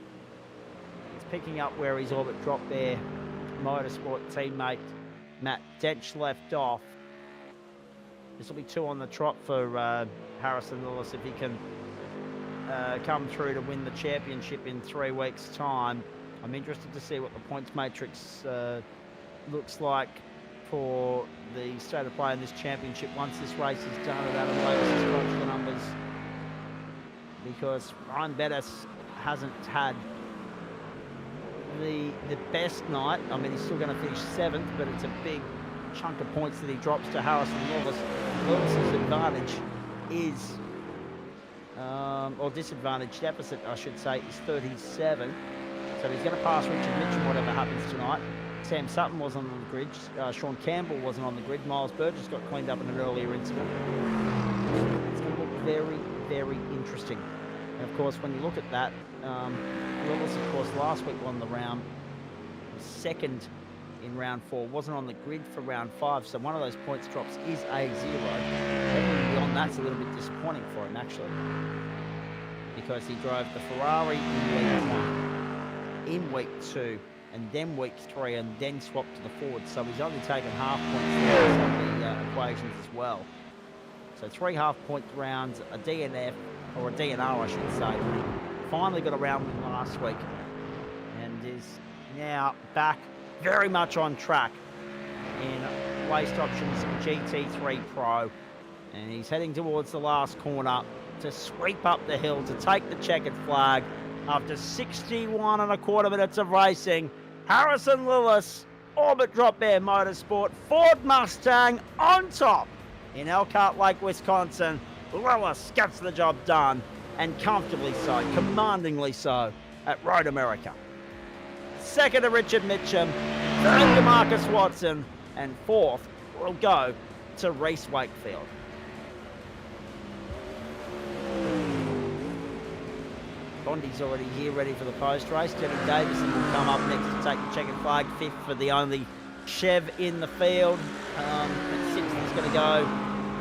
He's picking up where his orbit dropped there. Motorsport teammate Matt Dench left off. This will be 2 on the trot for Harrison Lillis if he can come through to win the championship in 3 weeks' time. I'm interested to see what the points matrix looks like for the state of play in this championship once this race is done and Adam Davis has crunched the numbers, because Ryan Bettis hasn't had the best night. I mean, he's still going to finish 7th, but it's a big chunk of points that he drops to Harrison Lillis. Lewis's advantage is, or disadvantage deficit, I should say, is 37. So he's going to pass Richard Mitchell whatever happens tonight. Sam Sutton wasn't on the grid. Sean Campbell wasn't on the grid. Miles Burgess got cleaned up in an earlier incident. It's going to look very, very interesting. And of course, when you look at that, Lillis, of course, last week won the round, was 2nd in round 4, wasn't on the grid for round 5, so one of those points drops is a 0. Everything beyond that's a little bit disappointing for him, actually, because he drove the Ferrari in week 1. In week 2, and then week 3, and then swapped to the forward. So he's only taken half points on the equations as well. So 3 half-point rounds, a DNF, or a DNR, I should say. Finally got a round win last week, and is now back very much on track in Waste Options GT3 Pro. And he's heading towards the last corner to sweep up the hill to take the checkered flag after 61 and a quarter minutes of racing. Harrison Lillis, Orbit Drop Bear Motorsport, Ford Mustang on top in Elkhart Lake, Wisconsin. Lillis gets the job done, and comfortably so, commandingly so, at Road America. Second to Richard Mitchum, third to Marcus Watson, and fourth will go to Reese Wakefield. Bondi's already here, ready for the post-race. Jenny Davison will come up next to take the checkered flag, fifth for the only Chev in the field. Sixth is going to go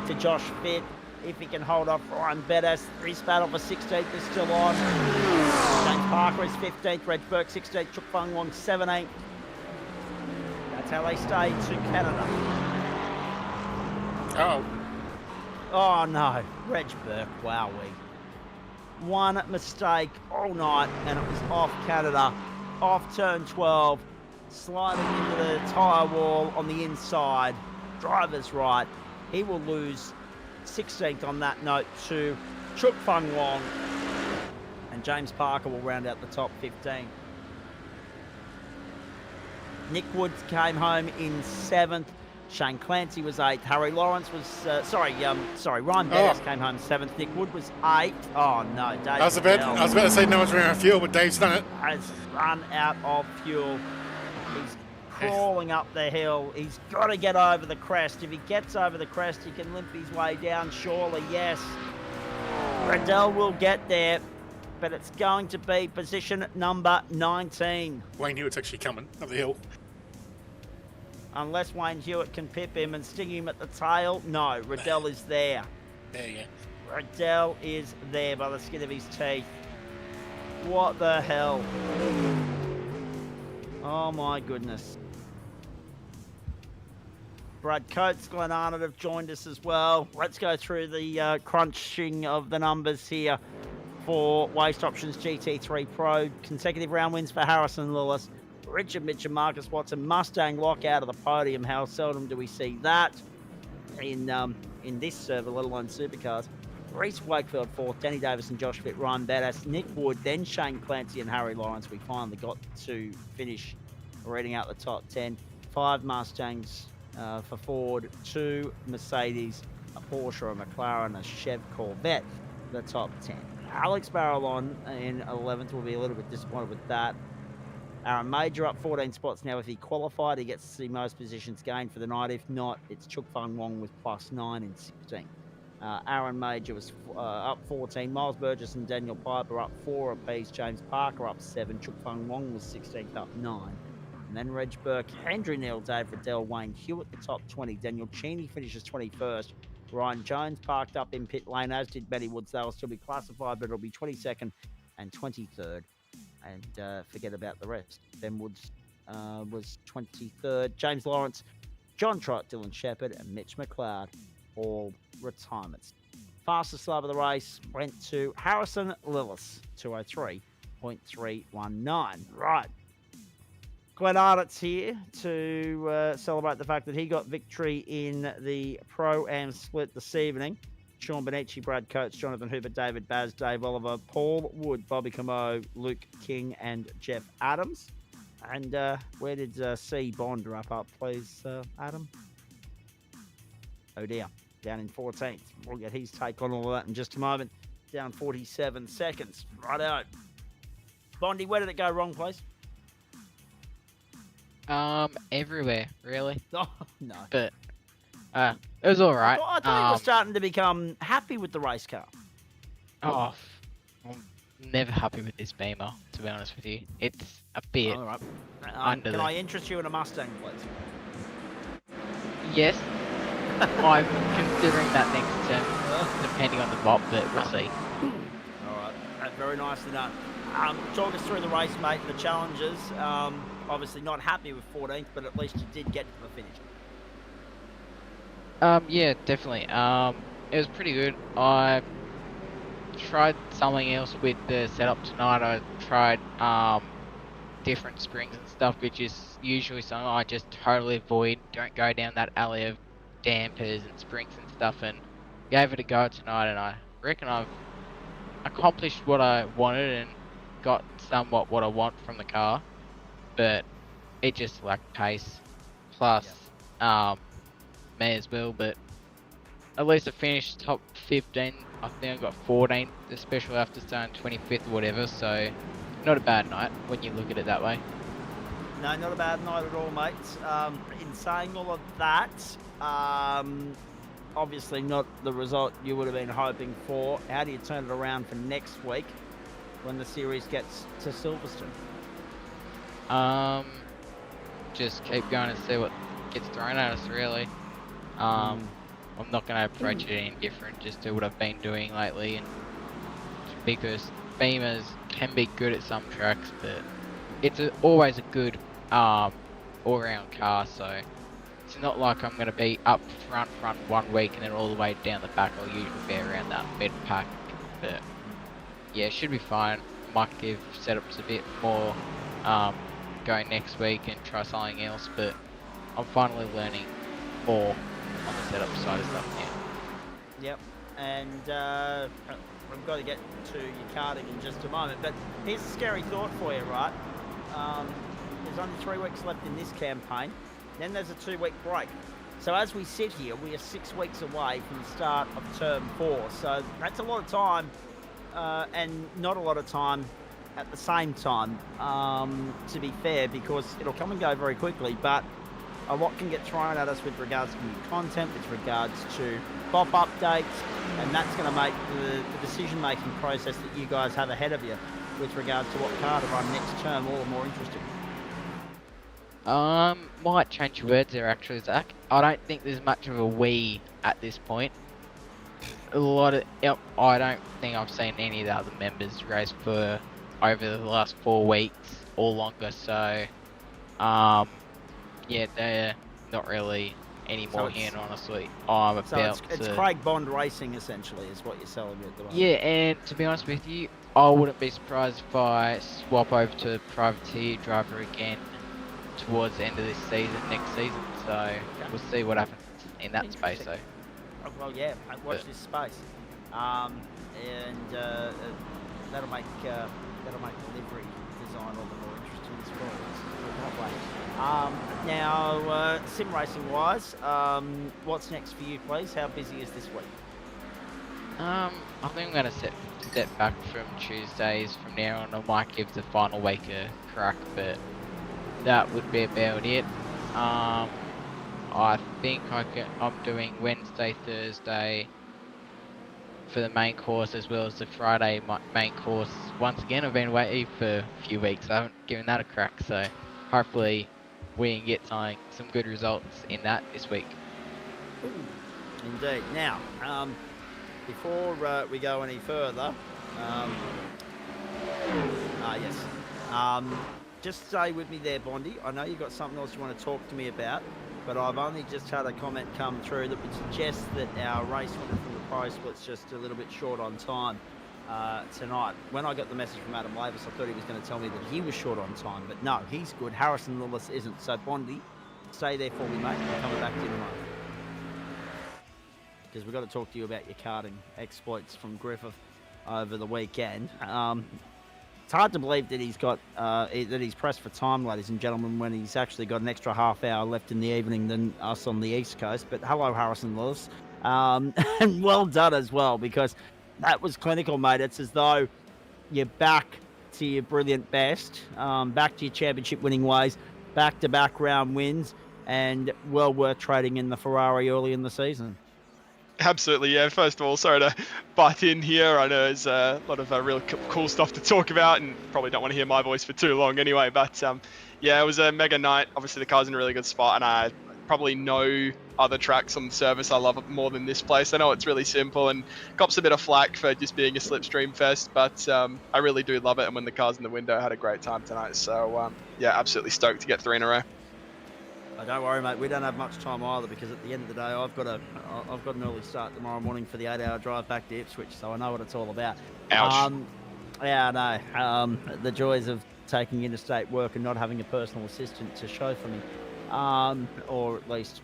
to Josh Fitt, if he can hold off Ryan Bettis. Reese Battle for 16th is still on. James Parker is 15th, Reg Burke 16th, Chuk Fung Wong 17th. That's how they stay to Canada. Oh no, Reg Burke, wowee. One mistake all night, and it was off Canada, off turn 12, sliding into the tyre wall on the inside, driver's right. He will lose 16th on that note to Chuk Fung Wong, and James Parker will round out the top 15. Nick Woods came home in 7th. Shane Clancy was 8th. Harry Lawrence was, Ryan Bettis came home 7th. Nick Wood was 8th. Oh no, Dave. I was about to say no one's running out of fuel, but Dave's done it. Has run out of fuel. He's crawling up the hill. He's got to get over the crest. If he gets over the crest, he can limp his way down, surely, yes. Riddell will get there, but it's going to be position number 19. Wayne Hewitt's actually coming up the hill. Unless Wayne Hewitt can pip him and sting him at the tail. No, Riddell is there. There you go. Riddell is there by the skin of his teeth. What the hell? Oh my goodness. Brad Coates, Glenn Arnott have joined us as well. Let's go through the crunching of the numbers here for Waste Options GT3 Pro. Consecutive round wins for Harrison Lillis. Richard Mitchell, Marcus Watson, Mustang lock out of the podium. How seldom do we see that in this server, let alone supercars. Reese Wakefield 4th, Danny Davis and Josh Fitt, Ryan Badass, Nick Wood, then Shane Clancy and Harry Lawrence. We finally got to finish reading out the top 10. 5 Mustangs for Ford, 2 Mercedes, a Porsche, a McLaren, a Chev Corvette, the top 10. Alex Barrelon in 11th will be a little bit disappointed with that. Aaron Major up 14 spots now. If he qualified, he gets to see most positions gained for the night. If not, it's Chuk Fung Wong with +9 in 16. Aaron Major was up 14. Miles Burgess and Daniel Piper up 4 apiece. James Parker up 7. Chuk Fung Wong was 16th, up 9. And then Reg Burke, Andrew Neal, Dave Riddell, Wayne Hewitt, the top 20. Daniel Cheney finishes 21st. Ryan Jones parked up in pit lane, as did Benny Woods. They'll still be classified, but it'll be 22nd and 23rd. And forget about the rest. Ben Woods was 23rd. James Lawrence, John Trott, Dylan Shepherd, and Mitch McLeod, all retirements. Fastest lap of the race went to Harrison Lillis, 203.319. Right. Glenn Arnott's here to celebrate the fact that he got victory in the Pro-Am split this evening. Sean Benici, Brad Coates, Jonathan Hooper, David Baz, Dave Oliver, Paul Wood, Bobby Camo, Luke King, and Jeff Adams. And where did C. Bond wrap up, please, Adam? Oh dear, down in 14th. We'll get his take on all of that in just a moment. Down 47 seconds. Righto. Bondy, where did it go wrong, please? Everywhere, really. Oh, no. But it was all right. I thought you were starting to become happy with the race car. Oh, I'm never happy with this Beamer, to be honest with you. It's a bit All right. under Can the... I interest you in a Mustang, please? Yes, I'm considering that next term, depending on the bop, but we'll see. All right. Very nicely done. Talk us through the race, mate, the challenges. obviously not happy with 14th, but at least you did get to the finish. Yeah, definitely. It was pretty good. I tried something else with the setup tonight. I tried different springs and stuff, which is usually something I just totally avoid. Don't go down that alley of dampers and springs and stuff, and gave it a go tonight, and I reckon I've accomplished what I wanted and got somewhat what I want from the car, but it just lacked pace. Plus, me as well, but at least I finished top 15. I think I got 14th, especially after starting 25th or whatever, so not a bad night when you look at it that way. No, not a bad night at all, mate. In saying all of that, obviously not the result you would have been hoping for. How do you turn it around for next week when the series gets to Silverstone? Just keep going and see what gets thrown at us, really. I'm not going to approach it any different, just do what I've been doing lately, and because Beamers can be good at some tracks, but it's always a good all-round car, so it's not like I'm going to be up front 1 week and then all the way down the back. I'll usually be around that mid-pack, but yeah, it should be fine. Might give setups a bit more going next week and try something else, but I'm finally learning more on the setup side of stuff now. Yep, and we've got to get to your karting in just a moment, but here's a scary thought for you, right? There's only 3 weeks left in this campaign, then there's a 2-week break. So as we sit here, we are 6 weeks away from the start of term 4, so that's a lot of time, and not a lot of time at the same time, to be fair, because it'll come and go very quickly, but a lot can get thrown at us with regards to new content, with regards to pop updates, and that's going to make the decision-making process that you guys have ahead of you with regards to what car to run next term all the more interesting. Might change your words there actually, Zach. I don't think there's much of a we at this point. I don't think I've seen any of the other members race for over the last 4 weeks or longer, so yeah, they're not really any more here, honestly. It's Craig Bond Racing, essentially, is what you're selling me at the moment. Yeah, and to be honest with you, I wouldn't be surprised if I swap over to privateer driver again towards the end of this season, next season. So we'll see what happens in that space. So. Well, yeah, watch this space, and that'll make delivery design all the more interesting as well. Now, sim racing wise, what's next for you, please? How busy is this week? I think I'm going to step back from Tuesdays from now on. I might give the final week a crack, but that would be about it. I think I'm doing Wednesday, Thursday for the main course, as well as the Friday main course. Once again, I've been waiting for a few weeks. I haven't given that a crack, so hopefully we can get some good results in that this week. Indeed. Now, before we go any further, just stay with me there, Bondi. I know you've got something else you want to talk to me about, but I've only just had a comment come through that would suggest that our race winner from the Pro Split's just a little bit short on time tonight. When I got the message from Adam Lavis, I thought he was going to tell me that he was short on time, but no, he's good. Harrison Lillis isn't. So, Bondi, stay there for me, mate. I'm coming back to you tomorrow, because we've got to talk to you about your karting exploits from Griffith over the weekend. It's hard to believe that he's got that he's pressed for time, ladies and gentlemen, when he's actually got an extra half hour left in the evening than us on the East Coast. But hello, Harrison Lewis, and well done as well, because that was clinical, mate. It's as though you're back to your brilliant best, back to your championship-winning ways, back-to-back round wins, and well worth trading in the Ferrari early in the season. Absolutely, yeah. First of all, sorry to butt in here. I know there's a lot of really cool stuff to talk about, and probably don't want to hear my voice for too long anyway. But yeah, it was a mega night. Obviously, the car's in a really good spot, and I probably no other tracks on the service I love it more than this place. I know it's really simple and cops a bit of flack for just being a slipstream fest, but I really do love it. And when the car's in the window, I had a great time tonight. So yeah, absolutely stoked to get 3 in a row. Oh, don't worry, mate. We don't have much time either because at the end of the day, I've got an early start tomorrow morning for the 8-hour drive back to Ipswich, so I know what it's all about. Ouch. Yeah, I know. The joys of taking interstate work and not having a personal assistant to show for me. Or at least,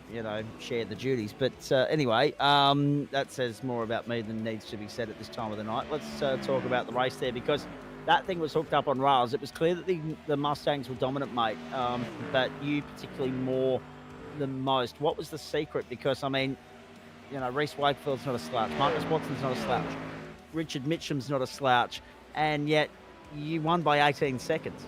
share the duties. But anyway, that says more about me than needs to be said at this time of the night. Let's talk about the race there, because that thing was hooked up on rails. It was clear that the Mustangs were dominant, mate, but you particularly more than most. What was the secret? Because, Reece Wakefield's not a slouch. Marcus Watson's not a slouch. Richard Mitchum's not a slouch. And yet you won by 18 seconds.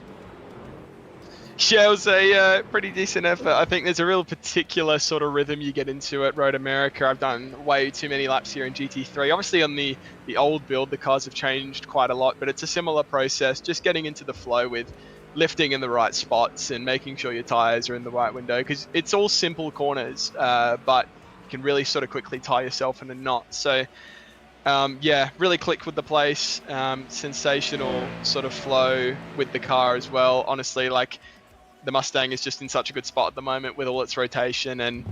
Yeah, it was a pretty decent effort. I think there's a real particular sort of rhythm you get into at Road America. I've done way too many laps here in GT3. Obviously on the old build, the cars have changed quite a lot, but it's a similar process, just getting into the flow with lifting in the right spots and making sure your tyres are in the right window, because it's all simple corners, but you can really sort of quickly tie yourself in a knot. So yeah, really clicked with the place. Sensational sort of flow with the car as well. Honestly, like, the Mustang is just in such a good spot at the moment with all its rotation, and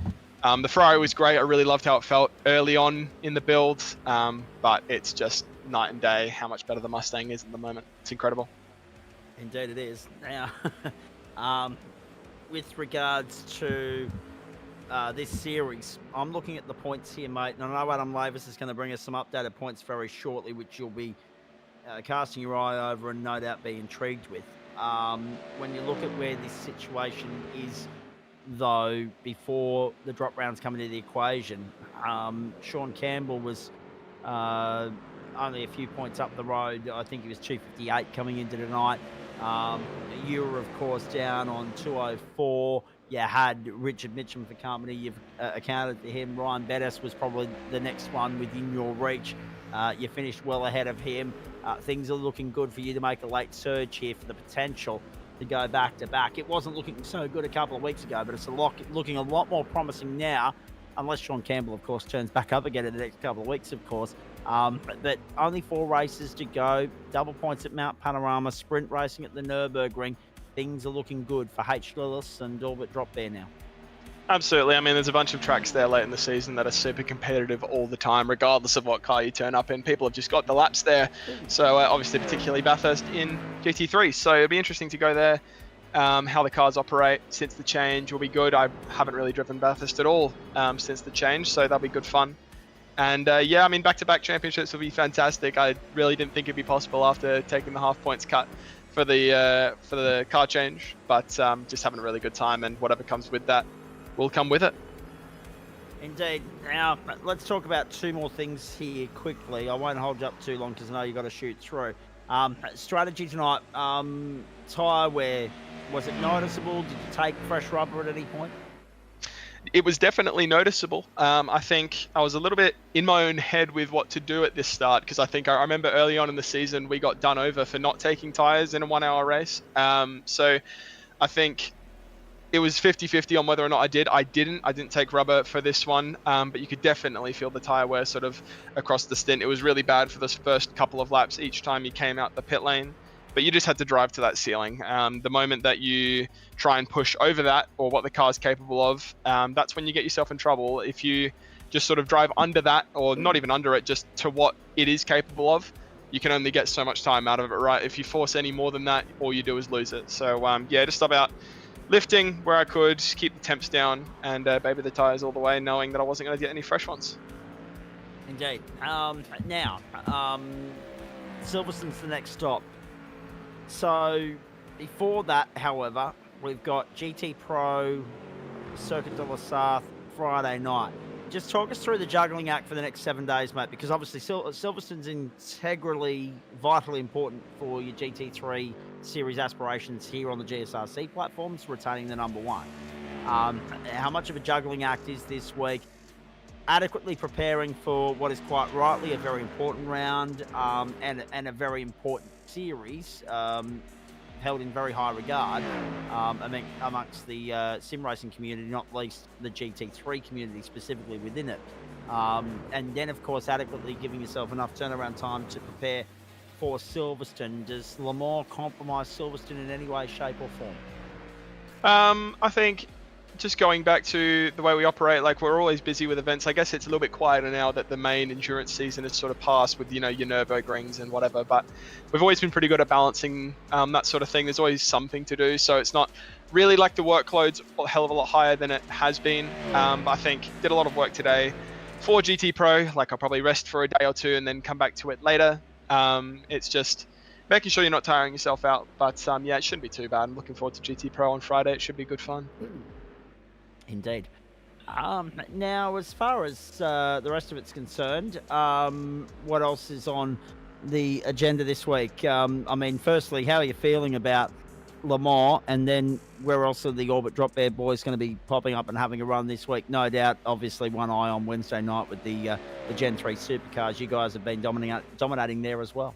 the Ferrari was great. I really loved how it felt early on in the build, but it's just night and day how much better the Mustang is at the moment. It's incredible. Indeed it is. Now, with regards to this series, I'm looking at the points here, mate, and I know Adam Lavis is going to bring us some updated points very shortly, which you'll be casting your eye over and no doubt be intrigued with. When you look at where this situation is, though, before the drop rounds come into the equation, Sean Campbell was only a few points up the road. I think he was 258 coming into tonight. You were, of course, down on 204. You had Richard Mitchum for company. You've accounted for him. Ryan Bettis was probably the next one within your reach. You finished well ahead of him. Things are looking good for you to make a late surge here for the potential to go back to back. It wasn't looking so good a couple of weeks ago, but it's looking a lot more promising now, unless Sean Campbell, of course, turns back up again in the next couple of weeks, of course. But only 4 races to go. Double points at Mount Panorama, sprint racing at the Nürburgring. Things are looking good for H. Lillis and Albert Drop Bear now. Absolutely. I mean, there's a bunch of tracks there late in the season that are super competitive all the time, regardless of what car you turn up in. People have just got the laps there. So obviously, particularly Bathurst in GT3. So it'll be interesting to go there. How the cars operate since the change will be good. I haven't really driven Bathurst at all since the change, so that'll be good fun. And yeah, I mean, back-to-back championships will be fantastic. I really didn't think it'd be possible after taking the half points cut for the car change, but just having a really good time, and whatever comes with that will come with it. Indeed. Now, let's talk about 2 more things here quickly. I won't hold you up too long because I know you've got to shoot through. Strategy tonight, tyre wear, was it noticeable? Did you take fresh rubber at any point? It was definitely noticeable. I think I was a little bit in my own head with what to do at this start, because I think I remember early on in the season we got done over for not taking tyres in a 1-hour race. So I think it was 50-50 on whether or not I did. I didn't take rubber for this one, but you could definitely feel the tyre wear sort of across the stint. It was really bad for the first couple of laps each time you came out the pit lane, but you just had to drive to that ceiling. The moment that you try and push over that, or what the car's capable of, that's when you get yourself in trouble. If you just sort of drive under that, or not even under it, just to what it is capable of, you can only get so much time out of it, right? If you force any more than that, all you do is lose it. So yeah, just about lifting where I could, keep the temps down, and baby the tyres all the way, knowing that I wasn't going to get any fresh ones. Indeed. Now, Silverstone's the next stop. So, before that, however, we've got GT Pro, Circuit de la Sarthe, Friday night. Just talk us through the juggling act for the next 7 days, mate, because obviously Silverstone's integrally, vitally important for your GT3 series aspirations here on the GSRC platforms, retaining the number 1. How much of a juggling act is this week? Adequately preparing for what is quite rightly a very important round and a very important series. held in very high regard amongst the sim racing community, not least the GT3 community specifically within it. And then, of course, adequately giving yourself enough turnaround time to prepare for Silverstone. Does Le Mans compromise Silverstone in any way, shape, or form? I think just going back to the way we operate, like we're always busy with events. I guess it's a little bit quieter now that the main endurance season is sort of passed with, you know, your Nürburgrings and whatever. But we've always been pretty good at balancing that sort of thing. There's always something to do, so it's not really like the workload's a hell of a lot higher than it has been. But I think did a lot of work today for GT Pro. Like I'll probably rest for a day or two and then come back to it later. It's just making sure you're not tiring yourself out. But yeah, it shouldn't be too bad. I'm looking forward to GT Pro on Friday. It should be good fun. Indeed. Now, as far as the rest of it's concerned, what else is on the agenda this week? I mean, firstly, how are you feeling about Le Mans? And then where else are the Orbit Drop Bear boys going to be popping up and having a run this week? No doubt, obviously, one eye on Wednesday night with the Gen 3 supercars. You guys have been dominating there as well.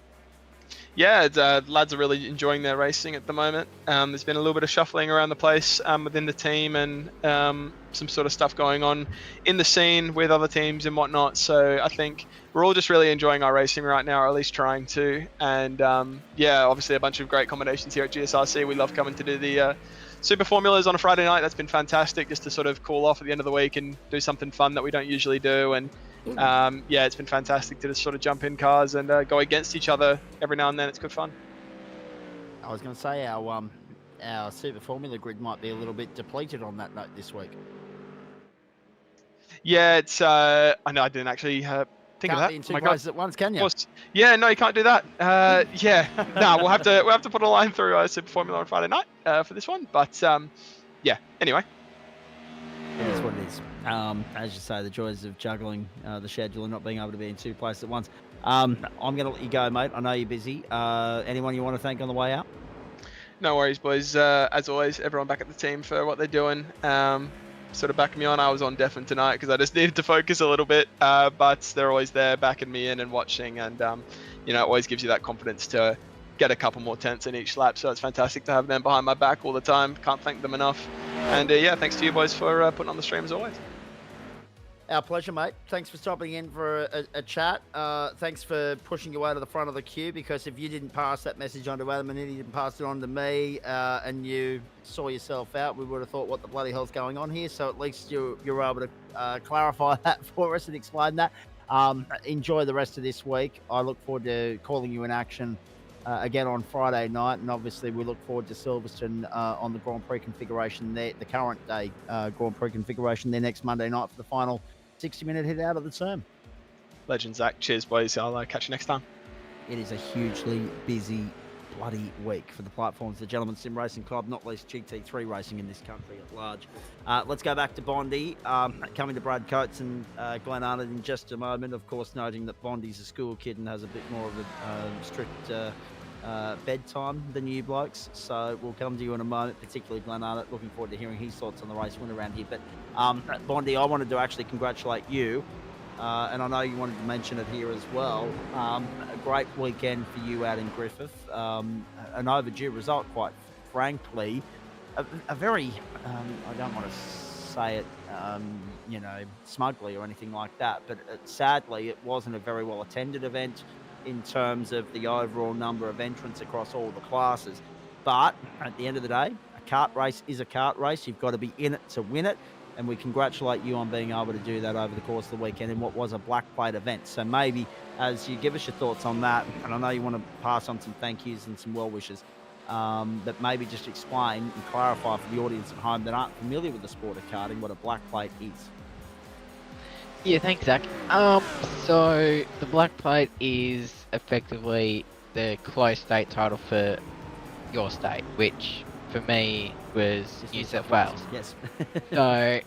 Yeah, lads are really enjoying their racing at the moment. There's been a little bit of shuffling around the place within the team and some sort of stuff going on in the scene with other teams and whatnot. So I think we're all just really enjoying our racing right now, or at least trying to. And yeah, obviously a bunch of great accommodations here at GSRC. We love coming to do the Super Formulas on a Friday night. That's been fantastic, just to sort of cool off at the end of the week and do something fun that we don't usually do. And yeah, it's been fantastic to just sort of jump in cars and go against each other every now and then. It's good fun. I was going to say our Super Formula grid might be a little bit depleted on that note this week. Yeah, it's I know I didn't actually think Can't of that. be in Oh two my places God. at once, can you? Yeah, no, you can't do that. Yeah, no, we'll have to put a line through Super Formula on Friday night for this one. But yeah, anyway. It is what it is. As you say, the joys of juggling the schedule and not being able to be in two places at once. I'm going to let you go, mate. I know you're busy. Anyone you want to thank on the way out? No worries, boys. As always, everyone back at the team for what they're doing. Sort of backing me on. I was on deafen tonight because I just needed to focus a little bit. But they're always there backing me in and watching. And, you know, it always gives you that confidence to get a couple more tenths in each lap. So it's fantastic to have them behind my back all the time. Can't thank them enough. And yeah, thanks to you boys for putting on the stream as always. Our pleasure, mate. Thanks for stopping in for a chat. Thanks for pushing your way to the front of the queue, because if you didn't pass that message on to Adam and he didn't pass it on to me, and you saw yourself out, we would have thought, what the bloody hell's going on here? So at least you were able to clarify that for us and explain that. Enjoy the rest of this week. I look forward to calling you in action again on Friday night, and obviously we look forward to Silverstone on the Grand Prix configuration there, the current day Grand Prix configuration there next Monday night for the final 60-minute hit out of the term. Legend, Zach. Cheers, boys. I'll catch you next time. It is a hugely busy bloody week for the platforms, the Gentleman Sim Racing Club, not least GT3 racing in this country at large. Let's go back to Bondi, coming to Brad Coates and Glenn Arnott in just a moment. Of course, noting that Bondi's a school kid and has a bit more of a strict bedtime than you blokes. So we'll come to you in a moment, particularly Glenn Arnott. Looking forward to hearing his thoughts on the race win around here. But Bondi, I wanted to actually congratulate you. And I know you wanted to mention it here as well. A great weekend for you out in Griffith. An overdue result, quite frankly. A very, I don't want to say it, you know, smugly or anything like that, but sadly, it wasn't a very well attended event in terms of the overall number of entrants across all the classes. But at the end of the day, a kart race is a kart race. You've got to be in it to win it. And we congratulate you on being able to do that over the course of the weekend in what was a black plate event. So maybe as you give us your thoughts on that, and I know you want to pass on some thank yous and some well wishes, but maybe just explain and clarify for the audience at home that aren't familiar with the sport of karting what a black plate is. Yeah, thanks, Zach. So the black plate is effectively the closed state title for your state, which for me was New South Wales. Yes. So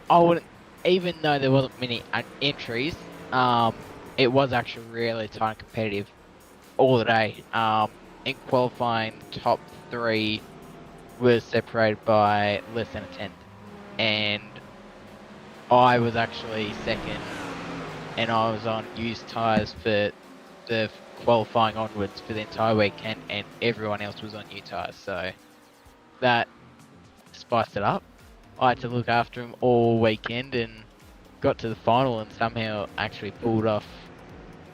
I wouldn't, even though there wasn't many entries, it was actually really tight and competitive all the day. In qualifying, top 3 was separated by less than a tenth, and I was actually second, and I was on used tyres for the qualifying onwards for the entire weekend, and everyone else was on new tyres, so that spiced it up. I had to look after him all weekend and got to the final and somehow actually pulled off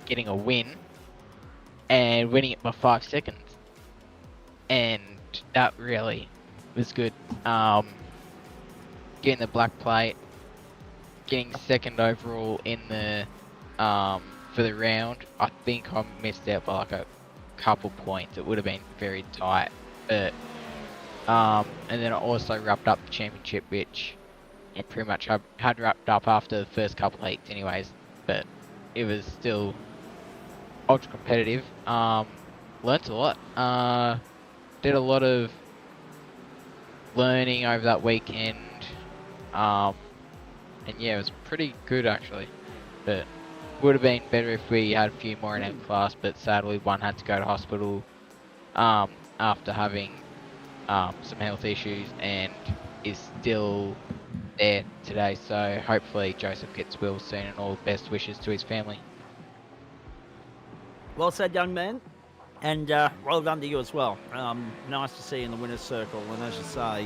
getting a win and winning it by 5 seconds. And that really was good. Getting the black plate, getting second overall in the for the round. I think I missed out by like a couple points. It would have been very tight, but and then I also wrapped up the championship, which I pretty much had wrapped up after the first couple of heats anyways, but it was still ultra competitive. Learnt a lot. Did a lot of learning over that weekend. And yeah, it was pretty good actually, but would have been better if we had a few more in our class, but sadly one had to go to hospital after having some health issues and is still there today, so hopefully Joseph gets well soon, and all best wishes to his family. Well said, young man, and well done to you as well. Nice to see you in the winner's circle, and as you say,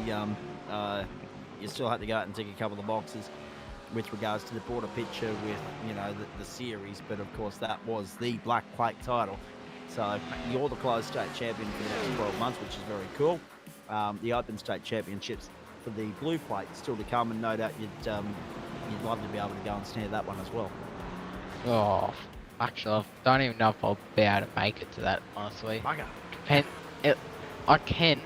you still had to go out and tick a couple of the boxes with regards to the broader picture with, you know, the series, but of course that was the black plate title. So you're the closed state champion for the next 12 months, which is very cool. The Open State Championships for the blue plate still to come, and no doubt you'd love to be able to go and snare that one as well. Oh, actually, I don't even know if I'll be able to make it to that, honestly. Bugger. I can.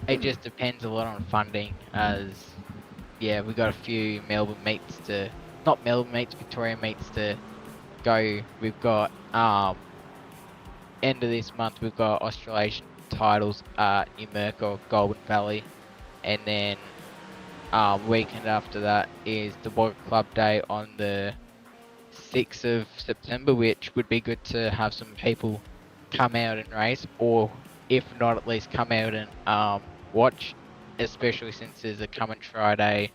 It just depends a lot on funding, as yeah, we got a few Melbourne meets to, not Melbourne meets, Victoria meets to go. We've got end of this month we've got Australasian titles at New Merca, Goulburn Valley, and then weekend after that is the Wagga Club Day on the 6th of September, which would be good to have some people come out and race, or if not, at least come out and watch, especially since there's a come and try day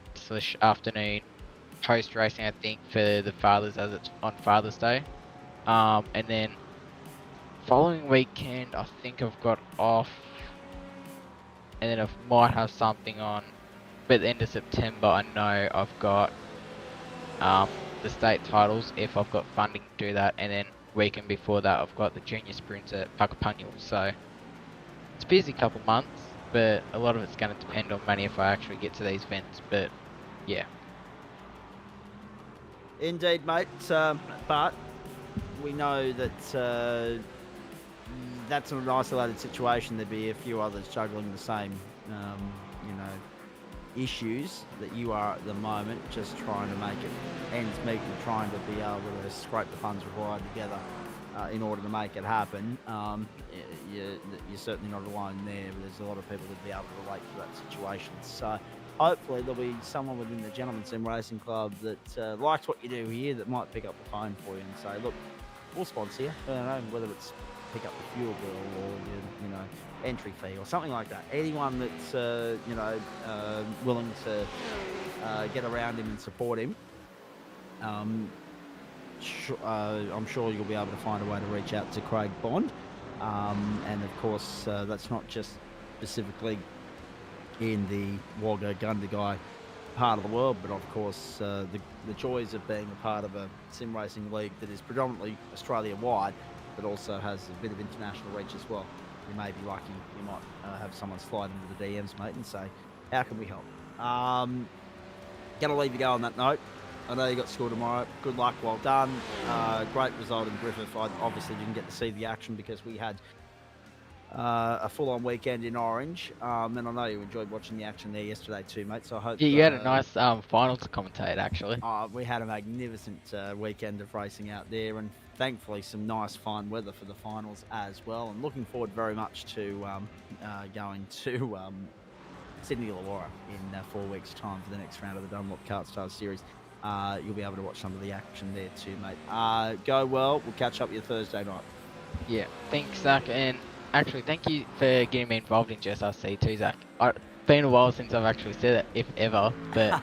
/ afternoon post racing, I think, for the fathers, as it's on Father's Day. And then following weekend I think I've got off, and then I might have something on, but at the end of September I know I've got the state titles if I've got funding to do that, and then weekend before that I've got the junior sprints at Puckapunyal. So it's a busy couple months, but a lot of it's going to depend on money if I actually get to these events, but yeah. Indeed, mate. But we know that that's not an isolated situation. There'd be a few others juggling the same, issues that you are at the moment, just trying to make it ends meet and trying to be able to scrape the funds required together in order to make it happen. You're certainly not alone there, but there's a lot of people that'd be able to relate to that situation. So hopefully there'll be someone within the Gentleman Sim Racing Club that likes what you do here that might pick up the phone for you and say, look, we'll sponsor you. I don't know whether it's pick up the fuel bill or your, entry fee or something like that. Anyone that's willing to get around him and support him, I'm sure you'll be able to find a way to reach out to Craig Bond. And of course, that's not just specifically in the Wagga Gundagai part of the world, but of course the joys of being a part of a sim racing league that is predominantly Australia wide, but also has a bit of international reach as well. You may be lucky, you might have someone slide into the DMs, mate, and say, how can we help? Gonna leave you go on that note. I know you got school tomorrow. Good luck, well done. Great result in Griffith. I obviously didn't get to see the action because we had a full-on weekend in Orange, and I know you enjoyed watching the action there yesterday too, mate. So I hope you had a nice final to commentate, actually. We had a magnificent weekend of racing out there, and thankfully some nice fine weather for the finals as well. And looking forward very much to going to Sydney Illawarra in 4 weeks' time for the next round of the Dunlop Kart Stars Series. You'll be able to watch some of the action there too, mate. Go well. We'll catch up with you Thursday night. Yeah, thanks, Zach, and actually, thank you for getting me involved in GSRC too, Zach. It's been a while since I've actually said it, if ever, but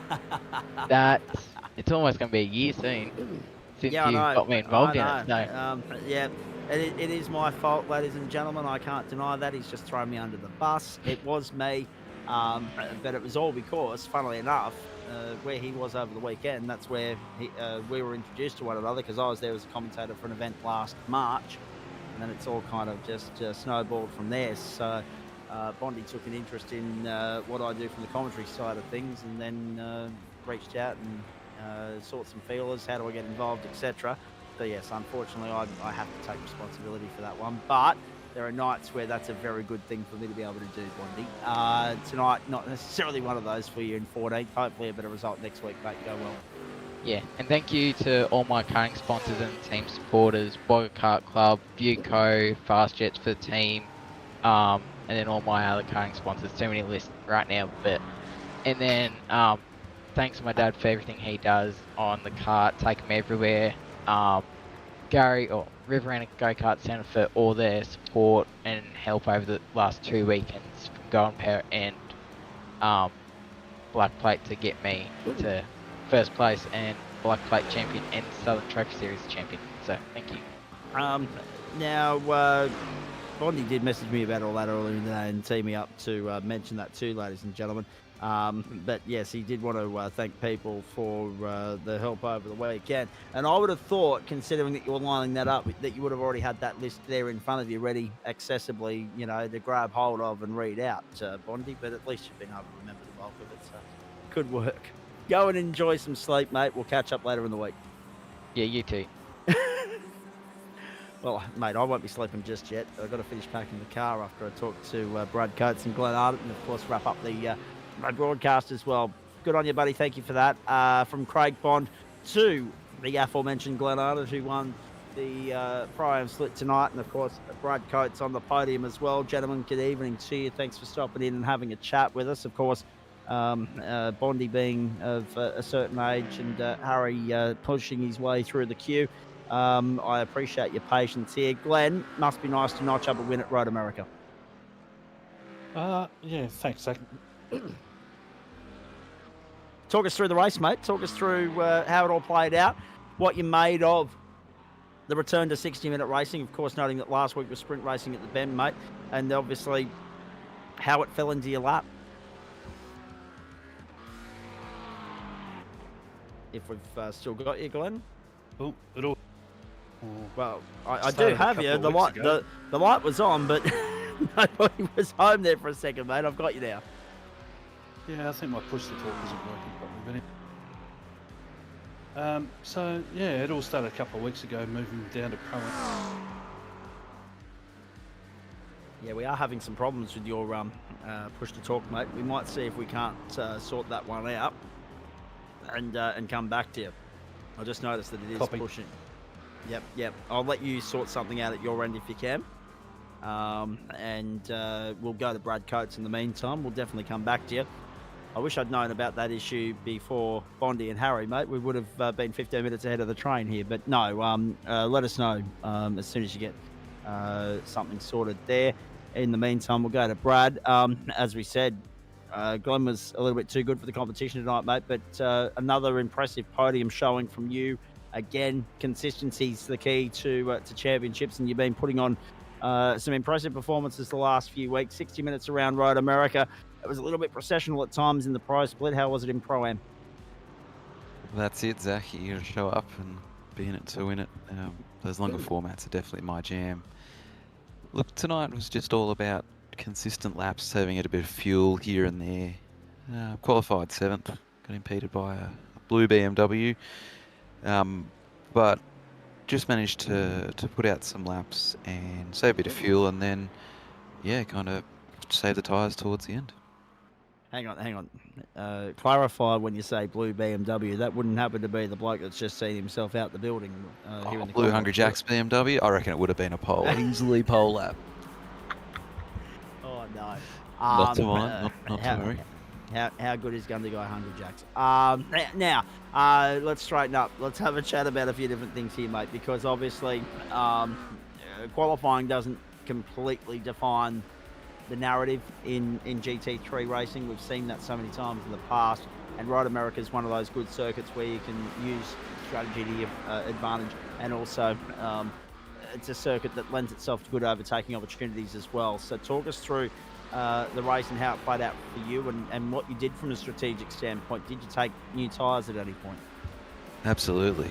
it's almost going to be a year soon. since Yeah, I you know. got me involved in I it. know. So Yeah, it is my fault, ladies and gentlemen. I can't deny that. He's just thrown me under the bus. It was me, but it was all because, funnily enough, where he was over the weekend, that's where we were introduced to one another because I was there as a commentator for an event last March, and then it's all kind of just snowballed from there. So Bondi took an interest in what I do from the commentary side of things, and then reached out and sought some feelers. How do I get involved, etc. So yes, unfortunately, I have to take responsibility for that one. But there are nights where that's a very good thing for me to be able to do, Bondi. Tonight, not necessarily one of those for you in 14th. Hopefully, a better result next week, mate. Go well. yeah, and thank you to all my karting sponsors and team supporters, Bogger Kart Club, Buco, Fast Jets for the team, and then all my other karting sponsors. Too many lists right now, and then thanks to my dad for everything he does on the kart, take him everywhere. Gary or River and Go Kart Centre for all their support and help over the last 2 weekends from Golden Pair and Black Plate to get me to first place and Black Plate champion and Southern Trophy Series champion. So thank you. Now, Bondi did message me about all that earlier in the day and tee me up to mention that too, ladies and gentlemen. But yes, he did want to thank people for the help over the weekend. And I would have thought, considering that you were lining that up, that you would have already had that list there in front of you, ready, accessibly, to grab hold of and read out, Bondi. But at least you've been able to remember the bulk of it, so good work. Go and enjoy some sleep, mate. We'll catch up later in the week. Yeah, you too. Well, mate, I won't be sleeping just yet. I've got to finish packing the car after I talk to Brad Coates and Glenn Ardent, and of course wrap up my broadcast as well. Good on you, buddy. Thank you for that. From Craig Bond to the aforementioned Glenn Ardent, who won the Pro-Am Split tonight, and of course Brad Coates on the podium as well. Gentlemen, good evening to you. Thanks for stopping in and having a chat with us. Of course, Bondi being of a certain age and Harry pushing his way through the queue. I appreciate your patience here. Glenn, must be nice to notch up a win at Road America. Yeah, thanks, Zach. Talk us through the race, mate. Talk us through how it all played out, what you made of the return to 60-minute racing, of course, noting that last week was sprint racing at the Bend, mate, and obviously how it fell into your lap. If we've still got you, Glenn. Oh, it all. Well, I do have you. The light was on, but nobody was home there for a second, mate. I've got you now. Yeah, I think my push to talk isn't working properly. So yeah, it all started a couple of weeks ago, moving down to Pro. Yeah, we are having some problems with your push to talk, mate. We might see if we can't sort that one out and come back to you. I just noticed that it is pushing. Yep. I'll let you sort something out at your end if you can. And we'll go to Brad Coates in the meantime. We'll definitely come back to you. I wish I'd known about that issue before Bondi and Harry, mate. We would have been 15 minutes ahead of the train here. But no, let us know as soon as you get something sorted there. In the meantime, we'll go to Brad. As we said, Glenn was a little bit too good for the competition tonight, mate. But another impressive podium showing from you. Again, consistency's the key to championships, and you've been putting on some impressive performances the last few weeks. 60 minutes around Road America. It was a little bit processional at times in the Pro Split. How was it in Pro-Am? That's it, Zach. You got to show up and be in it to win it. Those longer formats are definitely my jam. Look, tonight was just all about consistent laps, saving it a bit of fuel here and there. Qualified 7th, got impeded by a blue BMW, but just managed to put out some laps and save a bit of fuel, and then, yeah, kind of save the tyres towards the end. Hang on. Clarify when you say blue BMW. That wouldn't happen to be the bloke that's just seen himself out the building here in the Blue Hungry Jack's BMW? I reckon it would have been a pole. Easily pole lap. Oh, no. Not to mind. Not to worry. How good is Gundy Guy Hungry Jacks? Now, let's straighten up. Let's have a chat about a few different things here, mate, because obviously qualifying doesn't completely define the narrative in GT3 racing. We've seen that so many times in the past, and Road America is one of those good circuits where you can use strategy to your advantage, and also it's a circuit that lends itself to good overtaking opportunities as well. So talk us through the race and how it played out for you, and what you did from a strategic standpoint. Did you take new tyres at any point? Absolutely.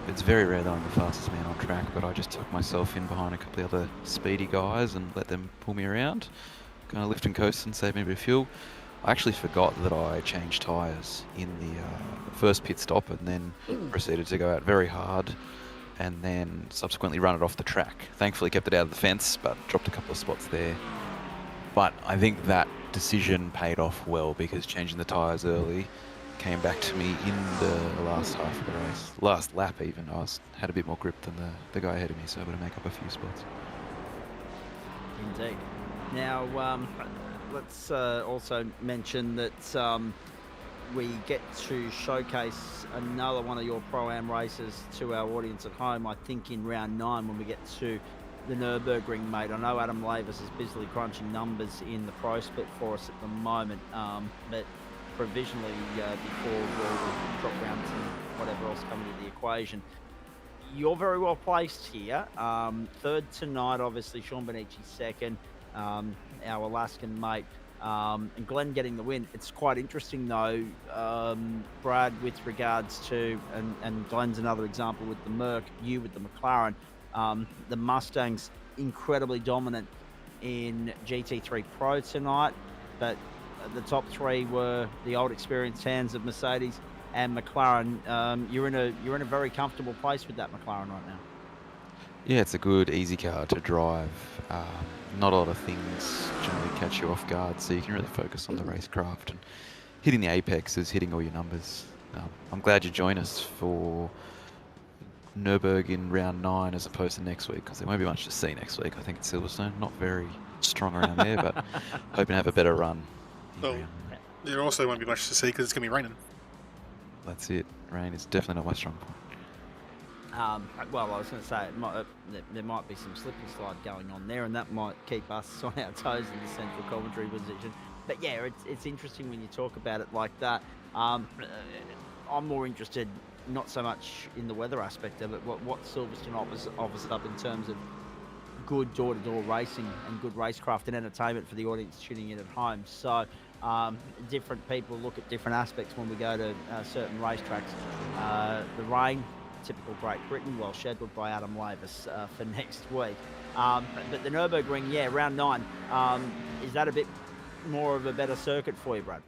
It's very rare that I'm the fastest man on track, but I just tucked myself in behind a couple of other speedy guys and let them pull me around. Kind of lift and coast and save me a bit of fuel. I actually forgot that I changed tyres in the first pit stop, and then proceeded to go out very hard and then subsequently run it off the track. Thankfully kept it out of the fence, but dropped a couple of spots there. But I think that decision paid off well, because changing the tyres early came back to me in the last half of the race. Last lap even, had a bit more grip than the guy ahead of me, so able to make up a few spots. Indeed. Now, let's also mention that we get to showcase another one of your Pro-Am races to our audience at home, I think in round 9 when we get to the Nürburgring, mate. I know Adam Lavis is busily crunching numbers in the Pro Split for us at the moment, but provisionally before we'll drop round to whatever else coming to the equation. You're very well placed here. Third tonight, obviously, Sean Benici second, our Alaskan mate, and Glenn getting the win. It's quite interesting, though, Brad, with regards to, and Glenn's another example with the Merc, you with the McLaren, the Mustang's incredibly dominant in GT3 Pro tonight, but the top 3 were the old experienced hands of Mercedes and McLaren. You're in a very comfortable place with that McLaren right now. Yeah, it's a good, easy car to drive. Not a lot of things generally catch you off guard, so you can really focus on the racecraft, and hitting the apex is hitting all your numbers. I'm glad you joined us for Nürburgring in round 9 as opposed to next week, because there won't be much to see next week. I think it's Silverstone, not very strong around there, but hoping to have a better run. Well, there also won't be much to see because it's going to be raining. That's it. Rain is definitely not my strong point. Well, I was going to say there might be some slip and slide going on there, and that might keep us on our toes in the central commentary position. But yeah, it's interesting when you talk about it like that. I'm more interested not so much in the weather aspect of it, what Silverstone offers up in terms of good door-to-door racing and good racecraft and entertainment for the audience tuning in at home. So different people look at different aspects when we go to certain racetracks. The rain, typical Great Britain, well scheduled by Adam Lavis for next week. But the Nürburgring, yeah, round 9, is that a bit more of a better circuit for you, Brad?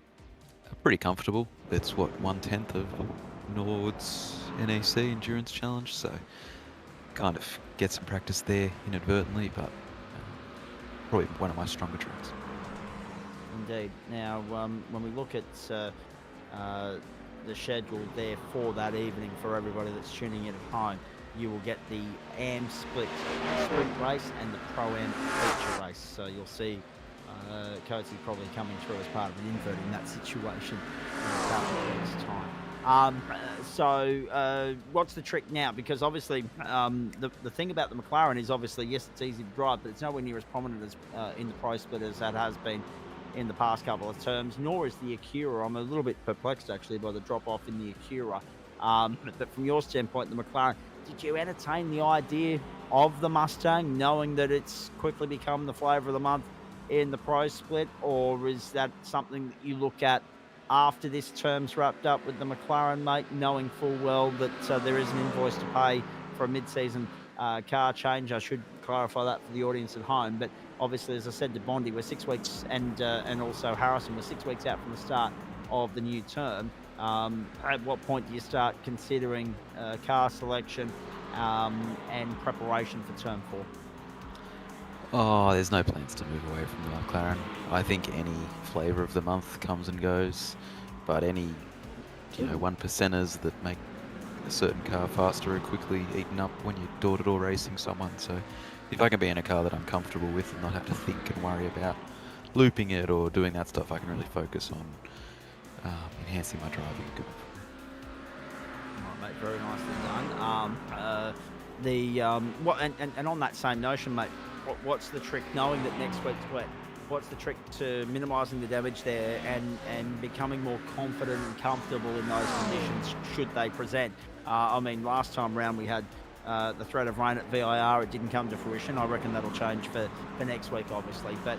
Pretty comfortable. It's what, 1/10 of Nord's NEC Endurance Challenge, so kind of get some practice there inadvertently, but probably one of my stronger tracks. Indeed. Now, when we look at the schedule there for that evening for everybody that's tuning in at home, you will get the AM Split sprint race and the Pro-Am feature race. So you'll see Coatsy probably coming through as part of an invert in that situation in a couple of weeks' time. So what's the trick now? Because obviously the thing about the McLaren is obviously, yes, it's easy to drive, but it's nowhere near as prominent as in the Pro Split as that has been in the past couple of terms, nor is the Acura. I'm a little bit perplexed actually by the drop off in the Acura. But from your standpoint, the McLaren, did you entertain the idea of the Mustang, knowing that it's quickly become the flavour of the month in the Pro Split, or is that something that you look at after this term's wrapped up with the McLaren, mate, knowing full well that there is an invoice to pay for a mid-season car change? I should clarify that for the audience at home, but obviously, as I said to Bondi, we're 6 weeks, and also Harrison, we're 6 weeks out from the start of the new term. At what point do you start considering car selection and preparation for Term 4? Oh, there's no plans to move away from the McLaren. I think any flavour of the month comes and goes, but any, 1%ers that make a certain car faster or quickly eaten up when you're door-to-door racing someone. So if I can be in a car that I'm comfortable with and not have to think and worry about looping it or doing that stuff, I can really focus on enhancing my driving. Good. All right, mate, very nicely done. And on that same notion, mate, what's the trick, knowing that next week's wet? What's the trick to minimising the damage there and becoming more confident and comfortable in those conditions should they present? I mean, last time round we had the threat of rain at VIR. It didn't come to fruition. I reckon that'll change for next week, obviously. But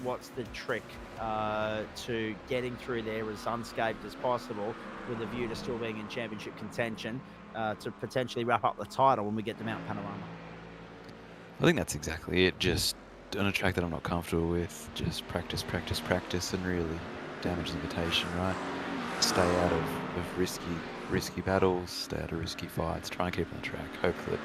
what's the trick to getting through there as unscathed as possible with a view to still being in championship contention to potentially wrap up the title when we get to Mount Panorama? I think that's exactly it. Just on a track that I'm not comfortable with, just practice, and really damage the invitation, right? Stay out of risky battles, stay out of risky fights, try and keep on the track. Hope that,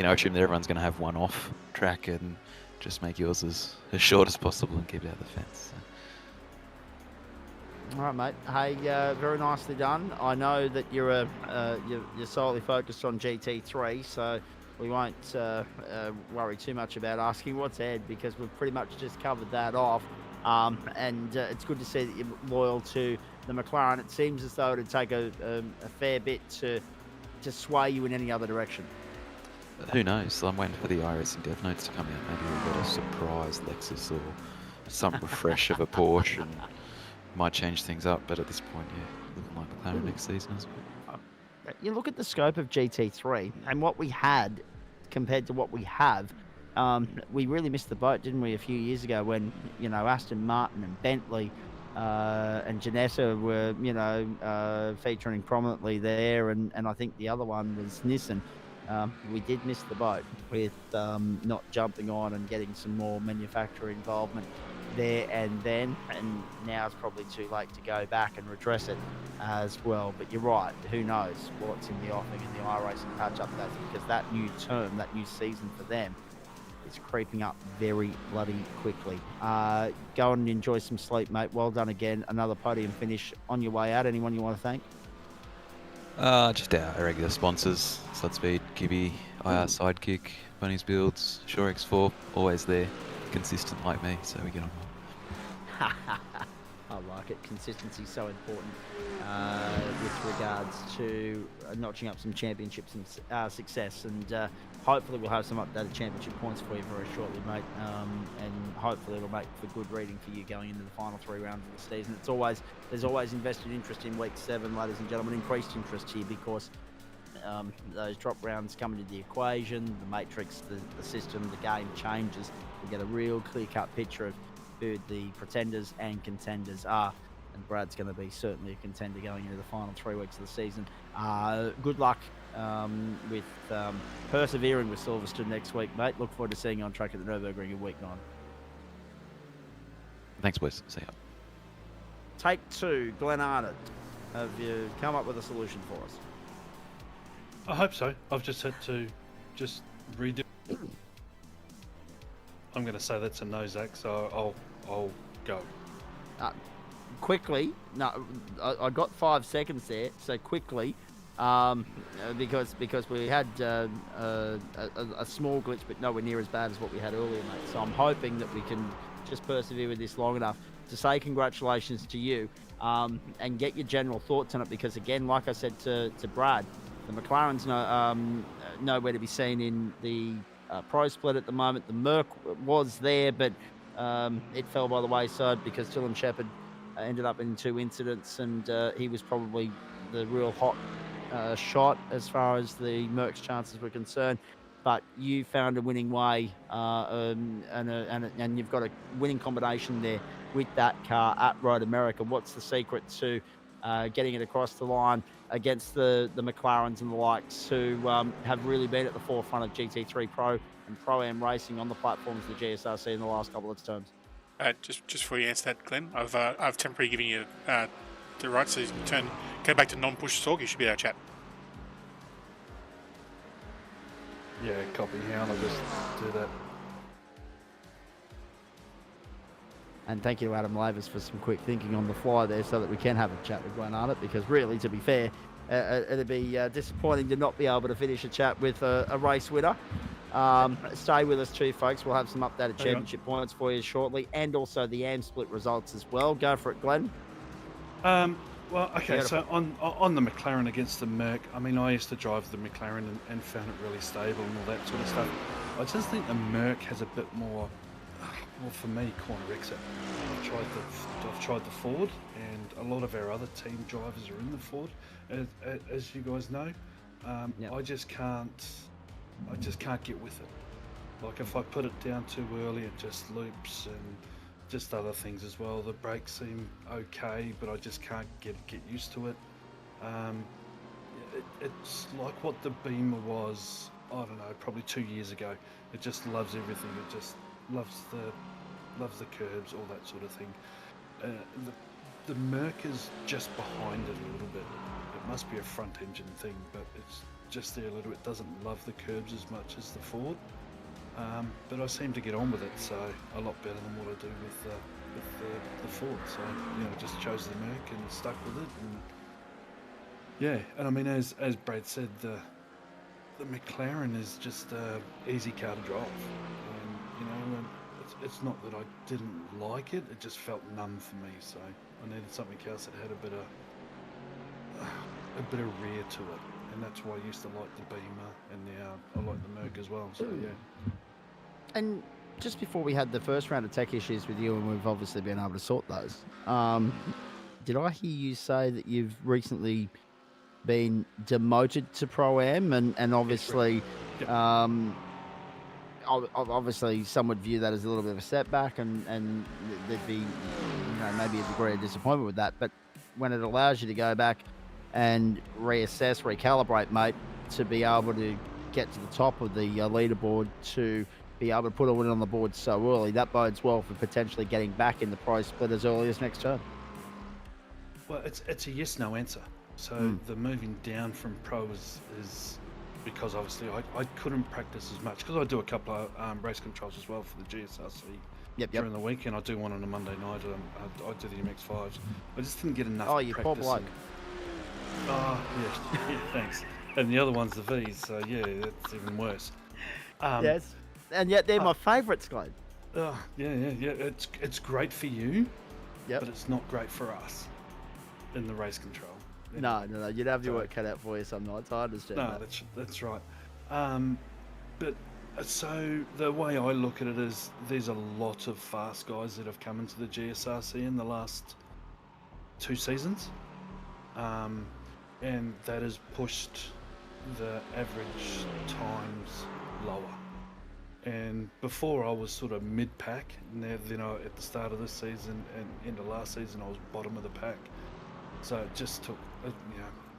assume that everyone's going to have one off track and just make yours as short as possible and keep it out of the fence. All right, mate. Hey, very nicely done. I know that you're solely focused on GT3, so we won't worry too much about asking what's ahead because we've pretty much just covered that off. And it's good to see that you're loyal to the McLaren. It seems as though it'd take a fair bit to sway you in any other direction. Who knows? I'm waiting for the iRacing Death Notes to come out. Maybe we'll get a surprise Lexus or some refresh of a Porsche and might change things up. But at this point, yeah, looking like McLaren next season as well. You look at the scope of GT3 and what we had compared to what we have. We really missed the boat, didn't we, a few years ago when, Aston Martin and Bentley and Janetta were, featuring prominently there. And I think the other one was Nissan. We did miss the boat with not jumping on and getting some more manufacturer involvement there and then. And now it's probably too late to go back and redress it as well. But you're right. Who knows what's in the offing in the iRacing patch updates, because that new term, that new season for them, is creeping up very bloody quickly. Go and enjoy some sleep, mate. Well done again. Another podium finish on your way out. Anyone you want to thank? Just our regular sponsors, Sudspeed, Gibby, IR Sidekick, Bunny's Builds, Sure X4, always there, consistent like me, so we get on well. I like it. Consistency is so important with regards to notching up some championships and success. And hopefully we'll have some updated championship points for you very shortly, mate. And hopefully it'll make for good reading for you going into the final 3 rounds of the season. There's always invested interest in week 7, ladies and gentlemen. Increased interest here because those drop rounds come into the equation, the matrix, the system, the game changes. We get a real clear-cut picture of who the pretenders and contenders are, and Brad's going to be certainly a contender going into the final 3 weeks of the season. Good luck with persevering with Silverstone next week, mate. Look forward to seeing you on track at the Nürburgring in week 9. Thanks, boys. See ya. Take 2, Glenn Arnott. Have you come up with a solution for us? I hope so. I've just had to redo. I'm going to say that's a no, Zach, so I'll go. Quickly, no, I got 5 seconds there, so quickly, because we had a small glitch, but nowhere near as bad as what we had earlier, mate. So I'm hoping that we can just persevere with this long enough to say congratulations to you and get your general thoughts on it, because again, like I said to Brad, the McLaren's nowhere to be seen in the pro split at the moment. The Merc was there, but it fell by the wayside because Dylan Shepherd ended up in 2 incidents, and he was probably the real hot shot as far as the Merc's chances were concerned. But you found a winning way, and you've got a winning combination there with that car at Road America. What's the secret to getting it across the line against the McLarens and the likes who have really been at the forefront of GT3 Pro and Pro-Am racing on the platforms of the GSRC in the last couple of terms? Just before you answer that, Glenn, I've temporarily given you the right, so you can go back to non-push talk. You should be able to chat. Yeah, copy. Hang on, I'll just do that. And thank you to Adam Lavers for some quick thinking on the fly there so that we can have a chat with Glenn Arnott, because really, to be fair, it'd be disappointing to not be able to finish a chat with a race winner. Stay with us too, folks. We'll have some updated championship points for you shortly, and also the AM split results as well. Go for it, Glenn. Well, okay, beautiful. So on the McLaren against the Merc, I mean, I used to drive the McLaren and found it really stable and all that sort of stuff. I just think the Merc has a bit more, Well, for me, corner exit. I've tried the Ford, and a lot of our other team drivers are in the Ford, as you guys know. Yep. I just can't get with it. Like if I put it down too early, it just loops and just other things as well. The brakes seem okay, but I just can't get used to it. It's like what the Beamer was, I don't know, probably 2 years ago. It just loves everything. It just loves the curbs, all that sort of thing. The Merc is just behind it a little bit. It must be a front engine thing, but it's just there a little bit. Doesn't love the curbs as much as the Ford. But I seem to get on with it, so a lot better than what I do with the Ford. So just chose the Merc and stuck with it. And yeah, and I mean, as Brad said, the McLaren is just an easy car to drive, and it's not that I didn't like it; it just felt numb for me. So I needed something else that had a bit of rear to it, and that's why I used to like the Beamer, and now I like the Merc as well. So yeah. And just before we had the first round of tech issues with you, and we've obviously been able to sort those, did I hear you say that you've recently been demoted to Pro-Am, and obviously, Yep. Obviously some would view that as a little bit of a setback, and there'd be maybe a degree of disappointment with that, but when it allows you to go back and reassess, recalibrate, mate, to be able to get to the top of the leaderboard, to be able to put a win on the board so early, that bodes well for potentially getting back in the Pro Split as early as next turn. Well, it's a yes/no answer. So the moving down from Pro is because obviously I couldn't practice as much, because I do a couple of race controls as well for the GSRC during the weekend. I do one on a Monday night. I do the MX5s. I just didn't get enough practice. Oh, you poor bloke. Oh, yeah, thanks. And the other one's the V's, so yeah, that's even worse. Yes, and yet they're my favourites, Glenn. Yeah. It's great for you, Yep. but it's not great for us in the race control. No, you'd have your work cut out for you some nights. I understand No, that. that's right. But so the way I look at it is there's a lot of fast guys that have come into the GSRC in the last 2 seasons, and that has pushed the average times lower. And before I was sort of mid-pack, now at the start of this season and into last season I was bottom of the pack. So it just took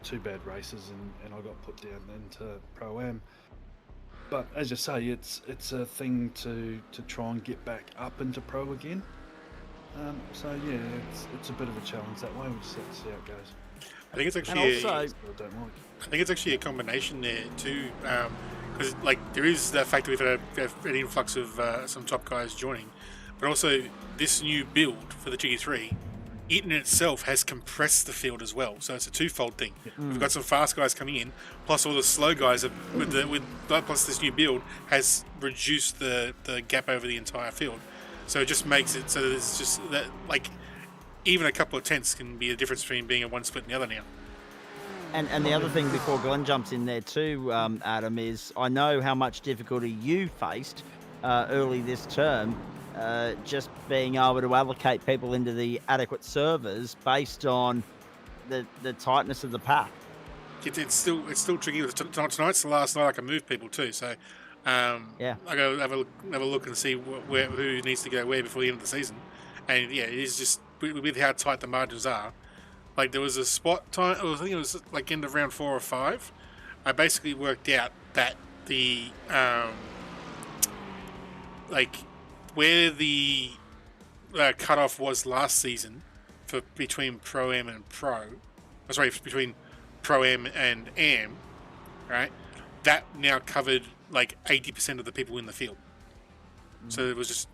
2 bad races and I got put down into Pro-Am. But as you say, it's a thing to try and get back up into Pro again. So yeah, it's a bit of a challenge that way. We'll just have to see how it goes. I think it's actually I don't like. I think it's actually a combination there too, because there is the fact that we've had an influx of some top guys joining, but also this new build for the GT3, it in itself has compressed the field as well. So it's a twofold thing. We've got some fast guys coming in, plus all the slow guys plus this new build has reduced the gap over the entire field. So it just makes it so that it's just that even a couple of tenths can be the difference between being a one split and the other now. And the other thing before Glenn jumps in there too, Adam, is I know how much difficulty you faced early this term, just being able to allocate people into the adequate servers based on the tightness of the pack. It's still tricky. Tonight's the last night I can move people too, so I go have a look and see who needs to go where before the end of the season. And yeah, it is just with how tight the margins are. There was a spot time, I think it was end of round 4 or 5. I basically worked out that the where the cutoff was last season for between Pro-Am and between Pro-Am and Am, right? That now covered 80% of the people in the field. So it was just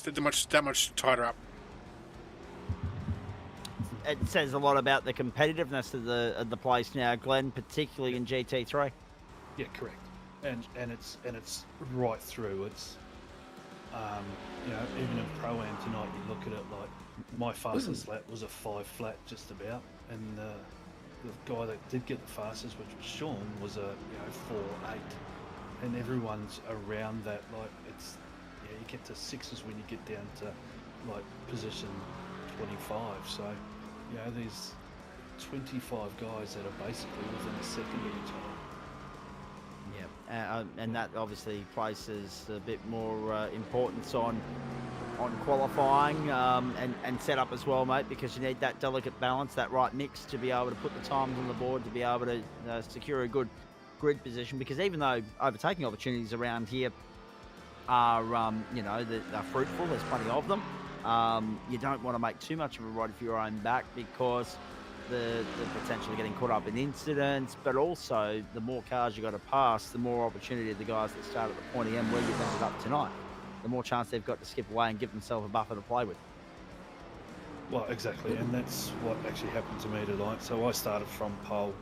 that much tighter up. It says a lot about the competitiveness of the place now, Glenn, particularly in GT3. Yeah, correct. And it's right through. It's even in Pro-Am tonight, you look at it my fastest lap was a 5 flat just about, and the guy that did get the fastest, which was Sean, was a 4.8, and everyone's around that. you get to sixes when you get down to like position 25. So, there's 25 guys that are basically within a second of each other. Yeah, and that obviously places a bit more importance on qualifying and setup as well, mate, because you need that delicate balance, that right mix to be able to put the times on the board, to be able to secure a good grid position. Because even though overtaking opportunities around here are, they're fruitful, there's plenty of them, you don't want to make too much of a ride for your own back, because the potential of getting caught up in incidents, but also the more cars you got to pass, the more opportunity the guys that start at the pointy end where you've ended up tonight, the more chance they've got to skip away and give themselves a buffer to play with. Well, exactly, and that's what actually happened to me tonight. So I started from pole,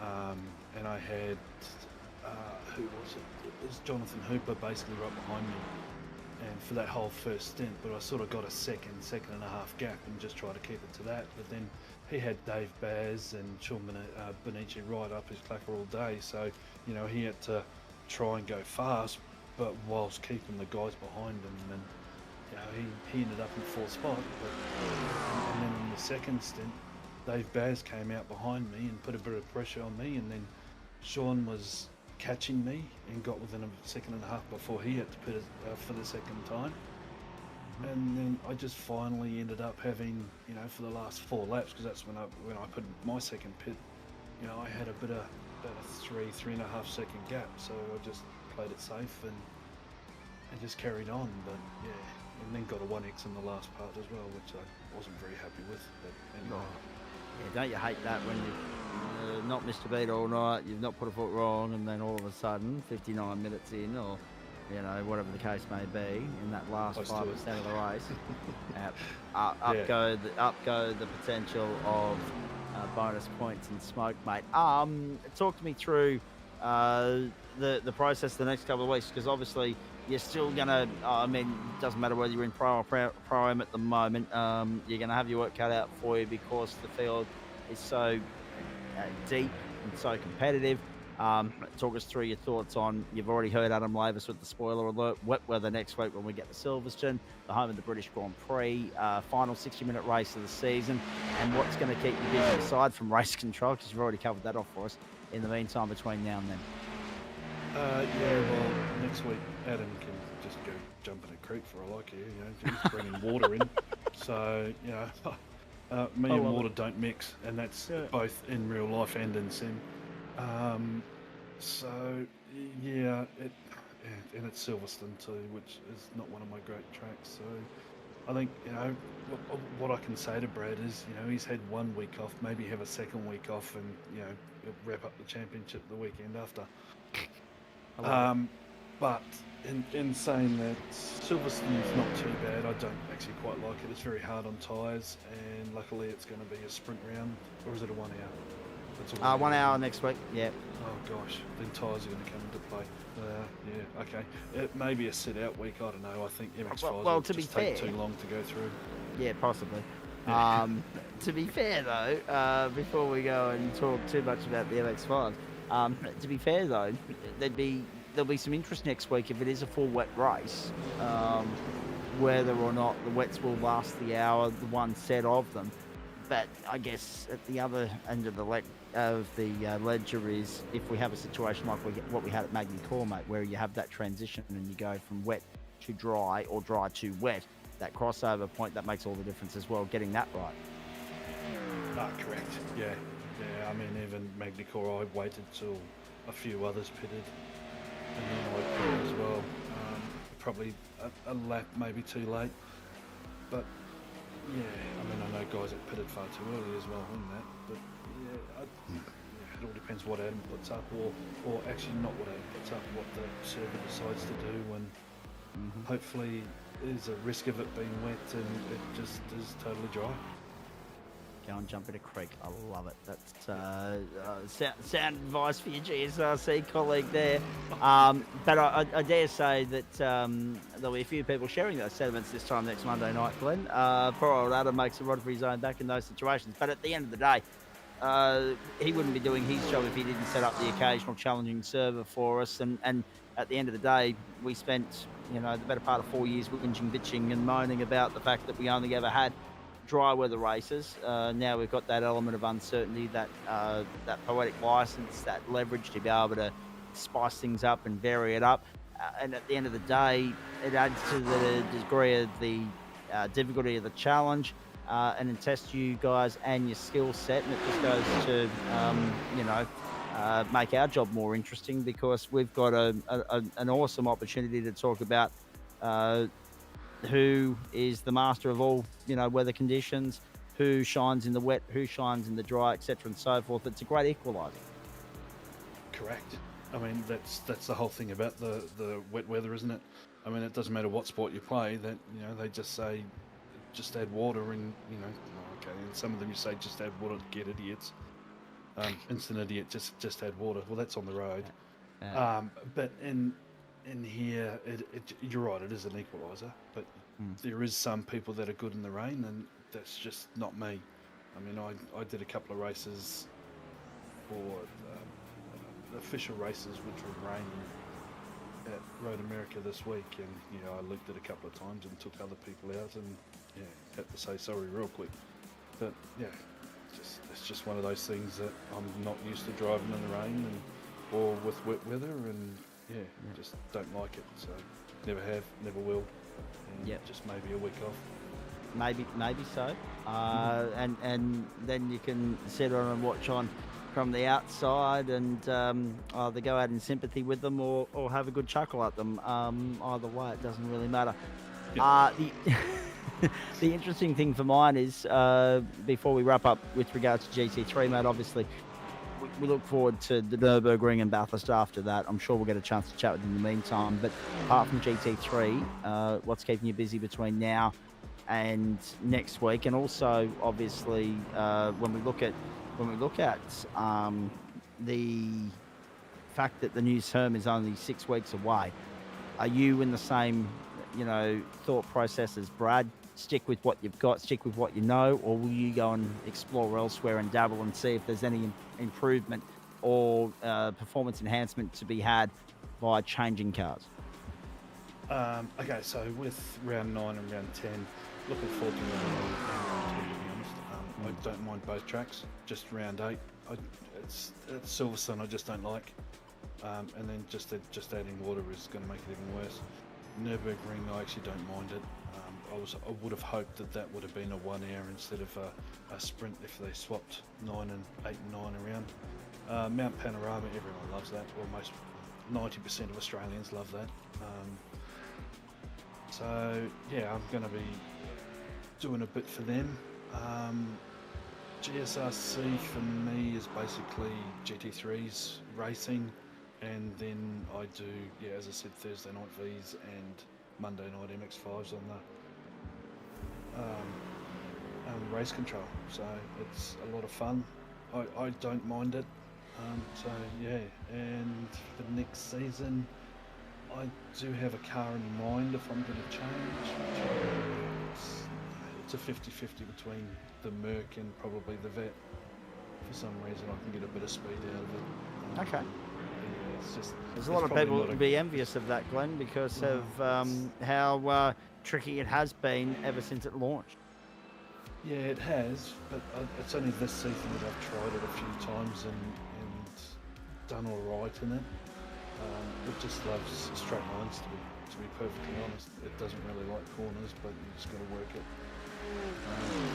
and I had, who was it? It was Jonathan Hooper basically right behind me, and for that whole first stint, but I sort of got a second and a half gap and just tried to keep it to that. But then he had Dave Baz and Sean Benici right up his clacker all day, so he had to try and go fast, but whilst keeping the guys behind him, and he ended up in fourth spot. And then in the second stint, Dave Baz came out behind me and put a bit of pressure on me, and then Sean was catching me and got within a second and a half before he had to pit for the second time. And then I just finally ended up having, for the last 4 laps, because that's when I put my second pit, I had about a 3.5 second gap. So I just played it safe and just carried on. But yeah, and then got a 1x in the last part as well, which I wasn't very happy with. But anyway. Yeah, don't you hate that when you've not missed a beat all night, you've not put a foot wrong, and then all of a sudden, 59 minutes in, or whatever the case may be, in that last 5% of the race, up go the potential of bonus points and smoke, mate. Talk to me through the process the next couple of weeks, because obviously you're still gonna. It doesn't matter whether you're in pro or pro-am at the moment. You're gonna have your work cut out for you, because the field is so deep and so competitive. Talk us through your thoughts on, you've already heard Adam Lavis with the spoiler alert, wet weather next week when we get to Silverstone, the home of the British Grand Prix, final 60-minute race of the season, and what's going to keep you busy aside from race control, because you've already covered that off for us, in the meantime between now and then. Well, next week Adam can just go jump in a creek for all I care, he's bringing water in, so, me and water don't mix, and that's both in real life and in sim. And it's Silverstone too, which is not one of my great tracks. So I think, what I can say to Brad is, he's had 1 week off, maybe have a second week off, and wrap up the championship the weekend after. But in saying that, Silverstone's not too bad. I don't actually quite like it. It's very hard on tyres, and luckily it's going to be a sprint round, or is it a 1 hour? 1 hour next week, yeah. Oh gosh, then tyres are going to come into play. Okay. It may be a sit-out week, I don't know. I think MX5 will just take too long to go through. Yeah, possibly. To be fair though, before we go and talk too much about the MX5, to be fair though, there'll be some interest next week if it is a full wet race, whether or not the wets will last the hour, the one set of them. But I guess at the other end of the ledger is, if we have a situation like what we had at Magny Core, mate, where you have that transition and you go from wet to dry or dry to wet, that crossover point, that makes all the difference as well, getting that right. Correct. Yeah. I mean, even Magny Core, I waited till a few others pitted, and then I pitted as well. Probably a lap maybe too late, but yeah, I mean, I know guys that pitted far too early as well in that, but it all depends what Adam puts up, or actually not what Adam puts up, what the server decides to do, and hopefully there's a risk of it being wet and it just is totally dry. Go and jump in a creek. I love it. That's sound advice for your GSRC colleague there. But I dare say that there'll be a few people sharing those sentiments this time next Monday night, Glenn. Poor old Adam makes a rod for his own back in those situations. But at the end of the day, he wouldn't be doing his job if he didn't set up the occasional challenging server for us. And at the end of the day, we spent, the better part of 4 years whinging, bitching, and moaning about the fact that we only ever had dry weather races. Now we've got that element of uncertainty, that poetic license, that leverage to be able to spice things up and vary it up. And at the end of the day, it adds to the degree of the difficulty of the challenge, and it tests you guys and your skill set, and it just goes to make our job more interesting, because we've got an awesome opportunity to talk about who is the master of all weather conditions, who shines in the wet, who shines in the dry, etc., and so forth. It's a great equalizer. Correct. I mean, that's the whole thing about the wet weather, isn't it? I mean, it doesn't matter what sport you play. That they just say, just add water, and okay. And some of them you say, just add water to get idiots. Instant idiot, just add water. Well, that's on the road. But in here, you're right. It is an equaliser, but there is some people that are good in the rain, and that's just not me. I mean, I did a couple of races for official races which were raining at Road America this week, and I leaked it a couple of times and took other people out, and had to say sorry real quick. But it's just one of those things that I'm not used to driving in the rain or with wet weather, and just don't like it. So never have, never will, and just maybe a week off. Maybe so, and then you can sit on and watch on from the outside, and either go out in sympathy with them or have a good chuckle at them. Either way, it doesn't really matter. The interesting thing for mine is, before we wrap up with regards to GT3, mate, obviously we look forward to the Nürburgring and Bathurst after that. I'm sure we'll get a chance to chat with you in the meantime. But apart from GT3, what's keeping you busy between now and next week? And also, obviously, when we look at the fact that the new term is only 6 weeks away, are you in the same thought process as Brad? Stick with what you've got, stick with what you know, or will you go and explore elsewhere and dabble and see if there's any improvement or performance enhancement to be had by changing cars? Okay, so with round 9 and round 10, looking forward to round 10, to be honest. I don't mind both tracks, just round 8. It's Silverstone I just don't like, and then just adding water is going to make it even worse. Nürburgring, I actually don't mind it. I would have hoped that would have been a 1 hour instead of a sprint if they swapped 9 and 8 and 9 around. Mount Panorama, everyone loves that. Almost 90% of Australians love that. So yeah, I'm going to be doing a bit for them. GSRC for me is basically GT3s racing, and then I do, as I said, Thursday night Vs and Monday night MX5s on the race control. So it's a lot of fun. I don't mind it. So yeah, and for next season, I do have a car in mind if I'm going to change. It's a 50-50 between the Merc and probably the Vet. For some reason, I can get a bit of speed out of it. Okay. It's just, there's a lot of people that would be envious of that, Glenn, because of how tricky it has been ever since it launched. Yeah, it has, but it's only this season that I've tried it a few times and done all right in it. It just loves straight lines, to be perfectly honest. It doesn't really like corners, but you just got to work it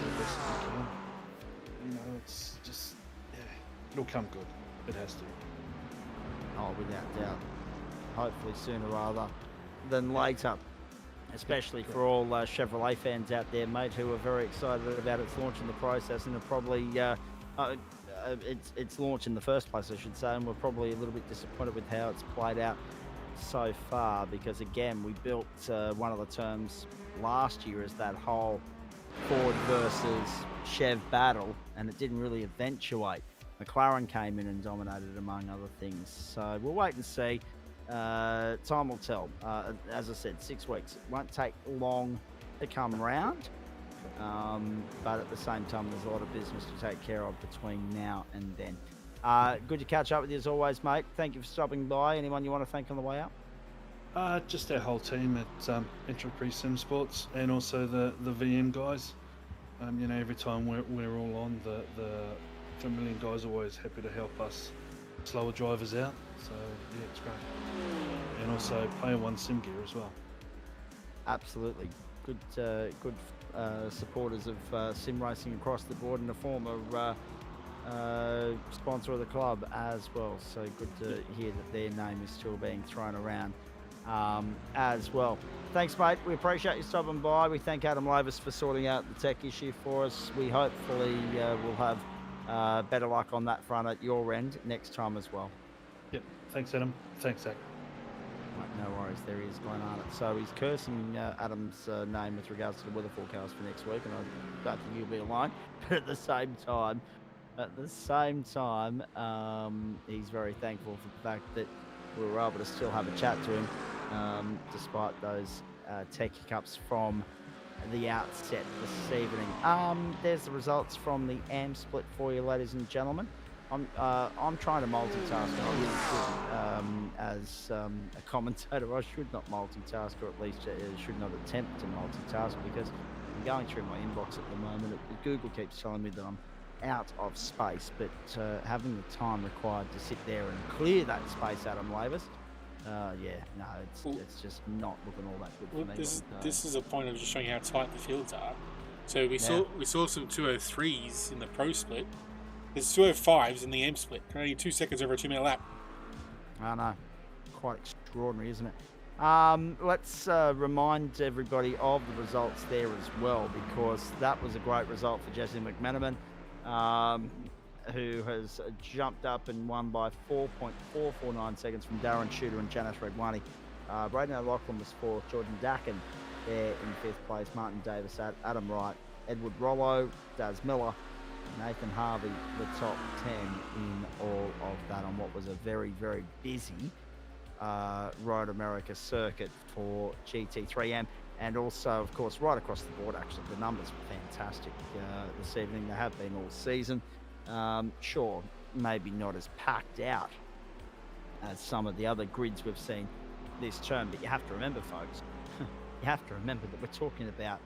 the best you can. It's just, it'll come good. It has to. Oh, without doubt. Hopefully sooner rather than later. Especially for all Chevrolet fans out there, mate, who are very excited about its launch in the process, and are probably its launch in the first place, I should say, and we're probably a little bit disappointed with how it's played out so far, because again, we built one of the terms last year as that whole Ford versus Chev battle, and it didn't really eventuate. McLaren came in and dominated, among other things. So we'll wait and see. Time will tell. As I said, 6 weeks. It won't take long to come round. But at the same time, there's a lot of business to take care of between now and then. Good to catch up with you as always, mate. Thank you for stopping by. Anyone you want to thank on the way out? Just our whole team at Entropy Sim Sports, and also the VM guys. Every time we're all on, the Vermilion guys are always happy to help us slower drivers out. So yeah, it's great. And also Player One Sim Gear as well. Absolutely. Good supporters of sim racing across the board, and a former sponsor of the club as well. So good to hear that their name is still being thrown around as well. Thanks, mate. We appreciate you stopping by. We thank Adam Lovis for sorting out the tech issue for us. We hopefully will have better luck on that front at your end next time as well. Yep. Thanks, Adam. Thanks, Zach. No worries, there he is going on it. So he's cursing Adam's name with regards to the weather forecast for next week, and I don't think he'll be alone. But at the same time, he's very thankful for the fact that we were able to still have a chat to him, despite those tech hiccups from the outset this evening. There's the results from the AM split for you, ladies and gentlemen. I'm trying to multitask, and I really shouldn't. As a commentator, I should not multitask, or at least should not attempt to multitask, because I'm going through my inbox at the moment. Google keeps telling me that I'm out of space, but having the time required to sit there and clear that space, Adam Lavis, it's just not looking all that good for me. This is a point of just showing how tight the fields are. So we saw some 203s in the pro split. There's 205s in the M split. Only 2 seconds over a 2-minute lap. I know. Quite extraordinary, isn't it? Let's remind everybody of the results there as well, because that was a great result for Jesse McMenamin, who has jumped up and won by 4.449 seconds from Darren Shooter and Janice Regwani. Braden O'Loughlin was fourth, Jordan Dakin there in fifth place, Martin Davis, Adam Wright, Edward Rollo, Daz Miller, Nathan Harvey, the top 10 in all of that on what was a very, very busy Road America circuit for GT3M. And also, of course, right across the board, actually, the numbers were fantastic this evening. They have been all season. Sure, maybe not as packed out as some of the other grids we've seen this term, but you have to remember, folks, you have to remember that we're talking about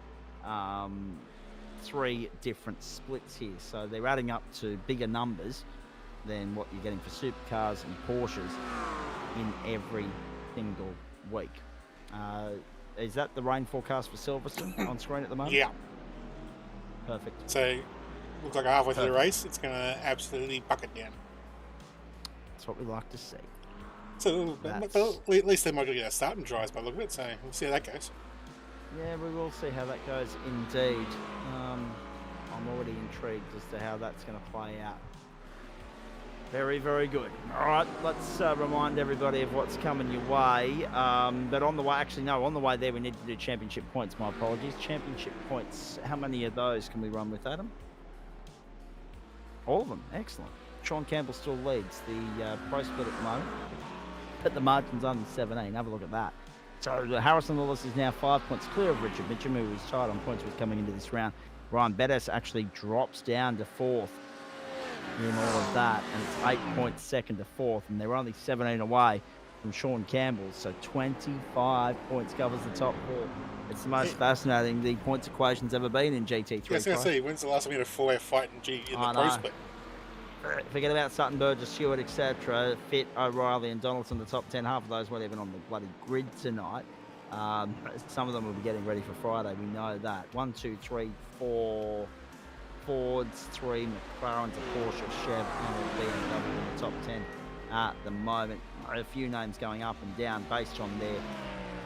3 different splits here, so they're adding up to bigger numbers than what you're getting for supercars and Porsches in every single week. Is that the rain forecast for Silverstone on screen at the moment? Yeah. Perfect. So, looks like halfway through the race, it's going to absolutely bucket down. That's what we like to see. So, but at least they might get a starting dries by the look of it, so we'll see how that goes. Yeah, we will see how that goes indeed. I'm already intrigued as to how that's going to play out. Very, very good. All right, let's remind everybody of what's coming your way. But on the way there we need to do championship points. My apologies. Championship points, how many of those can we run with, Adam? All of them. Excellent. Sean Campbell still leads the pro split at the moment, but the margin's under 17. Have a look at that. So Harrison Lewis is now 5 points clear of Richard Mitchum, who was tied on points with coming into this round. Ryan Bettis actually drops down to 4th in all of that, and it's 8 points second to 4th, and they're only 17 away from Sean Campbell, so 25 points covers the top 4. It's the most fascinating the points equation's ever been in GT3. Yeah, I was going to say, when's the last time you had a 4-way fight in the pro split? Forget about Sutton, Burgess, Stewart, etc. Fitt, O'Reilly and Donaldson, the top 10. Half of those weren't even on the bloody grid tonight. Some of them will be getting ready for Friday. We know that. 1, 2, 3, 4 Fords, 3 McLarens, a Porsche, Chev, and a BMW in the top 10 at the moment. A few names going up and down based on their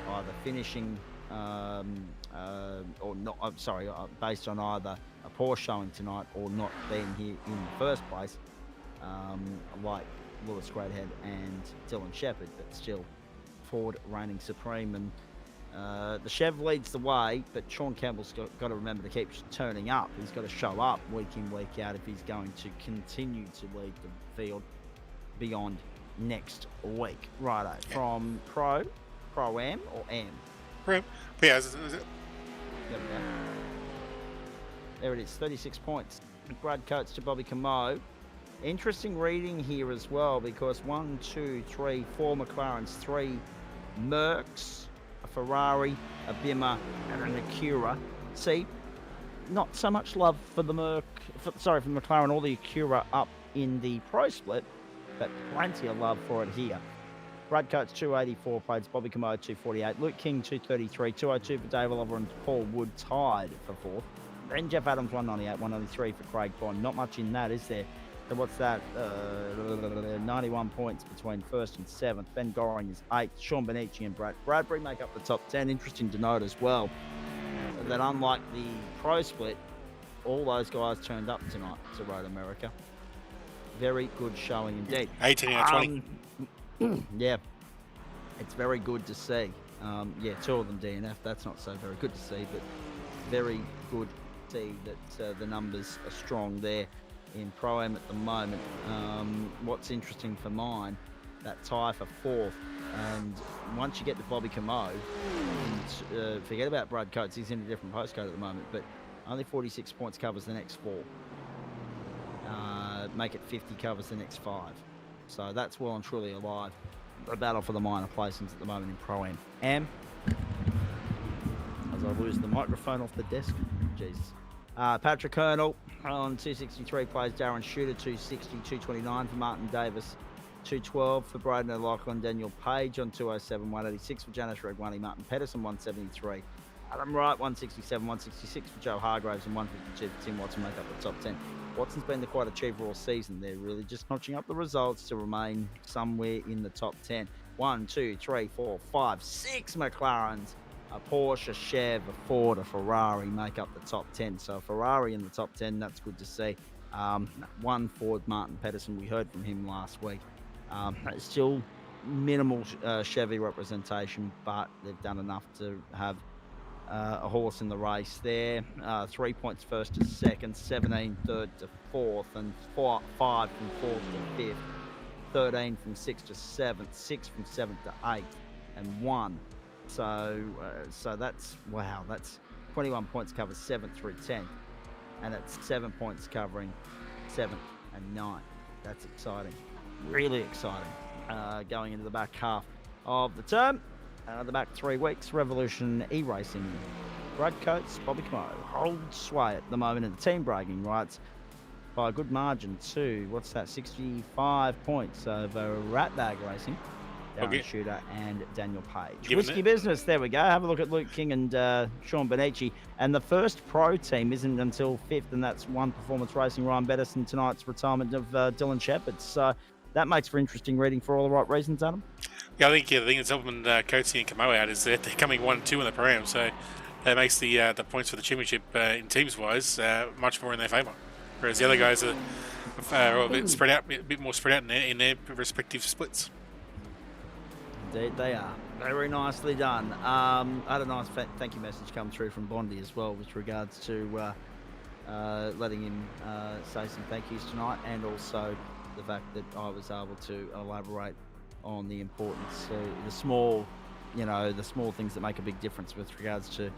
either finishing or not. I'm sorry, based on either a Porsche showing tonight or not being here in the first place, like Lewis Greathead and Dylan Shepherd, but still Ford reigning supreme. And the Chev leads the way, but Sean Campbell's got to remember to keep turning up. He's got to show up week in, week out if he's going to continue to lead the field beyond next week. Righto, from Pro-Am or Am? Pro. Yeah, is it? There we go. There it is, 36 points. Brad Coates to Bobby Camo. Interesting reading here as well, because 1, 2, 3, 4 McLarens, 3 Mercs, a Ferrari, a Bimmer, and an Acura. See, not so much love for the for McLaren or the Acura up in the Pro Split, but plenty of love for it here. Brad Coates 284 plates, Bobby Camo 248, Luke King 233, 202 for Dave Oliver and Paul Wood tied for 4th. Then Jeff Adams 198, 193 for Craig Bond. Not much in that, is there? So what's that? 91 points between 1st and 7th. Ben Goring is 8th. Sean Benici and Brad Bradbury make up the top 10. Interesting to note as well that unlike the Pro Split, all those guys turned up tonight to Road America. Very good showing indeed. 18 out of 20. Yeah, it's very good to see. 2 of them DNF. That's not so very good to see, but very good to see that the numbers are strong there in Pro-Am at the moment. What's interesting for mine, that tie for 4th, and once you get to Bobby Camo, and, forget about Brad Coates, he's in a different postcode at the moment, but only 46 points covers the next 4. Make it 50 covers the next 5. So that's well and truly alive. A battle for the minor placings at the moment in Pro-Am. As I lose the microphone off the desk. Jesus. Patrick Colonel on 263 plays Darren Shooter, 260, 229 for Martin Davis, 212 for Braden O'Loughlin, Daniel Page on 207, 186 for Janice Redwani, Martin Pedersen 173, Adam Wright 167, 166 for Joe Hargraves, and 152 for Tim Watson make up the top 10. Watson's been the quite achiever all season. They're really just notching up the results to remain somewhere in the top 10. 1, 2, 3, 4, 5, 6 McLarens, a Porsche, a Chev, a Ford, a Ferrari make up the top 10. So Ferrari in the top 10, that's good to see. 1 Ford, Martin Pedersen, we heard from him last week. Still minimal Chevy representation, but they've done enough to have a horse in the race there. 3 points 1st to 2nd, 17 3rd to 4th, and 5 from 4th to 5th, 13 from 6th to 7th, 6 from 7th to 8th, and 1. So that's, wow, that's 21 points covers 7th through 10th, and it's 7 points covering 7th and 9th. That's exciting, really exciting. Going into the back half of the term, the back 3 weeks, Revolution E-Racing, Brad Coates, Bobby Camo hold sway at the moment in the team bragging rights by a good margin to, 65 points over Ratbag Racing, Darren Shooter and Daniel Page. Whiskey Business, there we go. Have a look at Luke King and Sean Benici. And the first pro team isn't until 5th, and that's One Performance Racing, Ryan Bettison, tonight's retirement of Dylan Shepherd. So that makes for interesting reading for all the right reasons, Adam. Yeah, I think that's helping Coatsy and Camo out is that they're coming 1 and 2 in the program, so that makes the points for the championship in teams-wise much more in their favour. Whereas the other guys are a bit spread out, a bit more spread out in their respective splits. Indeed, they are. Very nicely done. I had a nice thank you message come through from Bondi as well with regards to letting him say some thank yous tonight, and also the fact that I was able to elaborate on the importance, the small things that make a big difference with regards to,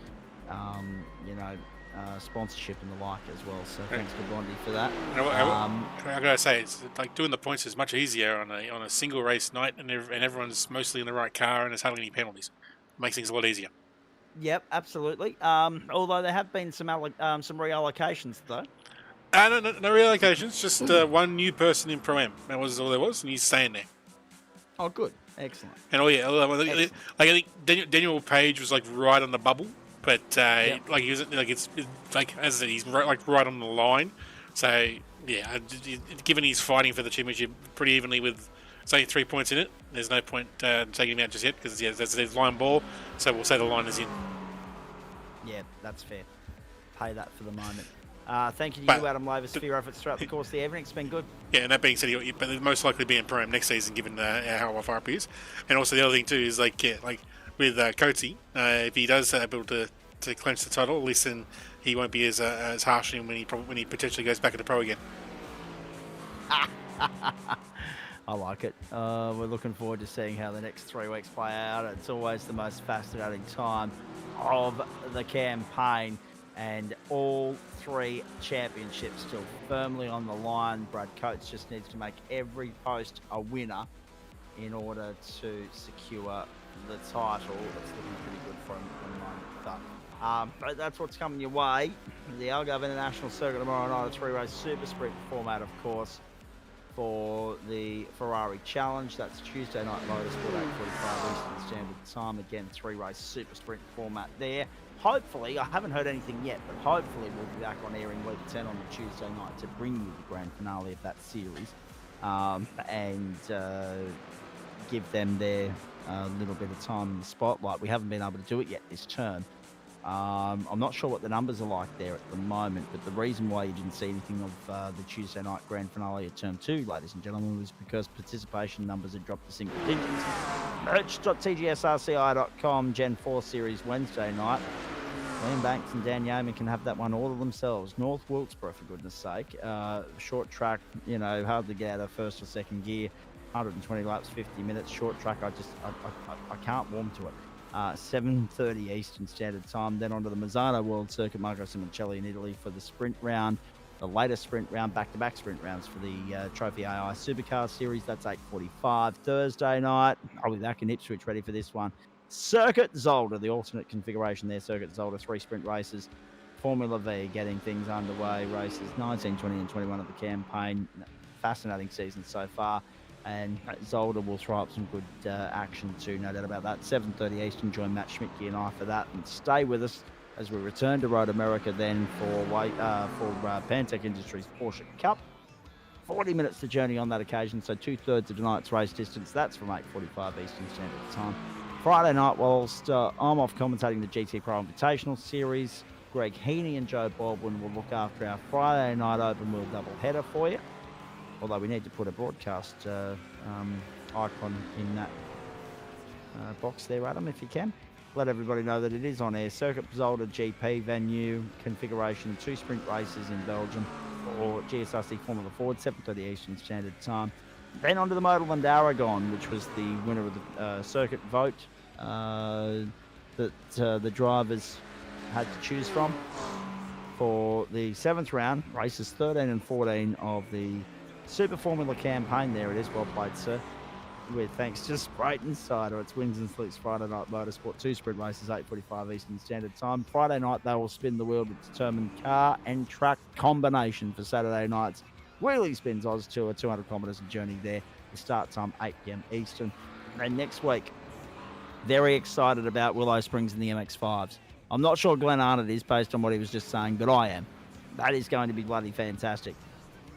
sponsorship and the like as well. So thanks to Bondi for that. I gotta say, it's like doing the points is much easier on a single race night, and everyone's mostly in the right car, and there's hardly any penalties. It makes things a lot easier. Yep, absolutely. Although there have been some reallocations though. No reallocations. Just one new person in Pro-Am. That was all there was, and he's staying there. Oh, good, excellent. And I think Daniel Page was like right on the bubble, but like he was it's like, as I said, he's right on the line. So yeah, given he's fighting for the championship pretty evenly with say 3 points in it, there's no point taking him out just yet because there's line ball. So we'll say the line is in. Yeah, that's fair. Pay that for the moment. Thank you to you, Adam Lavis, for your efforts throughout the course of the evening. It's been good. Yeah, and that being said, but they'll most likely be in Pro-Am next season, given how far up he is. And also the other thing too is like with Coatsy, if he does able to clinch the title, at least then he won't be as harsh on him when he potentially goes back into Pro again. I like it. We're looking forward to seeing how the next 3 weeks play out. It's always the most fascinating time of the campaign. and all 3 championships still firmly on the line. Brad Coates just needs to make every post a winner in order to secure the title. It's looking pretty good for him at the moment. But that's what's coming your way. The Algarve International Circuit tomorrow night, a 3-race super sprint format, of course, for the Ferrari Challenge. That's Tuesday night Motorsport, 8:45 Eastern Standard Time. Again, 3-race super sprint format there. Hopefully, I haven't heard anything yet, but hopefully we'll be back on air in week 10 on the Tuesday night to bring you the grand finale of that series, and give them their little bit of time in the spotlight. We haven't been able to do it yet this term. I'm not sure what the numbers are like there at the moment, but the reason why you didn't see anything of the Tuesday night grand finale of Term 2, ladies and gentlemen, was because participation numbers had dropped to single digits. Merch.tgsrci.com Gen 4 Series Wednesday night. Liam Banks and Dan Yeaman can have that one all of themselves. North Wilkesboro, for goodness sake. Short track, hard to get out of first or second gear. 120 laps, 50 minutes. Short track, I can't warm to it. 7:30 Eastern Standard Time. Then onto the Mazzano World Circuit, Marco Simoncelli in Italy for the sprint round. The latest sprint round, back-to-back sprint rounds for the Trophy AI Supercar Series. That's 8:45 Thursday night. I'll be back in Ipswich ready for this one. Circuit Zolder, the alternate configuration there. Circuit Zolder, 3 sprint races. Formula V getting things underway. Races 19, 20 and 21 of the campaign. Fascinating season so far. And Zolder will throw up some good action too, no doubt about that. 7:30 Eastern, join Matt Schmidtke and I for that. And stay with us as we return to Road America then for Pantech Industries Porsche Cup. 40 minutes to journey on that occasion, so 2/3 of tonight's race distance. That's from 8:45 Eastern Standard Time. Friday night, whilst I'm off commentating the GT Pro Invitational Series, Greg Heaney and Joe Baldwin will look after our Friday night open wheel double header for you. Although we need to put a broadcast icon in that box there, Adam, if you can. Let everybody know that it is on air. Circuit Zolder GP venue configuration, 2 sprint races in Belgium for GSRC Formula Ford, 7:30 Eastern Standard Time. Then onto the Motorland Aragon, which was the winner of the circuit vote that the drivers had to choose from for the 7th round, races 13 and 14 of the Super Formula campaign. There it is. Well played, sir. With thanks to Sprite Insider. It's Wings and Sleeps Friday Night Motorsport. 2 sprint races, 8:45 Eastern Standard Time. Friday night, they will spin the wheel to determine car and track combination for Saturday night's Wheelie Spins Oz Tour. 200 kilometres of journey there. The start time, 8 p.m. Eastern. And next week, very excited about Willow Springs and the MX5s. I'm not sure Glenn Arnott is based on what he was just saying, but I am. That is going to be bloody fantastic.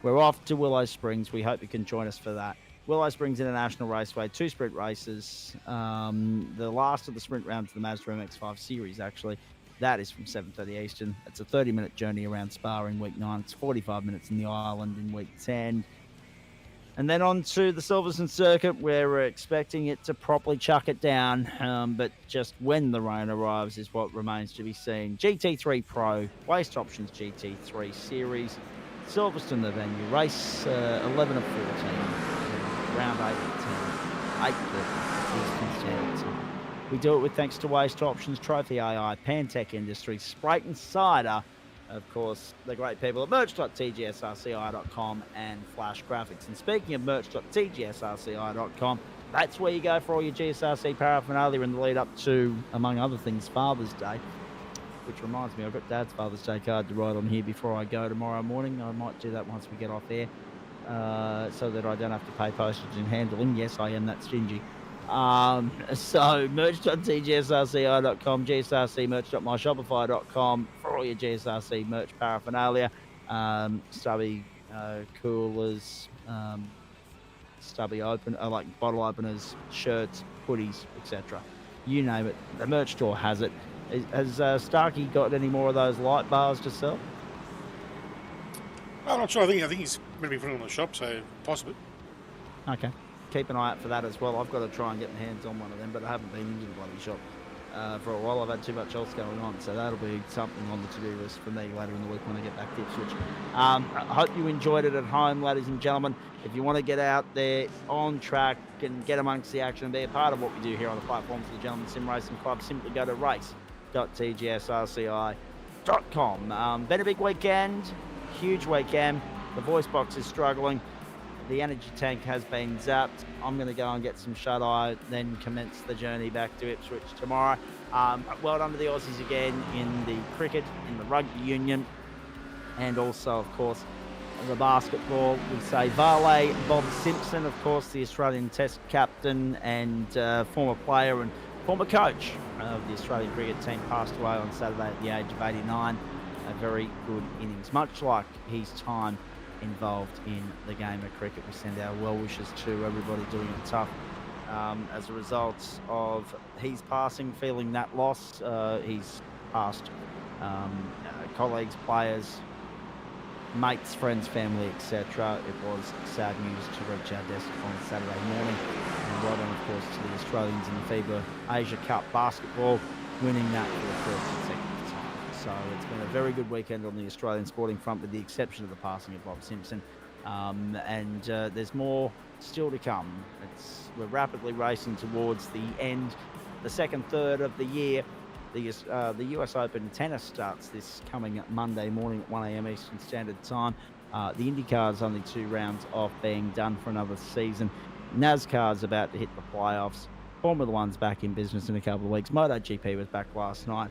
We're off to Willow Springs. We hope you can join us for that. Willow Springs International Raceway, 2 sprint races. The last of the sprint round to the Mazda MX5 series, actually. That is from 7:30 Eastern. It's a 30-minute journey around Spa in week 9. It's 45 minutes in the island in week 10. And then on to the Silverstone Circuit, where we're expecting it to properly chuck it down. But just when the rain arrives is what remains to be seen. GT3 Pro, Waste Options GT3 Series. Silverstone, the venue. Race 11 of 14. Round 8 of 10. 8:30 Eastern Standard Time. We do it with thanks to Waste Options, Trophy AI, Pantech Industries, Sprite and Cider, of course, the great people at merch.tgsrci.com and Flash Graphics. And speaking of merch.tgsrci.com, that's where you go for all your GSRC paraphernalia in the lead up to, among other things, Father's Day. Which reminds me, I've got Dad's Father's Day card to write on here before I go tomorrow morning. I might do that once we get off air, so that I don't have to pay postage and handling. Yes, I am that stingy. So merch.tgsrci.com, GSRC merch.myshopify.com for all your GSRC merch paraphernalia, stubby coolers, stubby like bottle openers, shirts, hoodies, etc. You name it, the merch store has it. Has Starkey got any more of those light bars to sell? I'm not sure. I think he's going to be putting them on the shop, so possibly. Okay. Keep an eye out for that as well. I've got to try and get my hands on one of them, but I haven't been into the bloody shop for a while. I've had too much else going on, so that'll be something on the to-do list for me later in the week when I get back to Ipswich. I hope you enjoyed it at home, ladies and gentlemen. If you want to get out there on track and get amongst the action and be a part of what we do here on the platforms of the Gentleman Sim Racing Club, simply go to race.tgsrci.com GT3.com. Been a big weekend, huge weekend. The voice box is struggling. The energy tank has been zapped. I'm going to go and get some shut-eye, then commence the journey back to Ipswich tomorrow. Well done to the Aussies again in the cricket, in the rugby union, and also, of course, the basketball. We say Varley Bob Simpson, of course, the Australian Test captain and former player and former coach of the Australian cricket team, passed away on Saturday at the age of 89. A very good innings, much like his time involved in the game of cricket. We send our well wishes to everybody doing it tough as a result of his passing, feeling that loss. He's passed colleagues, players, mates, friends, family, etc. It was sad news to reach our desk on Saturday morning. And well done, of course, to the Australians in the FIBA Asia Cup basketball, winning that for the first consecutive time. So it's been a very good weekend on the Australian sporting front, with the exception of the passing of Bob Simpson. And there's more still to come. We're rapidly racing towards the end, the second third of the year. The US Open tennis starts this coming Monday morning at 1 a.m. Eastern Standard Time. The IndyCar's only 2 rounds off being done for another season. NASCAR's about to hit the playoffs. Formula One's back in business in a couple of weeks. MotoGP was back last night.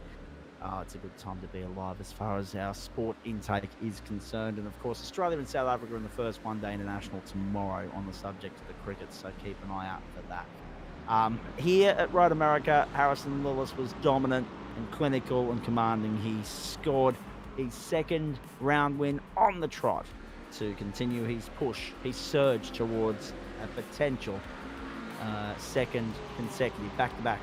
It's a good time to be alive as far as our sport intake is concerned. And of course, Australia and South Africa in the first one-day international tomorrow on the subject of the cricket, so keep an eye out for that. Here at Road America, Harrison Lillis was dominant and clinical and commanding. He scored his second round win on the trot to continue his push, his surge towards a potential second consecutive back-to-back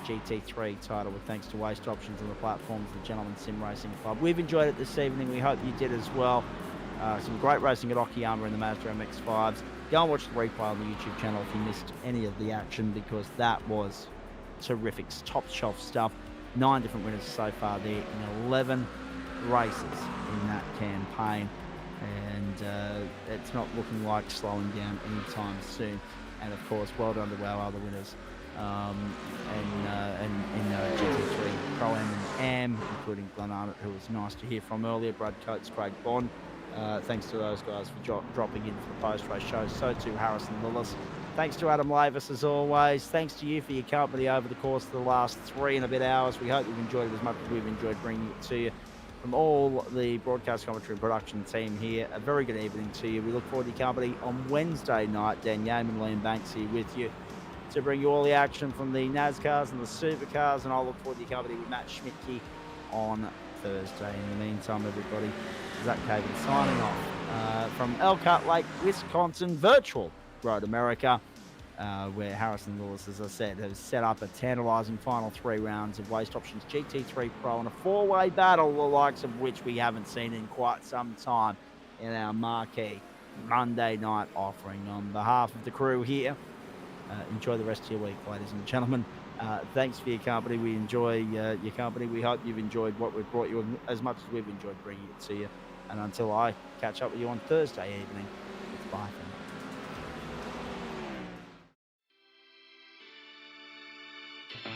GT3 title, with thanks to Waste Options and the platforms of the Gentleman Sim Racing Club. We've enjoyed it this evening. We hope you did as well. Some great racing at Okayama in the Mazda MX5s. Go and watch the replay on the YouTube channel if you missed any of the action, because that was terrific, top shelf stuff. 9 different winners so far there in 11 races in that campaign, and it's not looking like slowing down anytime soon. And of course, well done to our other winners in GT3 Pro Am and Am, including Glenn Arnott, who was nice to hear from earlier, Brad Coates, Craig Bond. Thanks to those guys for dropping in for the post-race shows. So too Harrison Lillis. Thanks to Adam Lavis as always. Thanks to you for your company over the course of the last 3 and a bit hours. We hope you've enjoyed it as much as we've enjoyed bringing it to you. From all the broadcast commentary and production team here, a very good evening to you. We look forward to your company on Wednesday night. Dan Yeaman, Liam Banks here with you to bring you all the action from the NASCARs and the Supercars, and I'll look forward to your company with Matt Schmidtke on Thursday. In the meantime, everybody, Zach Caven signing off from Elkhart Lake, Wisconsin, virtual Road America, where Harrison Lillis, as I said, has set up a tantalising final 3 rounds of Waste Options GT3 Pro in a 4-way battle, the likes of which we haven't seen in quite some time in our marquee Monday night offering. On behalf of the crew here, enjoy the rest of your week, ladies and gentlemen. Thanks for your company. We enjoy your company. We hope you've enjoyed what we've brought you as much as we've enjoyed bringing it to you. And until I catch up with you on Thursday evening, it's bye for now.